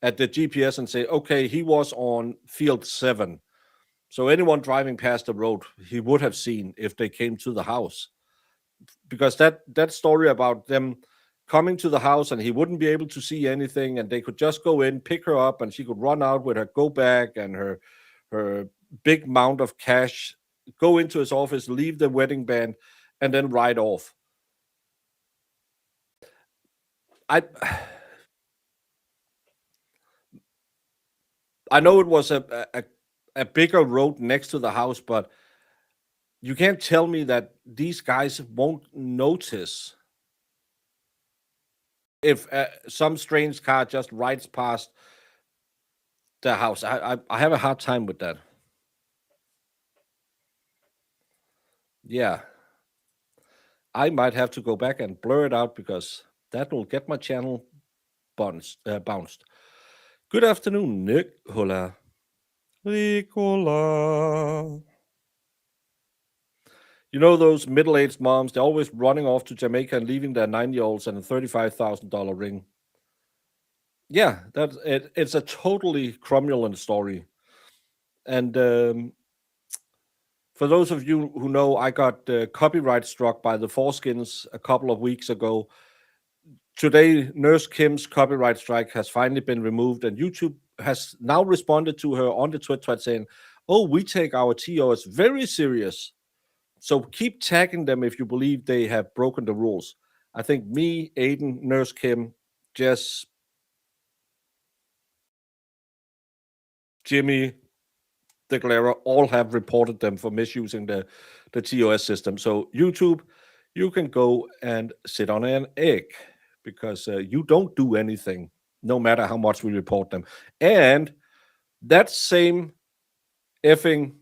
at the GPS and say, okay, he was on field 7. So anyone driving past the road, he would have seen if they came to the house. Because that story about them coming to the house and he wouldn't be able to see anything, and they could just go in, pick her up, and she could run out with her go bag and her big amount of cash, go into his office, leave the wedding band, and then ride off. I know it was a bigger road next to the house, but you can't tell me that these guys won't notice if some strange car just rides past the house. I have a hard time with that. Yeah. I might have to go back and blur it out, because that will get my channel bounced. Good afternoon, Nicola. You know those middle-aged moms, they're always running off to Jamaica and leaving their 9-year-olds and a $35,000 ring. Yeah, that's it. It's a totally cromulent story. And for those of you who know, I got copyright struck by the Foreskins a couple of weeks ago. Today, Nurse Kim's copyright strike has finally been removed, and YouTube has now responded to her on the Twitter saying, oh, we take our TOs very serious. So keep tagging them if you believe they have broken the rules. I think me, Aiden, Nurse Kim, Jess, Jimmy, Declara all have reported them for misusing the TOS system. So YouTube, you can go and sit on an egg, because you don't do anything, no matter how much we report them. And that same effing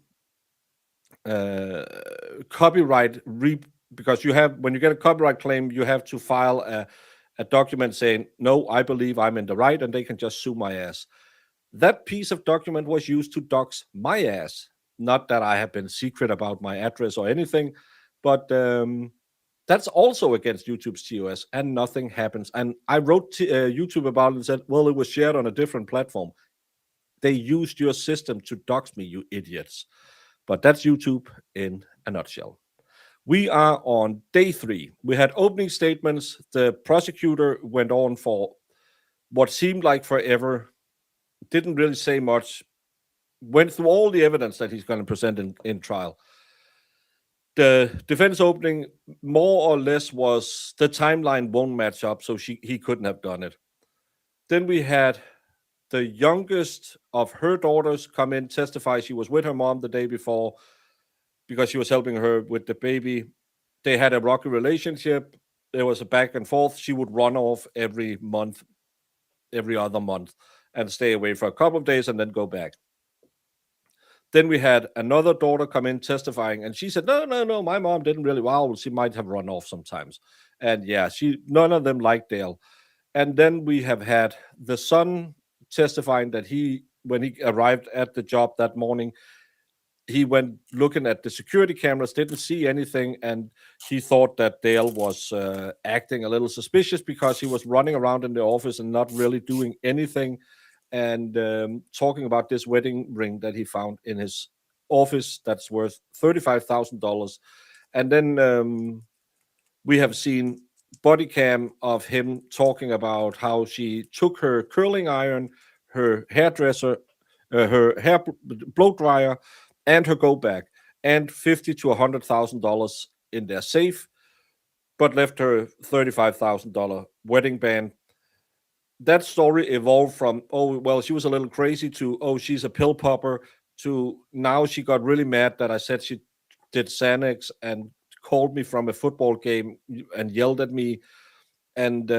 copyright because you have, when you get a copyright claim, you have to file a document saying, no, I believe I'm in the right, and they can just sue my ass. That piece of document was used to dox my ass. Not that I have been secret about my address or anything, but that's also against YouTube's TOS, and nothing happens. And I wrote YouTube about it and said, well, it was shared on a different platform. They used your system to dox me, you idiots. But that's YouTube in a nutshell. We are on day 3. We had opening statements. The prosecutor went on for what seemed like forever, didn't really say much, went through all the evidence that he's going to present in trial. The defense opening more or less was the timeline won't match up, so he couldn't have done it. Then we had the youngest of her daughters come in, testify she was with her mom the day before because she was helping her with the baby. They had a rocky relationship. There was a back and forth. She would run off every month, every other month, and stay away for a couple of days and then go back. Then we had another daughter come in testifying, and she said, no, my mom didn't really, well, she might have run off sometimes. And yeah, none of them liked Dale. And then we have had the son testifying that when he arrived at the job that morning, he went looking at the security cameras, didn't see anything, and he thought that Dale was acting a little suspicious because he was running around in the office and not really doing anything, and talking about this wedding ring that he found in his office that's worth $35,000. And then we have seen body cam of him talking about how she took her curling iron, her hairdresser, her hair blow dryer, and her go bag, and $50,000 to $100,000 in their safe, but left her $35,000 wedding band. That story evolved from, oh, well, she was a little crazy, to, oh, she's a pill popper, to now she got really mad that I said she did Xanax and called me from a football game and yelled at me. And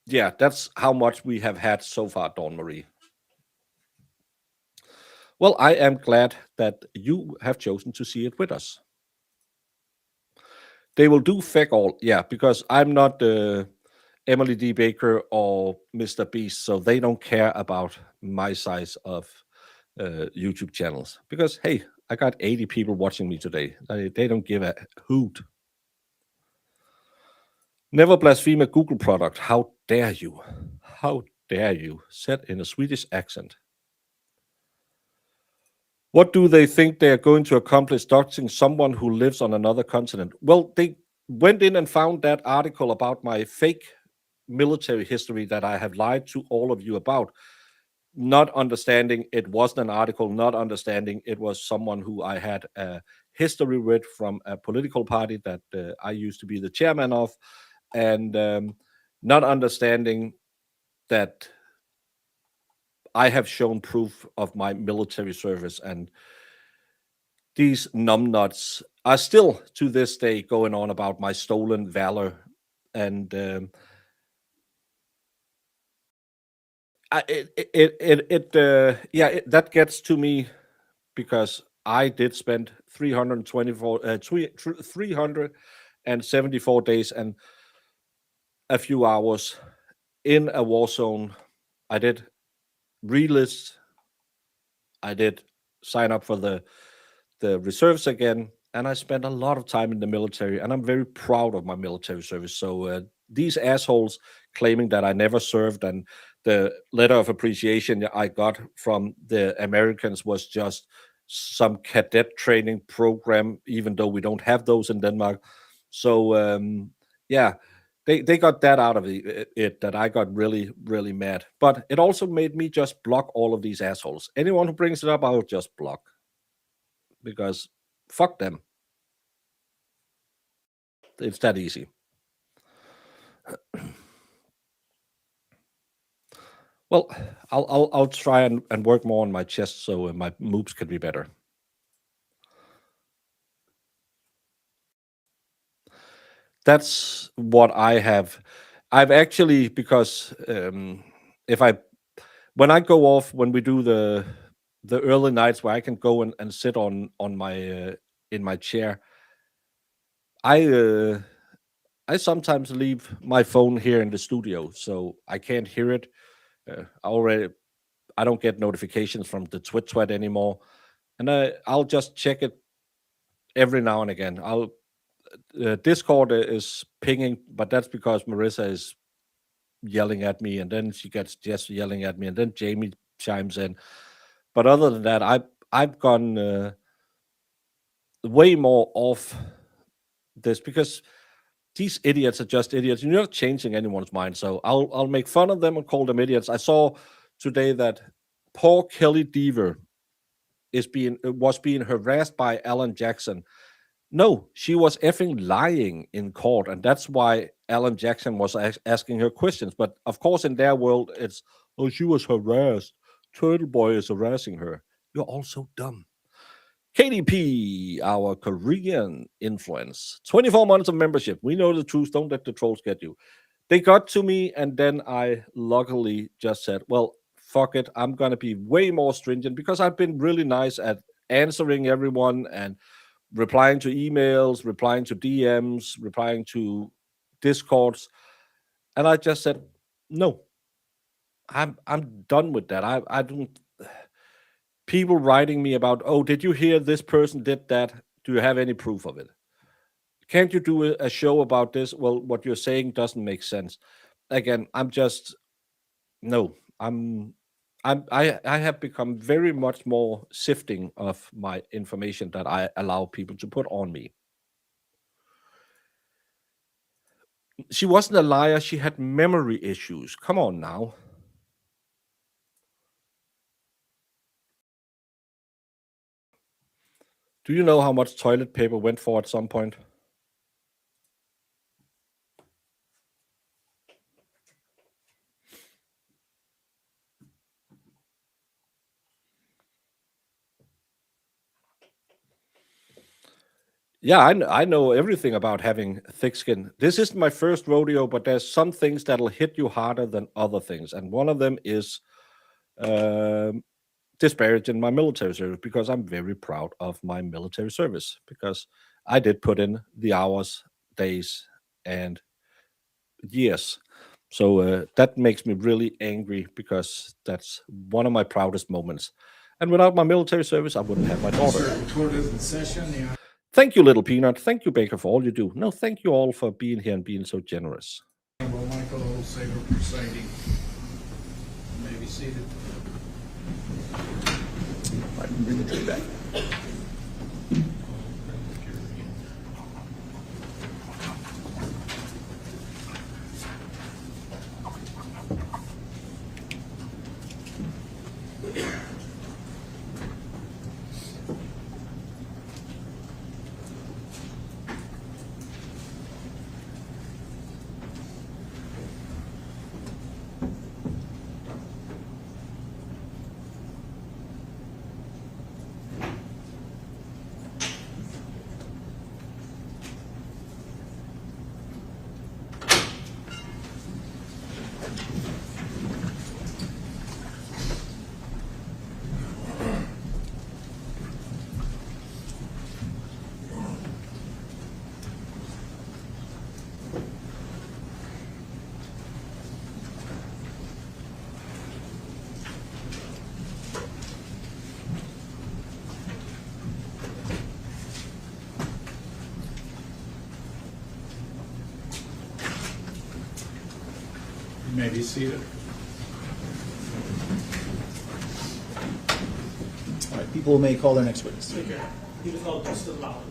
yeah, that's how much we have had so far, Dawn Marie. Well, I am glad that you have chosen to see it with us. They will do feck all, yeah, because I'm not Emily D. Baker or Mr. Beast, so they don't care about my size of YouTube channels. Because, hey, I got 80 people watching me today. They don't give a hoot. Never blaspheme a Google product. How dare you? How dare you? Said in a Swedish accent. What do they think they are going to accomplish doxing someone who lives on another continent? Well, they went in and found that article about my fake military history that I have lied to all of you about, not understanding it wasn't an article, not understanding it was someone who I had a history with from a political party that I used to be the chairman of, and not understanding that I have shown proof of my military service, and these numbnuts are still to this day going on about my stolen valor. And that gets to me because I did spend 374 days and a few hours in a war zone. I did relist. I did sign up for the reserves again, and I spent a lot of time in the military, and I'm very proud of my military service. So these assholes claiming that I never served and the letter of appreciation I got from the Americans was just some cadet training program, even though we don't have those in Denmark. So yeah, they got that out of it, that I got really, really mad. But it also made me just block all of these assholes. Anyone who brings it up, I'll just block. Because fuck them. It's that easy. Well, I'll try and work more on my chest so my moves can be better. That's what I have. I've actually, because when I go off, when we do the early nights where I can go and sit on my in my chair, I sometimes leave my phone here in the studio, so I can't hear it. I don't get notifications from the Twit anymore, and I'll just check it every now and again. Discord is pinging, but that's because Marissa is yelling at me, and then she gets Jess yelling at me, and then Jamie chimes in. But other than that, I've gone way more off this because these idiots are just idiots. You're not changing anyone's mind, so I'll make fun of them and call them idiots. I saw today that poor Kelly Deaver was being harassed by Alan Jackson. No, she was effing lying in court, and that's why Alan Jackson was asking her questions. But of course, in their world, it's, oh, she was harassed. Turtle Boy is harassing her. You're all so dumb. KDP, our Korean influence, 24 months of membership. We know the truth. Don't let the trolls get you. They got to me, and then I luckily just said, well, fuck it. I'm going to be way more stringent because I've been really nice at answering everyone and replying to emails, replying to DMs, replying to Discords. And I just said, no, I'm done with that. I don't. People writing me about, oh, did you hear this person did that? Do you have any proof of it? Can't you do a show about this? Well, what you're saying doesn't make sense. Again, I have become very much more sifting of my information that I allow people to put on me. She wasn't a liar. She had memory issues. Come on now. Do you know how much toilet paper went for at some point? Yeah, I know everything about having thick skin. This isn't my first rodeo, but there's some things that'll hit you harder than other things. And one of them is disparaging my military service, because I'm very proud of my military service, because I did put in the hours, days, and years. So that makes me really angry, because that's one of my proudest moments. And without my military service, I wouldn't have my daughter. Thank you, Little Peanut. Thank you, Baker, for all you do. No, thank you all for being here and being so generous. Michael Saber presiding. You may be seated. I can bring the jury back. You may be seated. All right, people may call their next witness. Okay. He was called Dustin Lowry.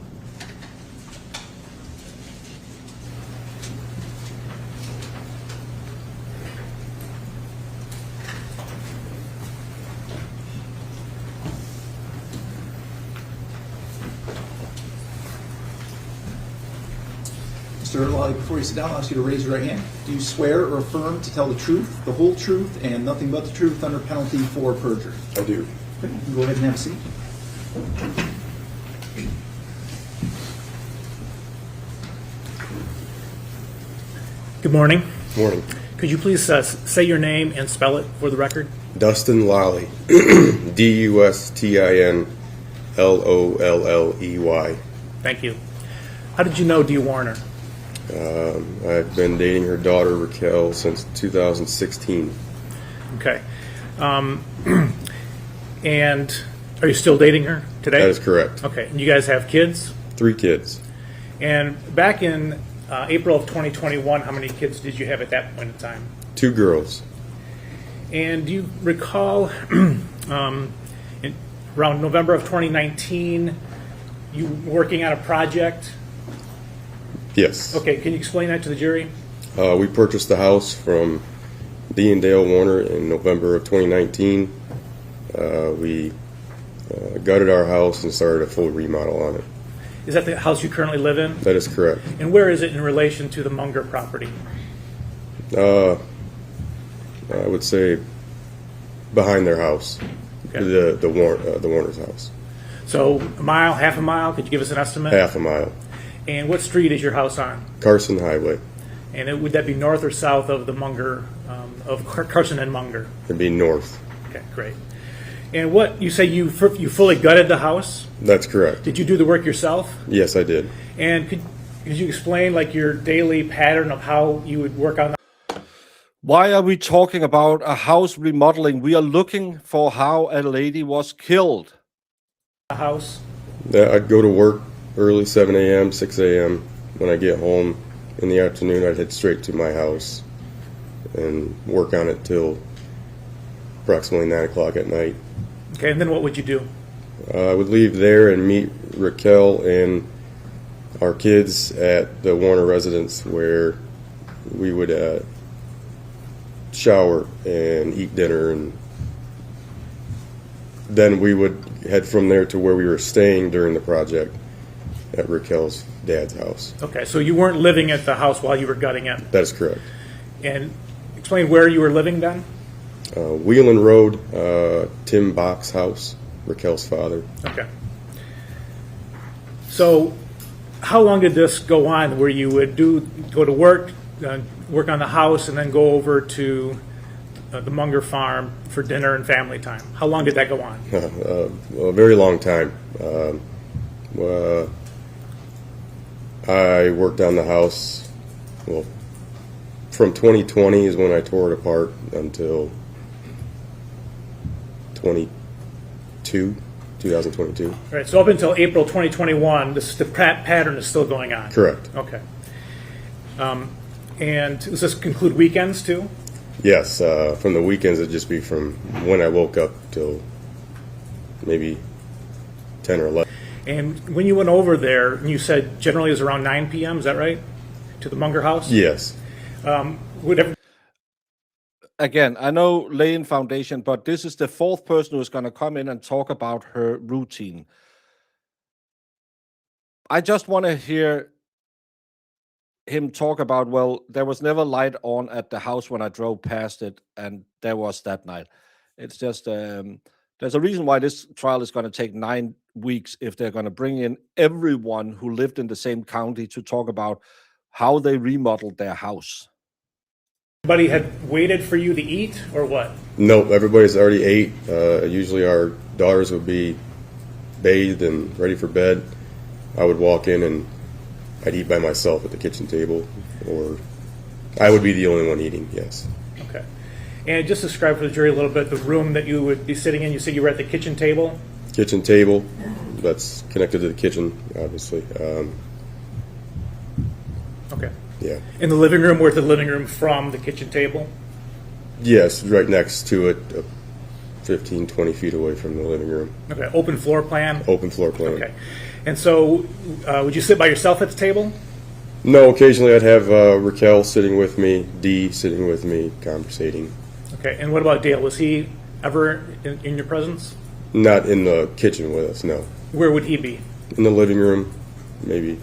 Mr. Lally, before you sit down, I'll ask you to raise your right hand. Do you swear or affirm to tell the truth, the whole truth, and nothing but the truth under penalty for perjury? I do. Okay, you can go ahead and have a seat. Good morning. Morning. Could you please say your name and spell it for the record? Dustin Lally. DustinLolley. Thank you. How did you know Dee Warner? I've been dating her daughter, Raquel, since 2016. Okay. And are you still dating her today? That is correct. Okay. And you guys have kids? 3 kids. And back in April of 2021, how many kids did you have at that point in time? 2 girls. And do you recall around November of 2019, you working on a project? Yes. Okay, can you explain that to the jury? We purchased the house from Dee and Dale Warner in November of 2019. We gutted our house and started a full remodel on it. Is that the house you currently live in? That is correct. And where is it in relation to the Munger property? I would say behind their house, Okay. the Warner's house. So a mile, half a mile? Could you give us an estimate? Half a mile. And what street is your house on? Carson Highway. And would that be north or south of the Munger, of Carson and Munger? It'd be north. Okay, great. And what, you say you fully gutted the house? That's correct. Did you do the work yourself? Yes, I did. And could you explain like your daily pattern of how you would work on that? Why are we talking about a house remodeling? We are looking for how a lady was killed. The house? I'd go to work early, 7 a.m., 6 a.m. When I get home in the afternoon, I'd head straight to my house and work on it till approximately 9 o'clock at night. Okay, and then what would you do? I would leave there and meet Raquel and our kids at the Warner residence, where we would shower and eat dinner and then we would head from there to where we were staying during the project at Raquel's dad's house. Okay, so you weren't living at the house while you were gutting it? That is correct. And explain where you were living then? Wheelan Road, Tim Bach's house, Raquel's father. Okay. So how long did this go on where you would go to work, work on the house, and then go over to the Munger farm for dinner and family time? How long did that go on? A very long time. I worked on the house, well, from 2020 is when I tore it apart until 2022. All right, so up until April 2021, the pattern is still going on? Correct. Okay. And does this conclude weekends too? Yes, from the weekends it'd just be from when I woke up till maybe 10 or 11. And when you went over there, you said generally it was around 9 p.m., is that right? To the Munger house? Yes. Again, I know laying foundation, but this is the fourth person who's going to come in and talk about her routine. I just want to hear him talk about, well, there was never light on at the house when I drove past it, and there was that night. It's just, there's a reason why this trial is going to take 9 weeks if they're going to bring in everyone who lived in the same county to talk about how they remodeled their house. Everybody had waited for you to eat, or what? No, everybody's already ate. Usually our daughters would be bathed and ready for bed. I would walk in and I'd eat by myself at the kitchen table, or I would be the only one eating, yes. Okay. And just describe for the jury a little bit the room that you would be sitting in. You said you were at the kitchen table? Kitchen table, that's connected to the kitchen, obviously. Okay. Yeah. In the living room, where's the living room from the kitchen table? Yes, right next to it, 15, 20 feet away from the living room. Okay, open floor plan? Open floor plan. Okay. And so, would you sit by yourself at the table? No, occasionally I'd have Raquel sitting with me, Dee sitting with me, conversating. Okay, and what about Dale? Was he ever in your presence? Not in the kitchen with us, no. Where would he be? In the living room, maybe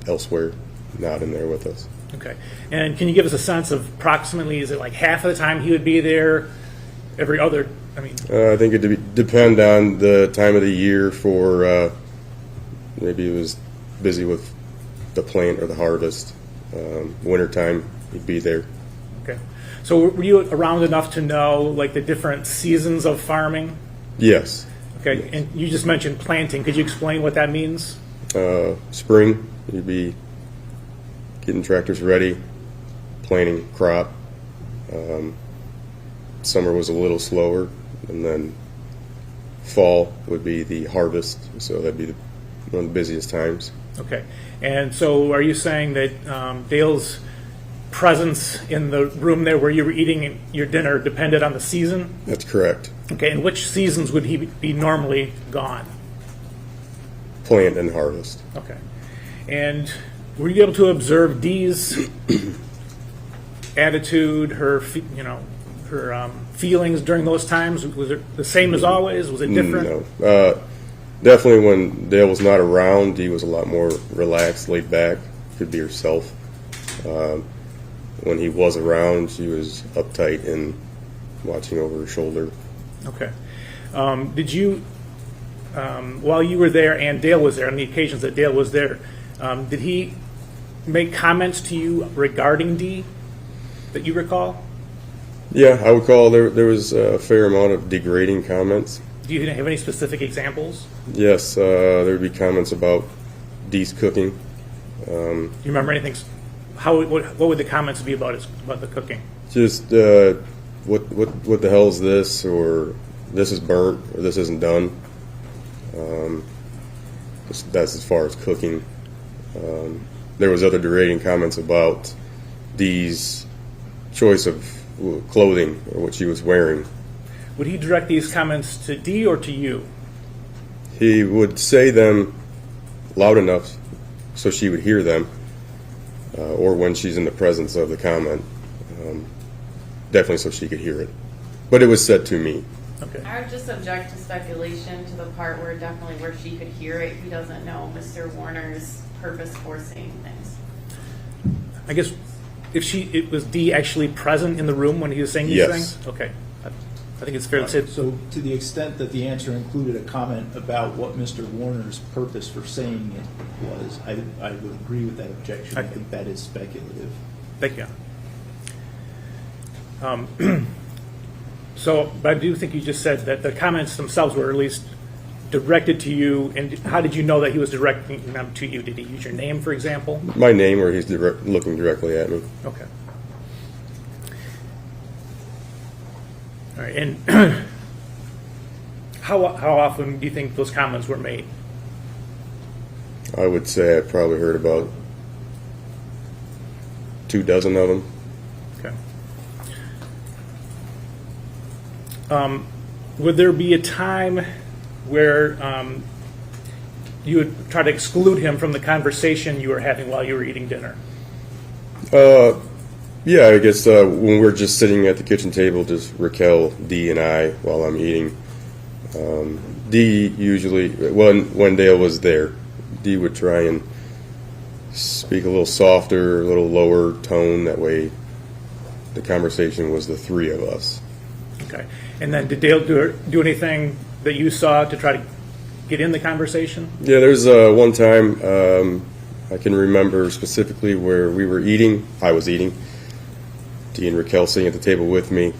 elsewhere, not in there with us. Okay. And can you give us a sense of approximately, is it like half of the time he would be there, every other, I mean? I think it would depend on the time of the year for, maybe he was busy with the plant or the harvest. Wintertime, he'd be there. Okay. So were you around enough to know like the different seasons of farming? Yes. Okay. Yes. And you just mentioned planting. Could you explain what that means? Spring, you'd be getting tractors ready, planting crop. Summer was a little slower, and then fall would be the harvest, so that'd be one of the busiest times. Okay. And so are you saying that Dale's presence in the room there where you were eating your dinner depended on the season? That's correct. Okay. And which seasons would he be normally gone? Plant and harvest. Okay. And were you able to observe Dee's attitude, her feelings during those times? Was it the same as always? Was it different? No. Definitely when Dale was not around, Dee was a lot more relaxed, laid back, could be herself. When he was around, she was uptight and watching over her shoulder. Okay. Did you, while you were there and Dale was there, on the occasions that Dale was there, did he make comments to you regarding Dee that you recall? Yeah, I recall there was a fair amount of degrading comments. Do you have any specific examples? Yes, there would be comments about Dee's cooking. Do you remember anything? What would the comments be about the cooking? Just what the hell is this, or this is burnt, or this isn't done. That's as far as cooking. There was other degrading comments about Dee's choice of clothing or what she was wearing. Would he direct these comments to Dee or to you? He would say them loud enough so she would hear them, or when she's in the presence of the comment, definitely so she could hear it. But it was said to me. Okay. I would just object to speculation to the part where definitely where she could hear it. He doesn't know Mr. Warner's purpose for saying things. I guess it was Dee actually present in the room when he was saying these Yes. things? Okay. I think it's fair to say. So to the extent that the answer included a comment about what Mr. Warner's purpose for saying it was, I would agree with that objection. I think that is speculative. Thank you. So, but I do think you just said that the comments themselves were at least directed to you, and how did you know that he was directing them to you? Did he use your name, for example? My name, or he's looking directly at me. Okay. All right, and how often do you think those comments were made? I would say I probably heard about 24 of them. Okay. Would there be a time where you would try to exclude him from the conversation you were having while you were eating dinner? Yeah, I guess when we're just sitting at the kitchen table, just Raquel, Dee, and I, while I'm eating. Dee usually, when Dale was there, Dee would try and speak a little softer, a little lower tone. That way the conversation was the three of us. Okay. And then did Dale do anything that you saw to try to get in the conversation? Yeah, there's one time I can remember specifically where we were eating. I was eating. Dee and Raquel sitting at the table with me.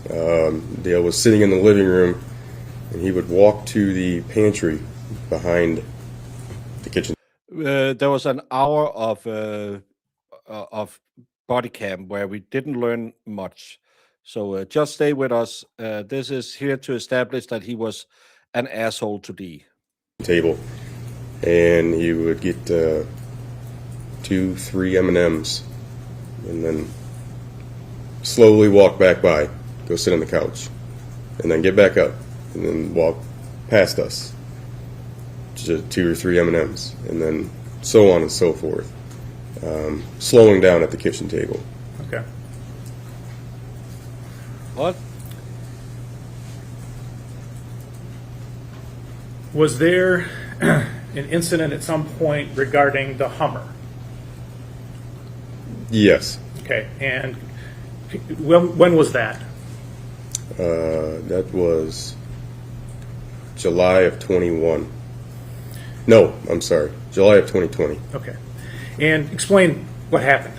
Dale was sitting in the living room, and he would walk to the pantry behind the kitchen. There was an hour of body cam where we didn't learn much. So just stay with us. This is here to establish that he was an asshole to Dee. Table, and he would get 2, 3 M&Ms, and then slowly walk back by, go sit on the couch, and then get back up, and then walk past us, just 2 or 3 M&Ms, and then so on and so forth, slowing down at the kitchen table. Okay. What? Was there an incident at some point regarding the Hummer? Yes. Okay. And when was that? That was July of 21. No, I'm sorry, July of 2020. Okay. And explain what happened.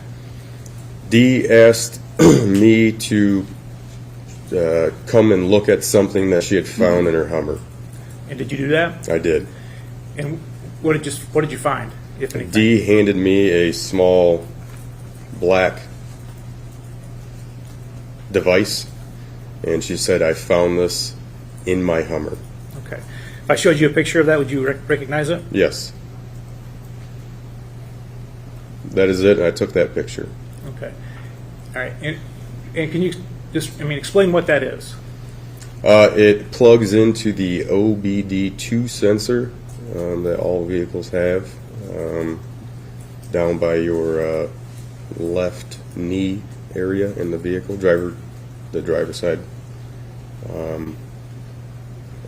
Dee asked me to come and look at something that she had found in her Hummer. And did you do that? I did. And what did you find, if anything? Dee handed me a small black device, and she said, "I found this in my Hummer." Okay. If I showed you a picture of that, would you recognize it? Yes. That is it. I took that picture. Okay. All right. And can you just, explain what that is? It plugs into the OBD2 sensor that all vehicles have, down by your left knee area in the vehicle, the driver's side.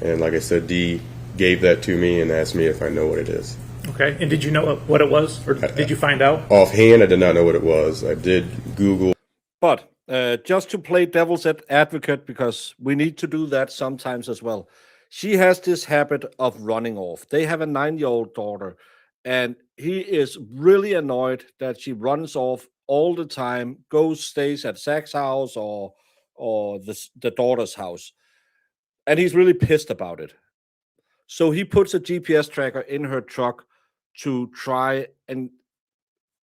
And like I said, Dee gave that to me and asked me if I know what it is. Okay. And did you know what it was, or did you find out? Offhand, I did not know what it was. I did Google. But just to play devil's advocate, because we need to do that sometimes as well. She has this habit of running off. They have a 9-year-old daughter, and he is really annoyed that she runs off all the time, stays at Zach's house or the daughter's house. And he's really pissed about it. So he puts a GPS tracker in her truck to try and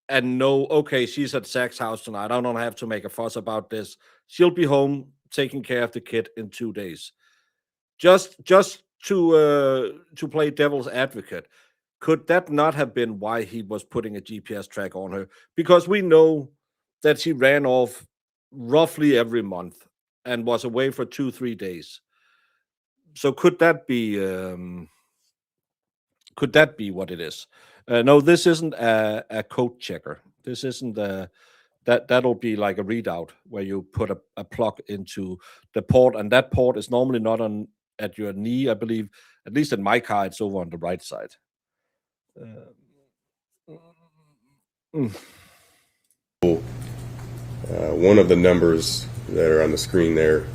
know, okay, she's at Zach's house tonight. I don't have to make a fuss about this. She'll be home taking care of the kid in 2 days. Just to play devil's advocate, could that not have been why he was putting a GPS track on her? Because we know that she ran off roughly every month and was away for 2-3 days. So could that be what it is? No, this isn't a code checker. This isn't that'll be like a readout where you put a plug into the port, and that port is normally not on at your knee, I believe. At least in my car, it's over on the right side. One of the numbers that are on the screen there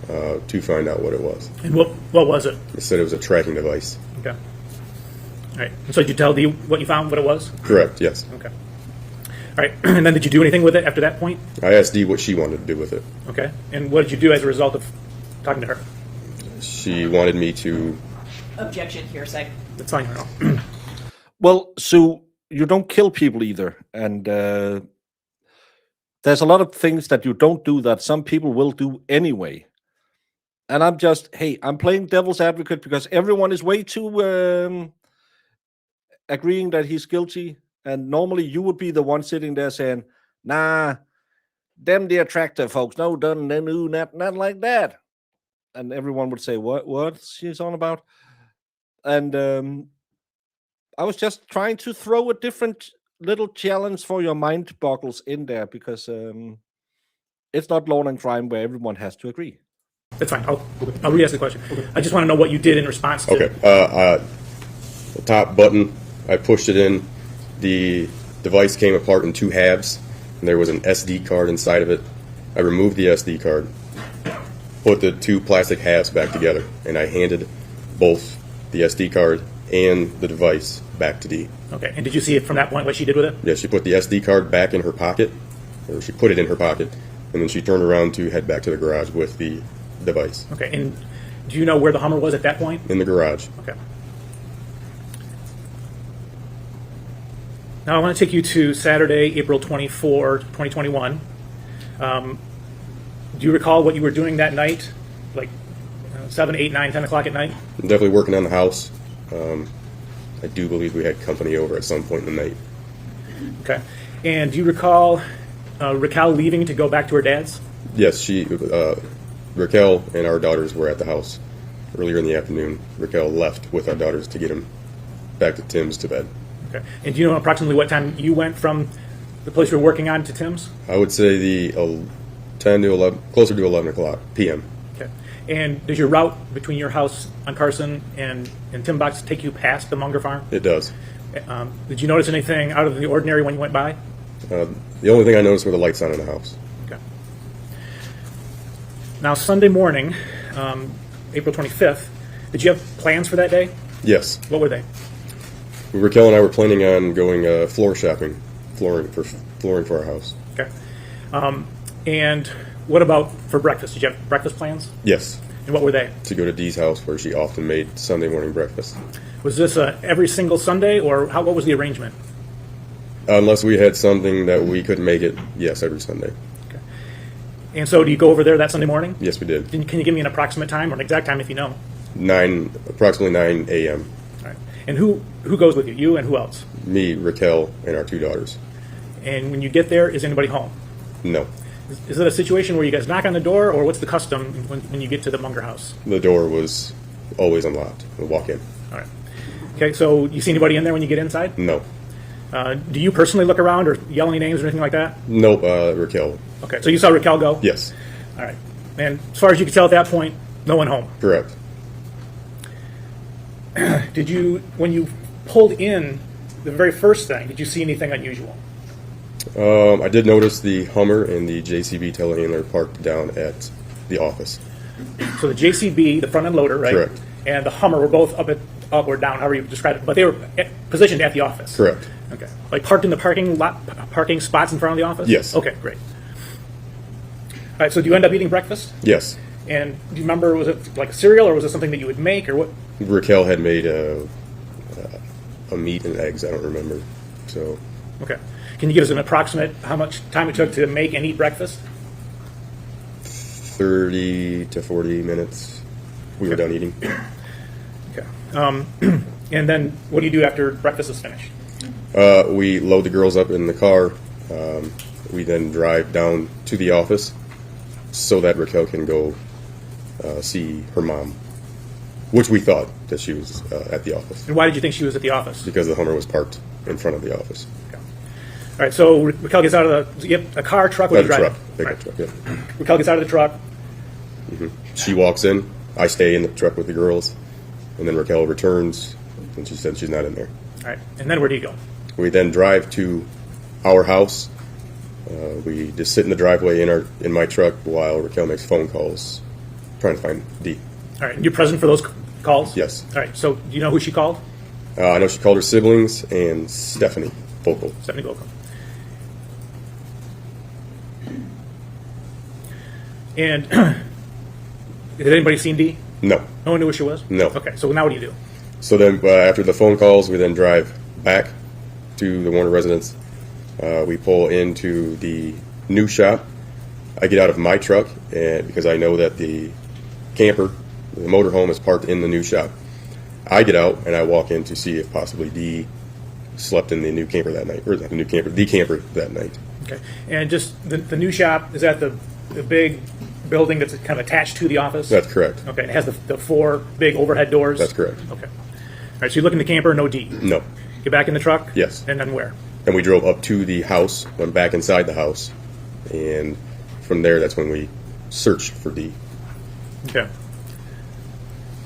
to find out what it was. And what was it? It said it was a tracking device. Okay. All right. And so did you tell Dee what you found, what it was? Correct, yes. Okay. All right. And then did you do anything with it after that point? I asked Dee what she wanted to do with it. Okay. And what did you do as a result of talking to her? She wanted me to... Objection, hearsay. That's fine. Well, Sue, you don't kill people either. And there's a lot of things that you don't do that some people will do anyway. And I'm playing devil's advocate because everyone is way too agreeing that he's guilty. And normally you would be the one sitting there saying, nah, them the attractive folks, no, done, not like that. And everyone would say, what she's on about? And I was just trying to throw a different little challenge for your mind boggles in there because it's not law and crime where everyone has to agree. That's fine. I'll re-ask the question. I just want to know what you did in response to. Okay. The top button, I pushed it in. The device came apart in two halves, and there was an SD card inside of it. I removed the SD card, put the two plastic halves back together, and I handed both the SD card and the device back to Dee. Okay. And did you see it from that point what she did with it? Yeah, she put the SD card back in her pocket, or she put it in her pocket, and then she turned around to head back to the garage with the device. Okay. And do you know where the Hummer was at that point? In the garage. Okay. Now I want to take you to Saturday, April 24, 2021. Do you recall what you were doing that night? Like 7, 8, 9, 10 o'clock at night? I'm definitely working on the house. I do believe we had company over at some point in the night. Okay. And do you recall Raquel leaving to go back to her dad's? Yes, Raquel and our daughters were at the house earlier in the afternoon. Raquel left with our daughters to get him back to Tim's to bed. Okay. And do you know approximately what time you went from the place you were working on to Tim's? I would say the 10 to 11, closer to 11 o'clock p.m. Okay. And does your route between your house on Carson and Tim Box take you past the Munger farm? It does. Did you notice anything out of the ordinary when you went by? The only thing I noticed were the lights on in the house. Okay. Now, Sunday morning, April 25th, did you have plans for that day? Yes. What were they? Raquel and I were planning on going floor shopping, flooring for our house. Okay. And what about for breakfast? Did you have breakfast plans? Yes. And what were they? To go to Dee's house where she often made Sunday morning breakfast. Was this every single Sunday, or what was the arrangement? Unless we had something that we couldn't make it, yes, every Sunday. Okay. And so do you go over there that Sunday morning? Yes, we did. Can you give me an approximate time or an exact time if you know? Approximately 9 a.m. All right. And who goes with you? You and who else? Me, Raquel, and our two daughters. And when you get there, is anybody home? No. Is it a situation where you guys knock on the door, or what's the custom when you get to the Munger house? The door was always unlocked. We'll walk in. All right. Okay, so you see anybody in there when you get inside? No. Do you personally look around or yell any names or anything like that? Nope, Raquel. Okay, so you saw Raquel go? Yes. All right. And as far as you could tell at that point, no one home? Correct. Did you, when you pulled in, the very first thing, did you see anything unusual? I did notice the Hummer and the JCB telehandler parked down at the office. So the JCB, the front end loader, right? Correct. And the Hummer were both up or down, however you describe it, but they were positioned at the office. Correct. Okay. Like parked in the parking spots in front of the office? Yes. Okay, great. All right, so do you end up eating breakfast? Yes. And do you remember, was it like a cereal or was it something that you would make or what? Raquel had made a meat and eggs, I don't remember. So. Okay. Can you give us an approximate how much time it took to make and eat breakfast? 30 to 40 minutes. We were done eating. Okay. And then what do you do after breakfast is finished? We load the girls up in the car. We then drive down to the office so that Raquel can go see her mom, which we thought that she was at the office. And why did you think she was at the office? Because the Hummer was parked in front of the office. Okay. right, so Raquel gets out of a car, truck, what are you driving? Pickup truck, yeah. Raquel gets out of the truck. She walks in, I stay in the truck with the girls, and then Raquel returns, and she said she's not in there. All right, and then where do you go? We then drive to our house. We just sit in the driveway in my truck while Raquel makes phone calls, trying to find Dee. All right, you're present for those calls? Yes. All right, so do you know who she called? I know she called her siblings and Stephanie Vocal. Stephanie Vocal. And did anybody seen Dee? No. No one knew who she was? No. Okay, so now what do you do? So then after the phone calls, we then drive back to the Warner residence. We pull into the new shop. I get out of my truck because I know that the camper, the motorhome, is parked in the new shop. I get out and I walk in to see if possibly Dee slept in the new camper that night, or not the new camper, the camper that night. Okay, and just the new shop, is that the big building that's kind of attached to the office? That's correct. Okay, it has the 4 big overhead doors? That's correct. Okay. All right, so you look in the camper, no Dee? No. Get back in the truck? Yes. And then where? And we drove up to the house, went back inside the house, and from there, that's when we searched for Dee. Okay.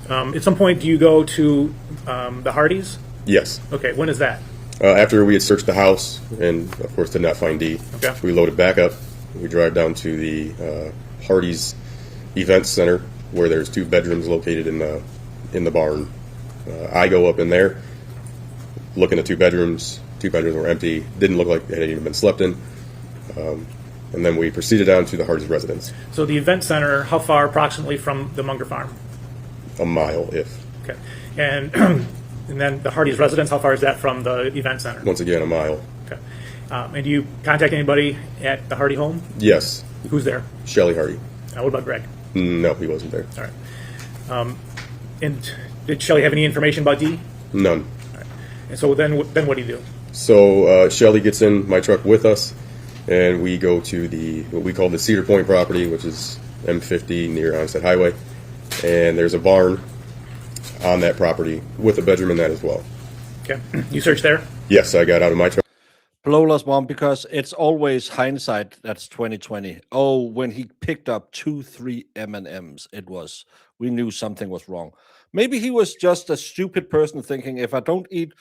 At some point, do you go to the Hardys? Yes. Okay, when is that? After we had searched the house and, of course, did not find Dee, Okay. we loaded back up. We drive down to the Hardy's Event Center, where there's 2 bedrooms located in the barn. I go up in there, look in the 2 bedrooms. 2 bedrooms were empty. Didn't look like they had even been slept in. And then we proceeded down to the Hardy's residence. So the event center, how far approximately from the Munger farm? A mile, if. Okay. And and then the Hardy's residence, how far is that from the event center? Once again, a mile. Okay. And do you contact anybody at the Hardy home? Yes. Who's there? Shelley Hardy. What about Greg? No, he wasn't there. All right. And did Shelley have any information about Dee? None. All right. And so then what do you do? So Shelley gets in my truck with us, and we go to what we call the Cedar Point property, which is M50 near Onset Highway. And there's a barn on that property with a bedroom in that as well. Okay. You searched there? Yes, I got out of my truck. Blowless Mom, because it's always hindsight that's 2020. Oh, when he picked up 2-3 M&Ms, we knew something was wrong. Maybe he was just a stupid person thinking, if I don't eat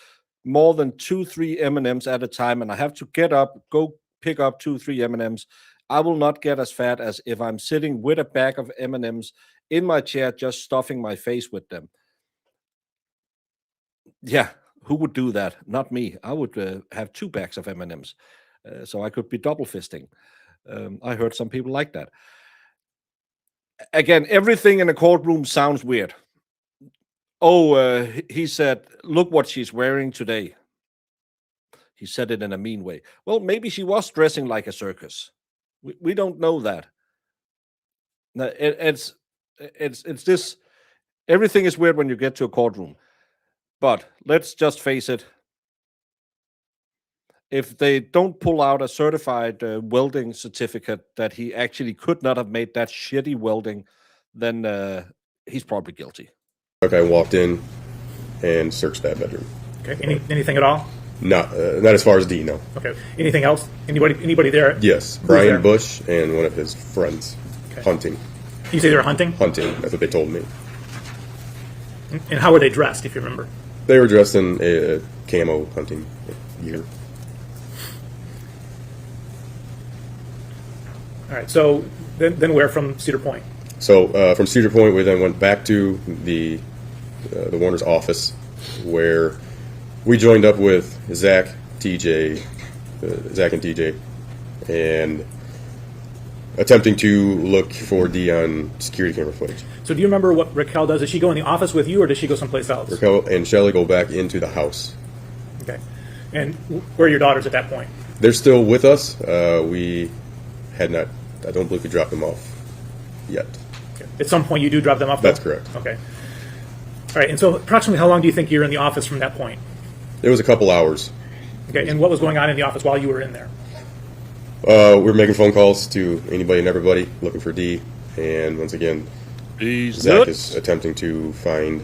more than 2-3 M&Ms at a time and I have to get up, go pick up 2-3 M&Ms, I will not get as fat as if I'm sitting with a bag of M&Ms in my chair, just stuffing my face with them. Yeah, who would do that? Not me. I would have 2 bags of M&Ms, so I could be double fisting. I heard some people like that. Again, everything in a courtroom sounds weird. Oh, he said, look what she's wearing today. He said it in a mean way. Well, maybe she was dressing like a circus. We don't know that. No, it's this. Everything is weird when you get to a courtroom. But let's just face it. If they don't pull out a certified welding certificate that he actually could not have made that shitty welding, then he's probably guilty. Okay, I walked in and searched that bedroom. Okay. Anything at all? Not as far as Dee, no. Okay. Anything else? Anybody there? Yes, Brian Bush and one of his friends hunting. You say they were hunting? Hunting, that's what they told me. And how were they dressed, if you remember? They were dressed in a camo hunting gear. All right, so then where from Cedar Point? So from Cedar Point, we then went back to the Warner's office, where we joined up with Zach and TJ, and attempting to look for Dee on security camera footage. So do you remember what Raquel does? Does she go in the office with you, or does she go someplace else? Raquel and Shelley go back into the house. Okay. And where are your daughters at that point? They're still with us. We had not, I don't believe we dropped them off yet. Okay. At some point you do drop them off, though? That's correct. Okay. All right, and so approximately how long do you think you're in the office from that point? It was a couple hours. Okay, and what was going on in the office while you were in there? We were making phone calls to anybody and everybody looking for Dee, and once again, Zach is attempting to find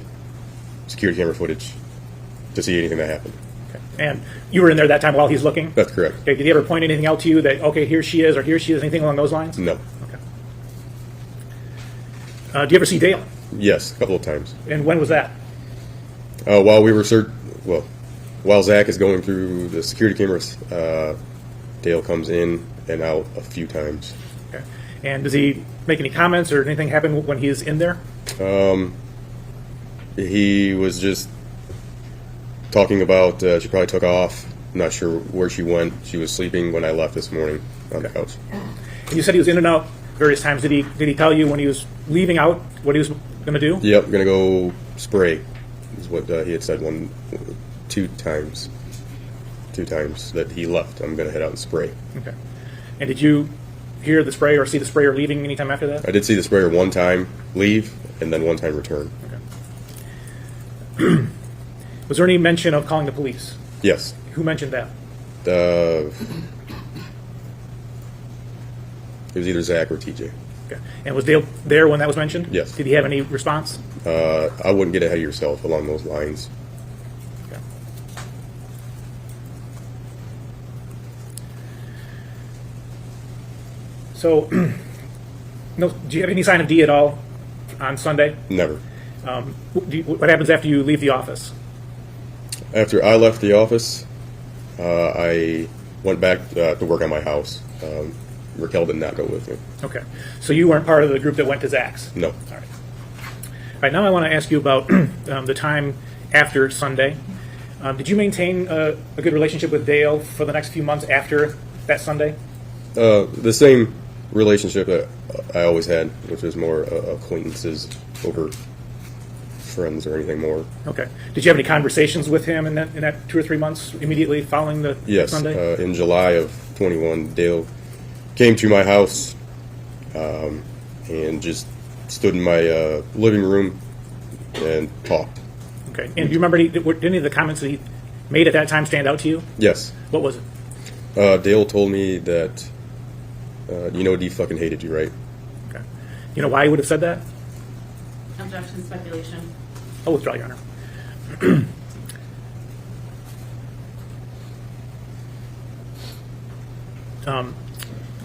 security camera footage to see anything that happened. And you were in there that time while he's looking? That's correct. Okay, did he ever point anything out to you that, okay, here she is, or here she is, anything along those lines? No. Okay. Do you ever see Dale? Yes, a couple of times. And when was that? While we were while Zach is going through the security cameras, Dale comes in and out a few times. Okay. And does he make any comments or anything happen when he's in there? He was just talking about she probably took off. I'm not sure where she went. She was sleeping when I left this morning on the couch. And you said he was in and out various times. Did he tell you when he was leaving out what he was going to do? Yep, gonna go spray. Is what he had said two times that he left. I'm gonna head out and spray. Okay. And did you hear the sprayer or see the sprayer leaving anytime after that? I did see the sprayer one time leave and then one time return. Okay. Was there any mention of calling the police? Yes. Who mentioned that? It was either Zach or TJ. Okay. And was Dale there when that was mentioned? Yes. Did he have any response? I wouldn't get ahead of yourself along those lines. Okay. So, no. Do you have any sign of Dee at all on Sunday? Never. What happens after you leave the office? After I left the office, I went back to work on my house. Raquel did not go with me. Okay. So you weren't part of the group that went to Zach's? No. All right. All right, now I want to ask you about the time after Sunday. Did you maintain a good relationship with Dale for the next few months after that Sunday? The same relationship that I always had, which was more acquaintances over friends or anything more. Okay. Did you have any conversations with him in that 2 or 3 months immediately following the Sunday? Yes. In July of 21, Dale came to my house and just stood in my living room and talked. Okay. And do you remember did any of the comments that he made at that time stand out to you? Yes. What was it? Dale told me that, Dee fucking hated you, right? Okay. You know why he would have said that? Objection, speculation. I'll withdraw, Your Honor.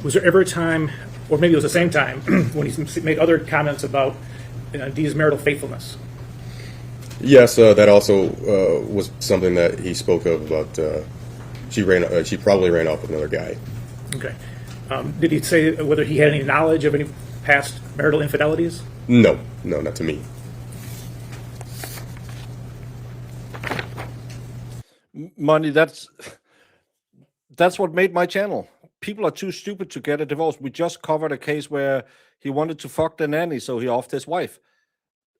Was there ever a time, or maybe it was the same time, when he made other comments about Dee's marital faithfulness? Yes, that also was something that he spoke of about. She probably ran off with another guy. Okay. Did he say whether he had any knowledge of any past marital infidelities? No, not to me. Money, that's what made my channel. People are too stupid to get a divorce. We just covered a case where he wanted to fuck the nanny, so he offed his wife.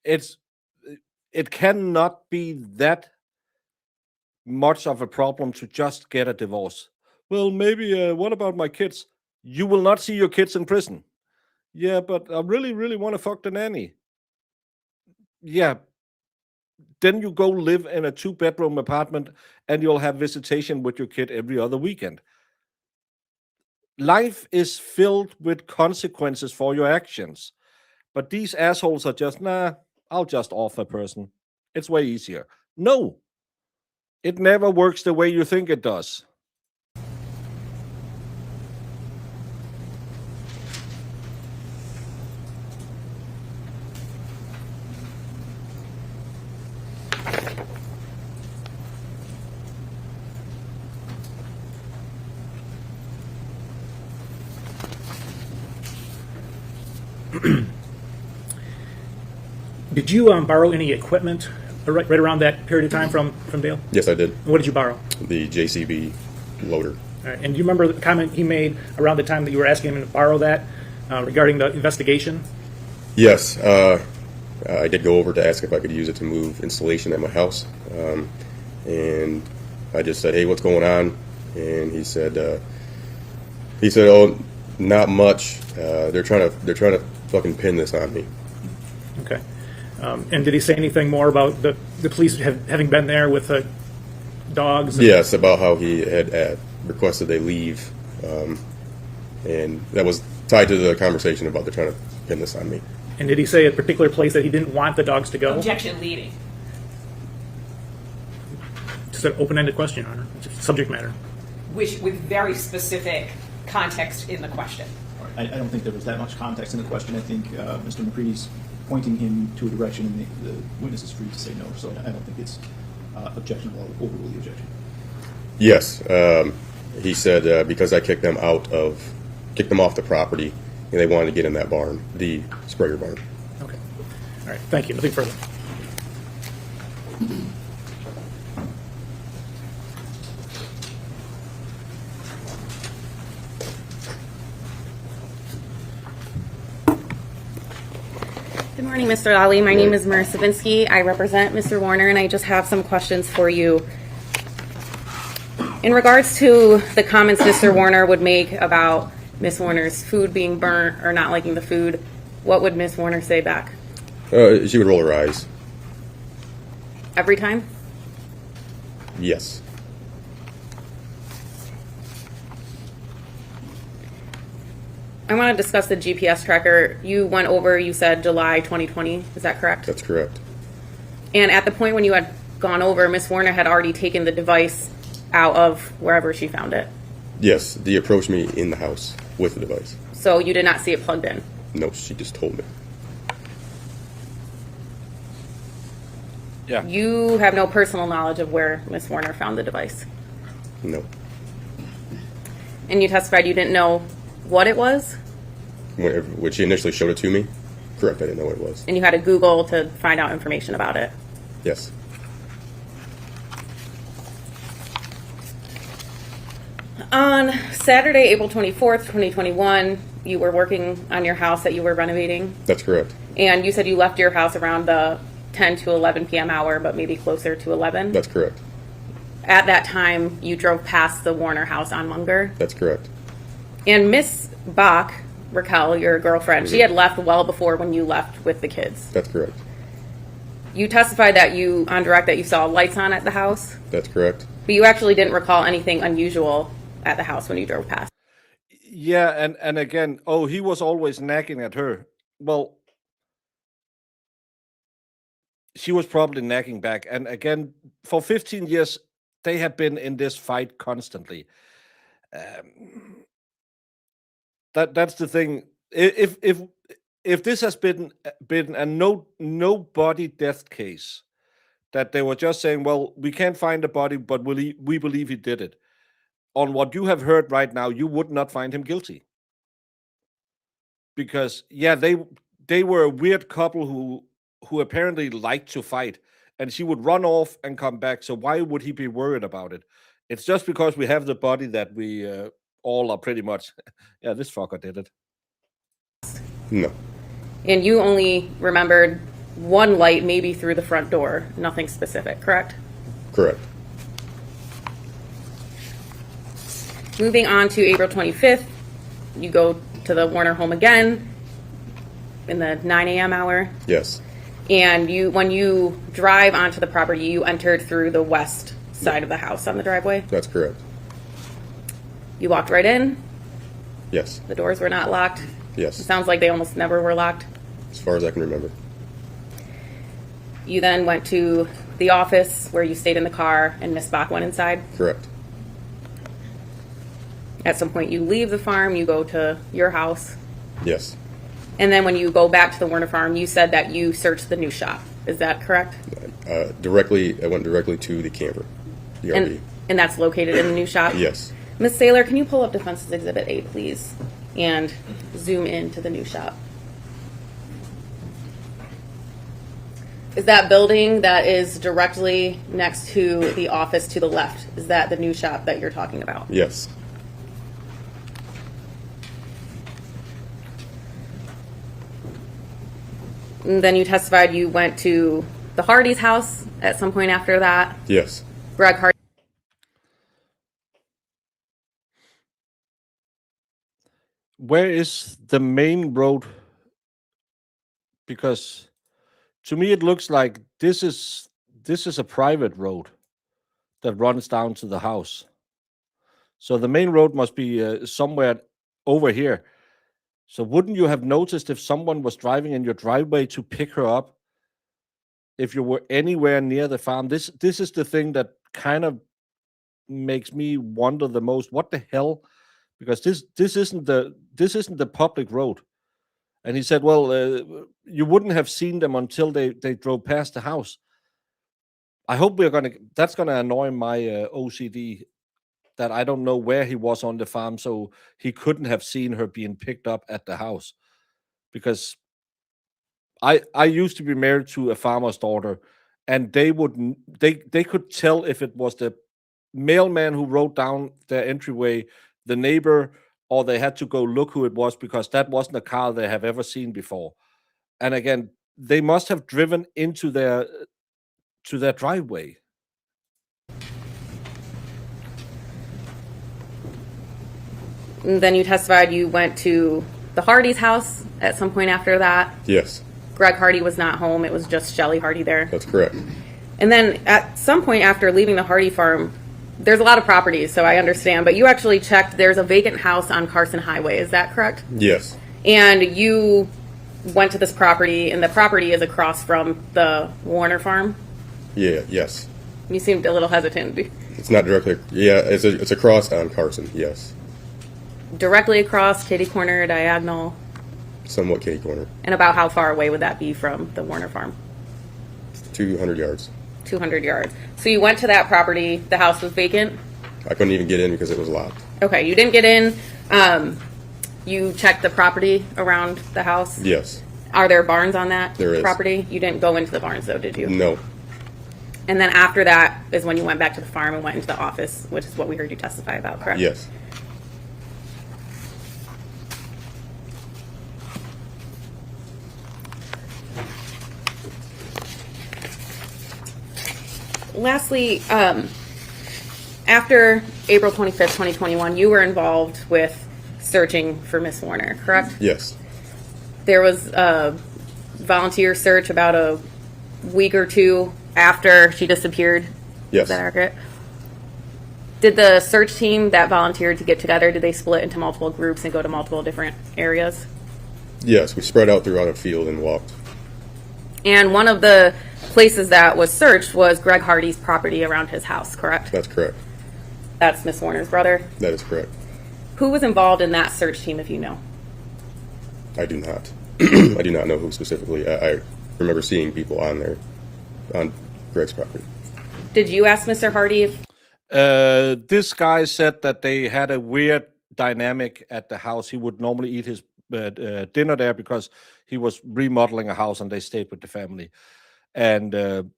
It cannot be that much of a problem to just get a divorce. Well, maybe, what about my kids? You will not see your kids in prison. Yeah, but I really, really want to fuck the nanny. Yeah. Then you go live in a 2-bedroom apartment and you'll have visitation with your kid every other weekend. Life is filled with consequences for your actions. But these assholes are just, I'll just off a person. It's way easier. No. It never works the way you think it does. Did you borrow any equipment right around that period of time from Dale? Yes, I did. What did you borrow? The JCB loader. All right. And do you remember the comment he made around the time that you were asking him to borrow that regarding the investigation? Yes. I did go over to ask if I could use it to move installation at my house. And I just said, hey, what's going on? And he said, oh, not much. They're trying to fucking pin this on me. Okay. And did he say anything more about the police having been there with dogs? Yes, about how he had requested they leave. And that was tied to the conversation about they're trying to pin this on me. And did he say a particular place that he didn't want the dogs to go? Objection leading. it's an open-ended question, Your Honor. It's a subject matter. Which with very specific context in the question. I don't think there was that much context in the question. I think Mr. McCready's pointing him to a direction, and the witness is free to say no. So I don't think it's objectionable or overrule the objection. Yes, he said because I kicked them off the property, and they wanted to get in that barn, the sprayer barn. Okay. All right. Thank you. Nothing further. Good morning, Mr. Lally. My name is Marissa Vinsky. I represent Mr. Warner, and I just have some questions for you. In regards to the comments Mr. Warner would make about Miss Warner's food being burnt or not liking the food, what would Miss Warner say back? She would roll her eyes. Every time? Yes. I want to discuss the GPS tracker. You went over, you said July 2020. Is that correct? That's correct. And at the point when you had gone over, Miss Warner had already taken the device out of wherever she found it. Yes, Dee approached me in the house with the device. So you did not see it plugged in? No, she just told me. Yeah. You have no personal knowledge of where Miss Warner found the device? No. And you testified you didn't know what it was? When she initially showed it to me, correct, I didn't know what it was. And you had to Google to find out information about it? Yes. On Saturday, April 24th, 2021, you were working on your house that you were renovating? That's correct. And you said you left your house around the 10 to 11 p.m. hour, but maybe closer to 11? That's correct. At that time, you drove past the Warner house on Munger? That's correct. And Miss Bach, Raquel, your girlfriend, she had left well before when you left with the kids? That's correct. You testified that you, on direct, that you saw lights on at the house? That's correct. But you actually didn't recall anything unusual at the house when you drove past? Yeah, and again, oh, he was always nagging at her. Well, she was probably nagging back. And again, for 15 years, they have been in this fight constantly. That's the thing. If this has been a no body death case, that they were just saying, well, we can't find the body, but we believe he did it. On what you have heard right now, you would not find him guilty. Because yeah, they were a weird couple who apparently liked to fight, and she would run off and come back. So why would he be worried about it? It's just because we have the body that we all are pretty much, yeah, this fucker did it. No. And you only remembered one light, maybe through the front door, nothing specific, correct? Correct. Moving on to April 25th, you go to the Warner home again in the 9 a.m. hour. Yes. And when you drive onto the property, you entered through the west side of the house on the driveway? That's correct. You walked right in? Yes. The doors were not locked? Yes. It sounds like they almost never were locked. As far as I can remember. You then went to the office where you stayed in the car and Miss Bach went inside? Correct. At some point you leave the farm, you go to your house? Yes. And then when you go back to the Warner farm, you said that you searched the new shop. Is that correct? I went directly to the camper, the RV. And that's located in the new shop? Yes. Ms. Saylor, can you pull up Defense's Exhibit A, please? And zoom in to the new shop. Is that building that is directly next to the office to the left, is that the new shop that you're talking about? Yes. And then you testified you went to the Hardy's house at some point after that? Yes. Greg Hardy. Where is the main road? Because to me it looks like this is a private road that runs down to the house. So the main road must be somewhere over here. So wouldn't you have noticed if someone was driving in your driveway to pick her up if you were anywhere near the farm? This is the thing that kind of makes me wonder the most. What the hell? Because this isn't the public road. And he said, well, you wouldn't have seen them until they drove past the house. I hope that's gonna annoy my OCD, that I don't know where he was on the farm, so he couldn't have seen her being picked up at the house. Because I used to be married to a farmer's daughter, and they could tell if it was the mailman who wrote down their entryway, the neighbor, or they had to go look who it was, because that wasn't a car they have ever seen before. And again, they must have driven into their driveway. And then you testified you went to the Hardy's house at some point after that. Yes, Greg Hardy was not home. It was just Shelley Hardy there. that's correct. And then at some point after leaving the Hardy farm, there's a lot of properties, so I understand, but you actually checked there's a vacant house on Carson Highway. Is that correct? Yes, And you went to this property, and the property is across from the Warner farm? yes. You seemed a little hesitant. It's not directly. Yeah, it's across on Carson. Yes, Directly across, kitty corner, diagonal, somewhat kitty corner. and about how far away would that be from the Warner farm? 200 yards. 200 yards. So you went to that property, the house was vacant? I couldn't even get in because it was locked. Okay, you didn't get in. You checked the property around the house? Yes. Are there barns on that There is. property? You didn't go into the barns though, did you? No. And then after that is when you went back to the farm and went into the office, which is what we heard you testify about, correct? Yes. Lastly, after April 25th, 2021, you were involved with searching for Miss Warner, correct? Yes. There was a volunteer search about a week or two after she disappeared. Yes. Is that accurate? Did the search team that volunteered to get together, did they split into multiple groups and go to multiple different areas? Yes, we spread out throughout a field and walked. And one of the places that was searched was Greg Hardy's property around his house, correct? That's correct. That's Miss Warner's brother? That is correct. Who was involved in that search team, if you know? I do not. I do not know who specifically. I remember seeing people on there, on Greg's property. Did you ask Mr. Hardy if... This guy said that they had a weird dynamic at the house. He would normally eat his dinner there because he was remodeling a house and they stayed with the family. And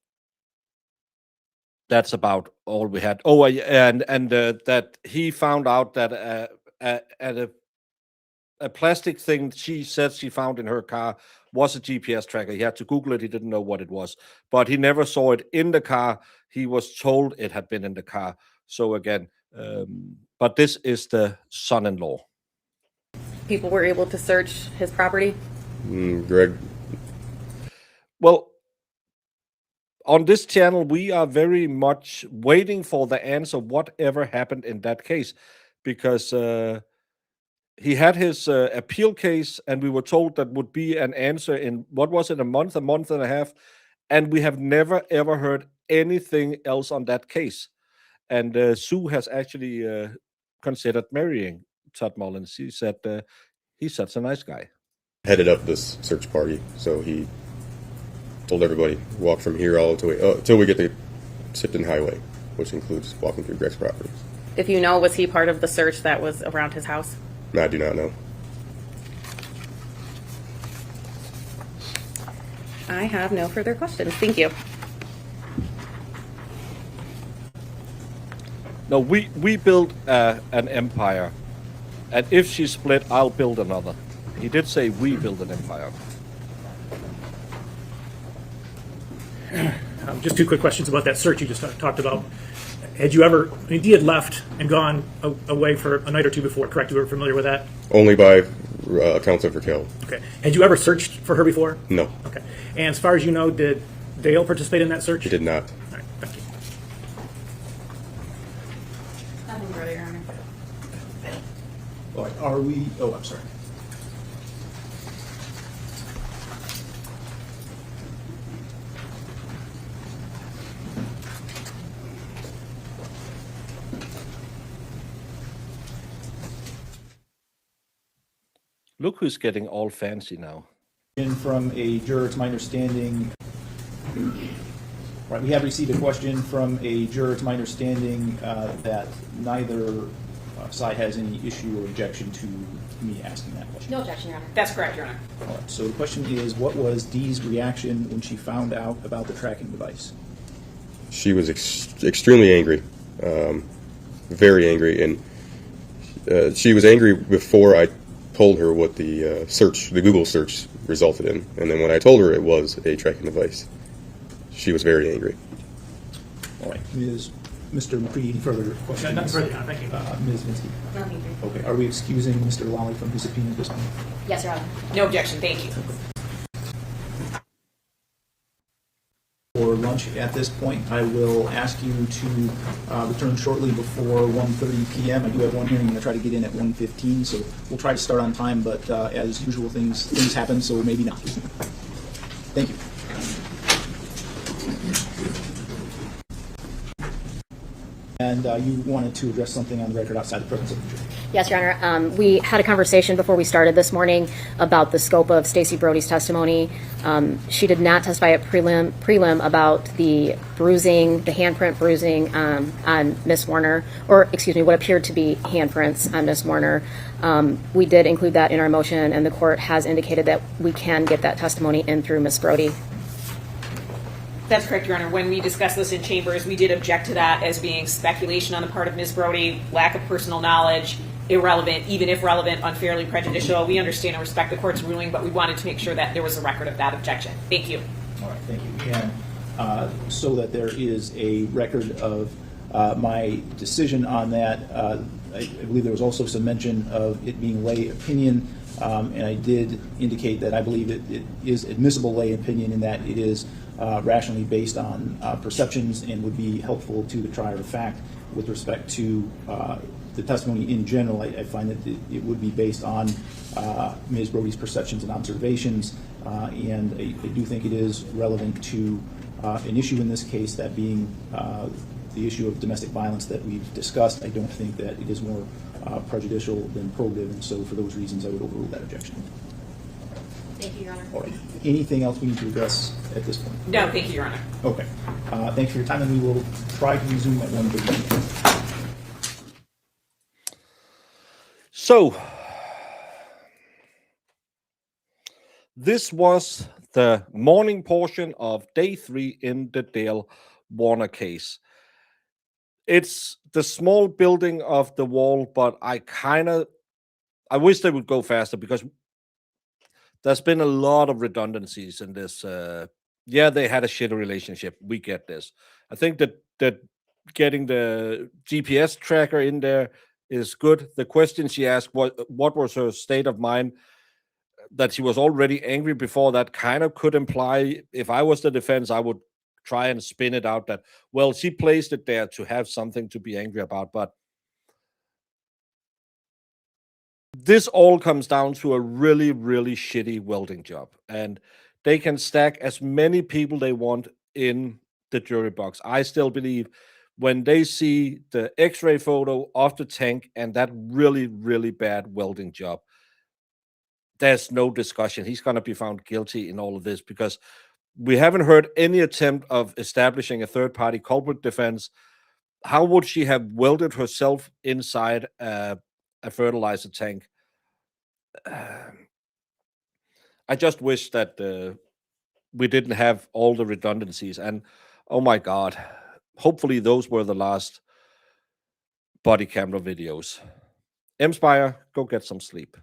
that's about all we had. Oh, and that he found out that at a plastic thing she said she found in her car was a GPS tracker. He had to Google it. He didn't know what it was, but he never saw it in the car. He was told it had been in the car. So again, but this is the son-in-law. People were able to search his property? Greg? Well, on this channel, we are very much waiting for the answer, whatever happened in that case, because he had his appeal case, and we were told that would be an answer in, what was it, a month and a half, and we have never, ever heard anything else on that case. And Sue has actually considered marrying Todd Mullins. He said he's such a nice guy. Headed up this search party, so he told everybody, walk from here all the way until we get to Tipton Highway, which includes walking through Greg's property. If you know, was he part of the search that was around his house? No, I do not know. I have no further questions. Thank you. No, we built an empire, and if she split, I'll build another. He did say we build an empire. Just two quick questions about that search you just talked about. Had you ever, I mean, Dee had left and gone away for a night or two before, correct? You were familiar with that? Only by counsel for Kel. Okay. Had you ever searched for her before? No. Okay. And as far as you know, did Dale participate in that search? He did not. All right, thank you. Nothing further, Your Honor. All right, are we, oh, I'm sorry. Look who's getting all fancy now. From a juror, to my understanding, right, we have received a question from a juror, to my understanding, that neither side has any issue or objection to me asking that question. No objection, Your Honor. That's correct, Your Honor. All right, so the question is, what was Dee's reaction when she found out about the tracking device? She was extremely angry, very angry, and she was angry before I told her what the Google search resulted in, and then when I told her it was a tracking device, she was very angry. All right, Mr. McCready, any further questions? Nothing further, Your Honor. Thank you. Ms. Vinsky? No, thank you. Okay, are we excusing Mr. Lally from his opinion at this point? Yes, Your Honor. No objection. Thank you. For lunch at this point, I will ask you to return shortly before 1:30 p.m. I do have one hearing. I'm going to try to get in at 1:15, so we'll try to start on time, but as usual, things happen, so maybe not. Thank you. And you wanted to address something on the record outside the presence of the jury. Yes, Your Honor. We had a conversation before we started this morning about the scope of Stacey Brody's testimony. She did not testify at prelim about the bruising, the handprint bruising on Miss Warner, or excuse me, what appeared to be handprints on Miss Warner. We did include that in our motion, and the court has indicated that we can get that testimony in through Miss Brody. That's correct, Your Honor. When we discussed this in chambers, we did object to that as being speculation on the part of Ms. Brody, lack of personal knowledge, irrelevant, even if relevant, unfairly prejudicial. We understand and respect the court's ruling, but we wanted to make sure that there was a record of that objection. Thank you. All right, thank you. And so that there is a record of my decision on that, I believe there was also some mention of it being lay opinion, and I did indicate that I believe it is admissible lay opinion in that it is rationally based on perceptions and would be helpful to the trier of fact with respect to the testimony in general. I find that it would be based on Ms. Brody's perceptions and observations, and I do think it is relevant to an issue in this case, that being the issue of domestic violence that we've discussed. I don't think that it is more prejudicial than probative, and so for those reasons I would overrule that objection. Thank you, Your Honor. All right. Anything else we need to address at this point? No, thank you, Your Honor. Okay. Thanks for your time, and we will try to resume at 1:30. So, this was the morning portion of day 3 in the Dale Warner case. It's the small building of the wall, but I wish they would go faster, because there's been a lot of redundancies in this. Yeah, they had a shitty relationship. We get this. I think that getting the GPS tracker in there is good. The question she asked, what was her state of mind, that she was already angry before, that kind of could imply, if I was the defense, I would try and spin it out that, well, she placed it there to have something to be angry about. But this all comes down to a really, really shitty welding job. And they can stack as many people they want in the jury box. I still believe when they see the x-ray photo of the tank and that really, really bad welding job, there's no discussion. He's going to be found guilty in all of this, because we haven't heard any attempt of establishing a third-party culprit defense. How would she have welded herself inside a fertilizer tank? I just wish that we didn't have all the redundancies. And oh my God, hopefully those were the last body camera videos. Spire, go get some sleep.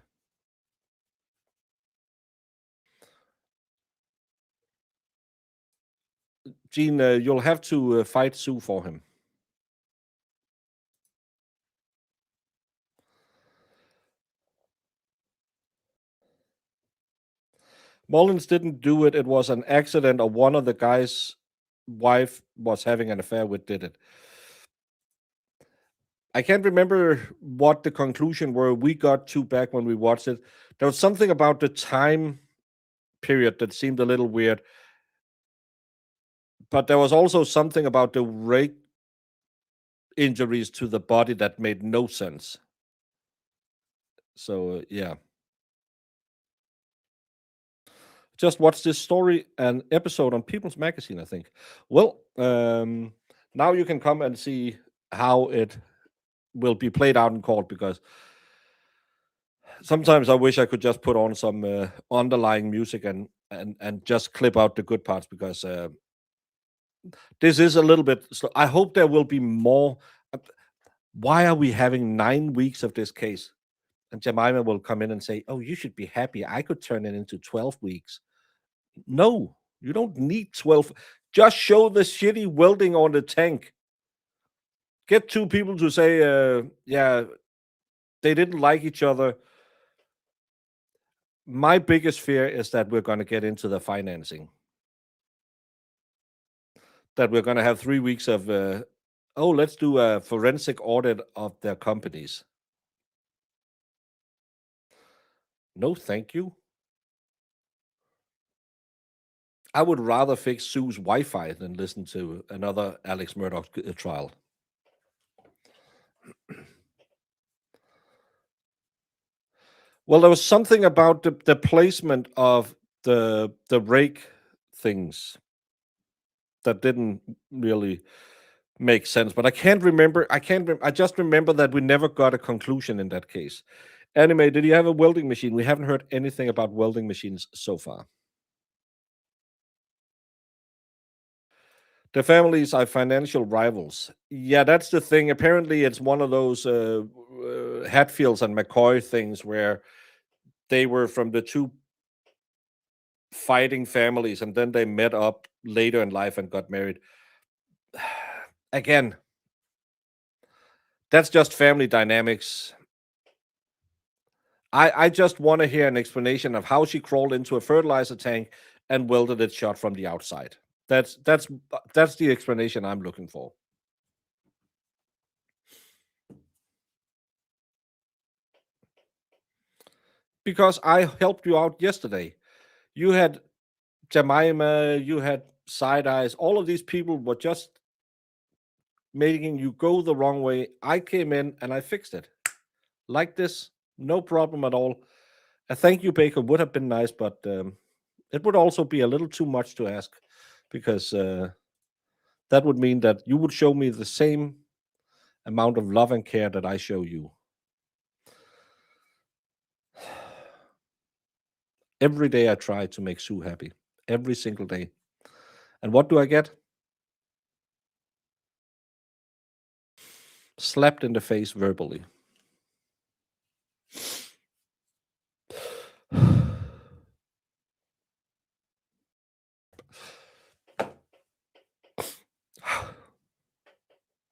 Gene, you'll have to fight Sue for him. Mullins didn't do it. It was an accident, or one of the guy's wife was having an affair with did it. I can't remember what the conclusion were we got to back when we watched it. There was something about the time period that seemed a little weird. But there was also something about the rake injuries to the body that made no sense. So, yeah. Just watched this story, an episode on People's Magazine, I think. Well, now you can come and see how it will be played out in court, because sometimes I wish I could just put on some underlying music and just clip out the good parts, because this is a little bit slow. I hope there will be more. Why are we having 9 weeks of this case? And Jemima will come in and say, oh, you should be happy. I could turn it into 12 weeks. No, you don't need 12. Just show the shitty welding on the tank. Get two people to say, yeah, they didn't like each other. My biggest fear is that we're going to get into the financing. That we're going to have 3 weeks of, let's do a forensic audit of their companies. No, thank you. I would rather fix Sue's Wi-Fi than listen to another Alex Murdoch trial. Well, there was something about the placement of the rake things that didn't really make sense, but I can't remember. I just remember that we never got a conclusion in that case. Anime, did you have a welding machine? We haven't heard anything about welding machines so far. The families are financial rivals. Yeah, that's the thing. Apparently, it's one of those Hatfields and McCoy things where they were from the two fighting families, and then they met up later in life and got married. Again, that's just family dynamics. I just want to hear an explanation of how she crawled into a fertilizer tank and welded it shut from the outside. That's the explanation I'm looking for. Because I helped you out yesterday. You had Jemima, you had Side Eyes. All of these people were just making you go the wrong way. I came in and I fixed it. Like this, no problem at all. A thank you, Baker, would have been nice, but it would also be a little too much to ask, because that would mean that you would show me the same amount of love and care that I show you. Every day I try to make Sue happy. Every single day. And what do I get? Slapped in the face verbally.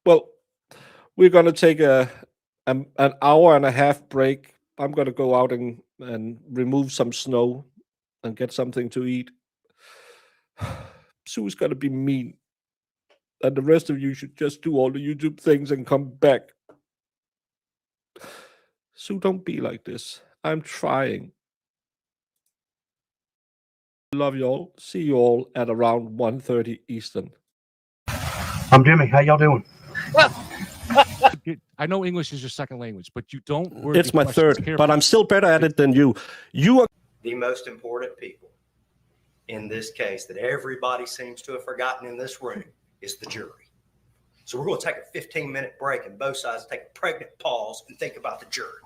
Well, we're going to take an hour and a half break. I'm going to go out and remove some snow and get something to eat. Sue's going to be mean. And the rest of you should just do all the YouTube things and come back. Sue, don't be like this. I'm trying. Love you all. See you all at around 1:30 Eastern. I'm Jimmy. How y'all doing? I know English is your second language, but you don't word It's your my questions third, carefully. but I'm still better at it than you. You are The most important people in this case that everybody seems to have forgotten in this room is the jury. So we're going to take a 15-minute break and both sides take a pregnant pause and think about the jury.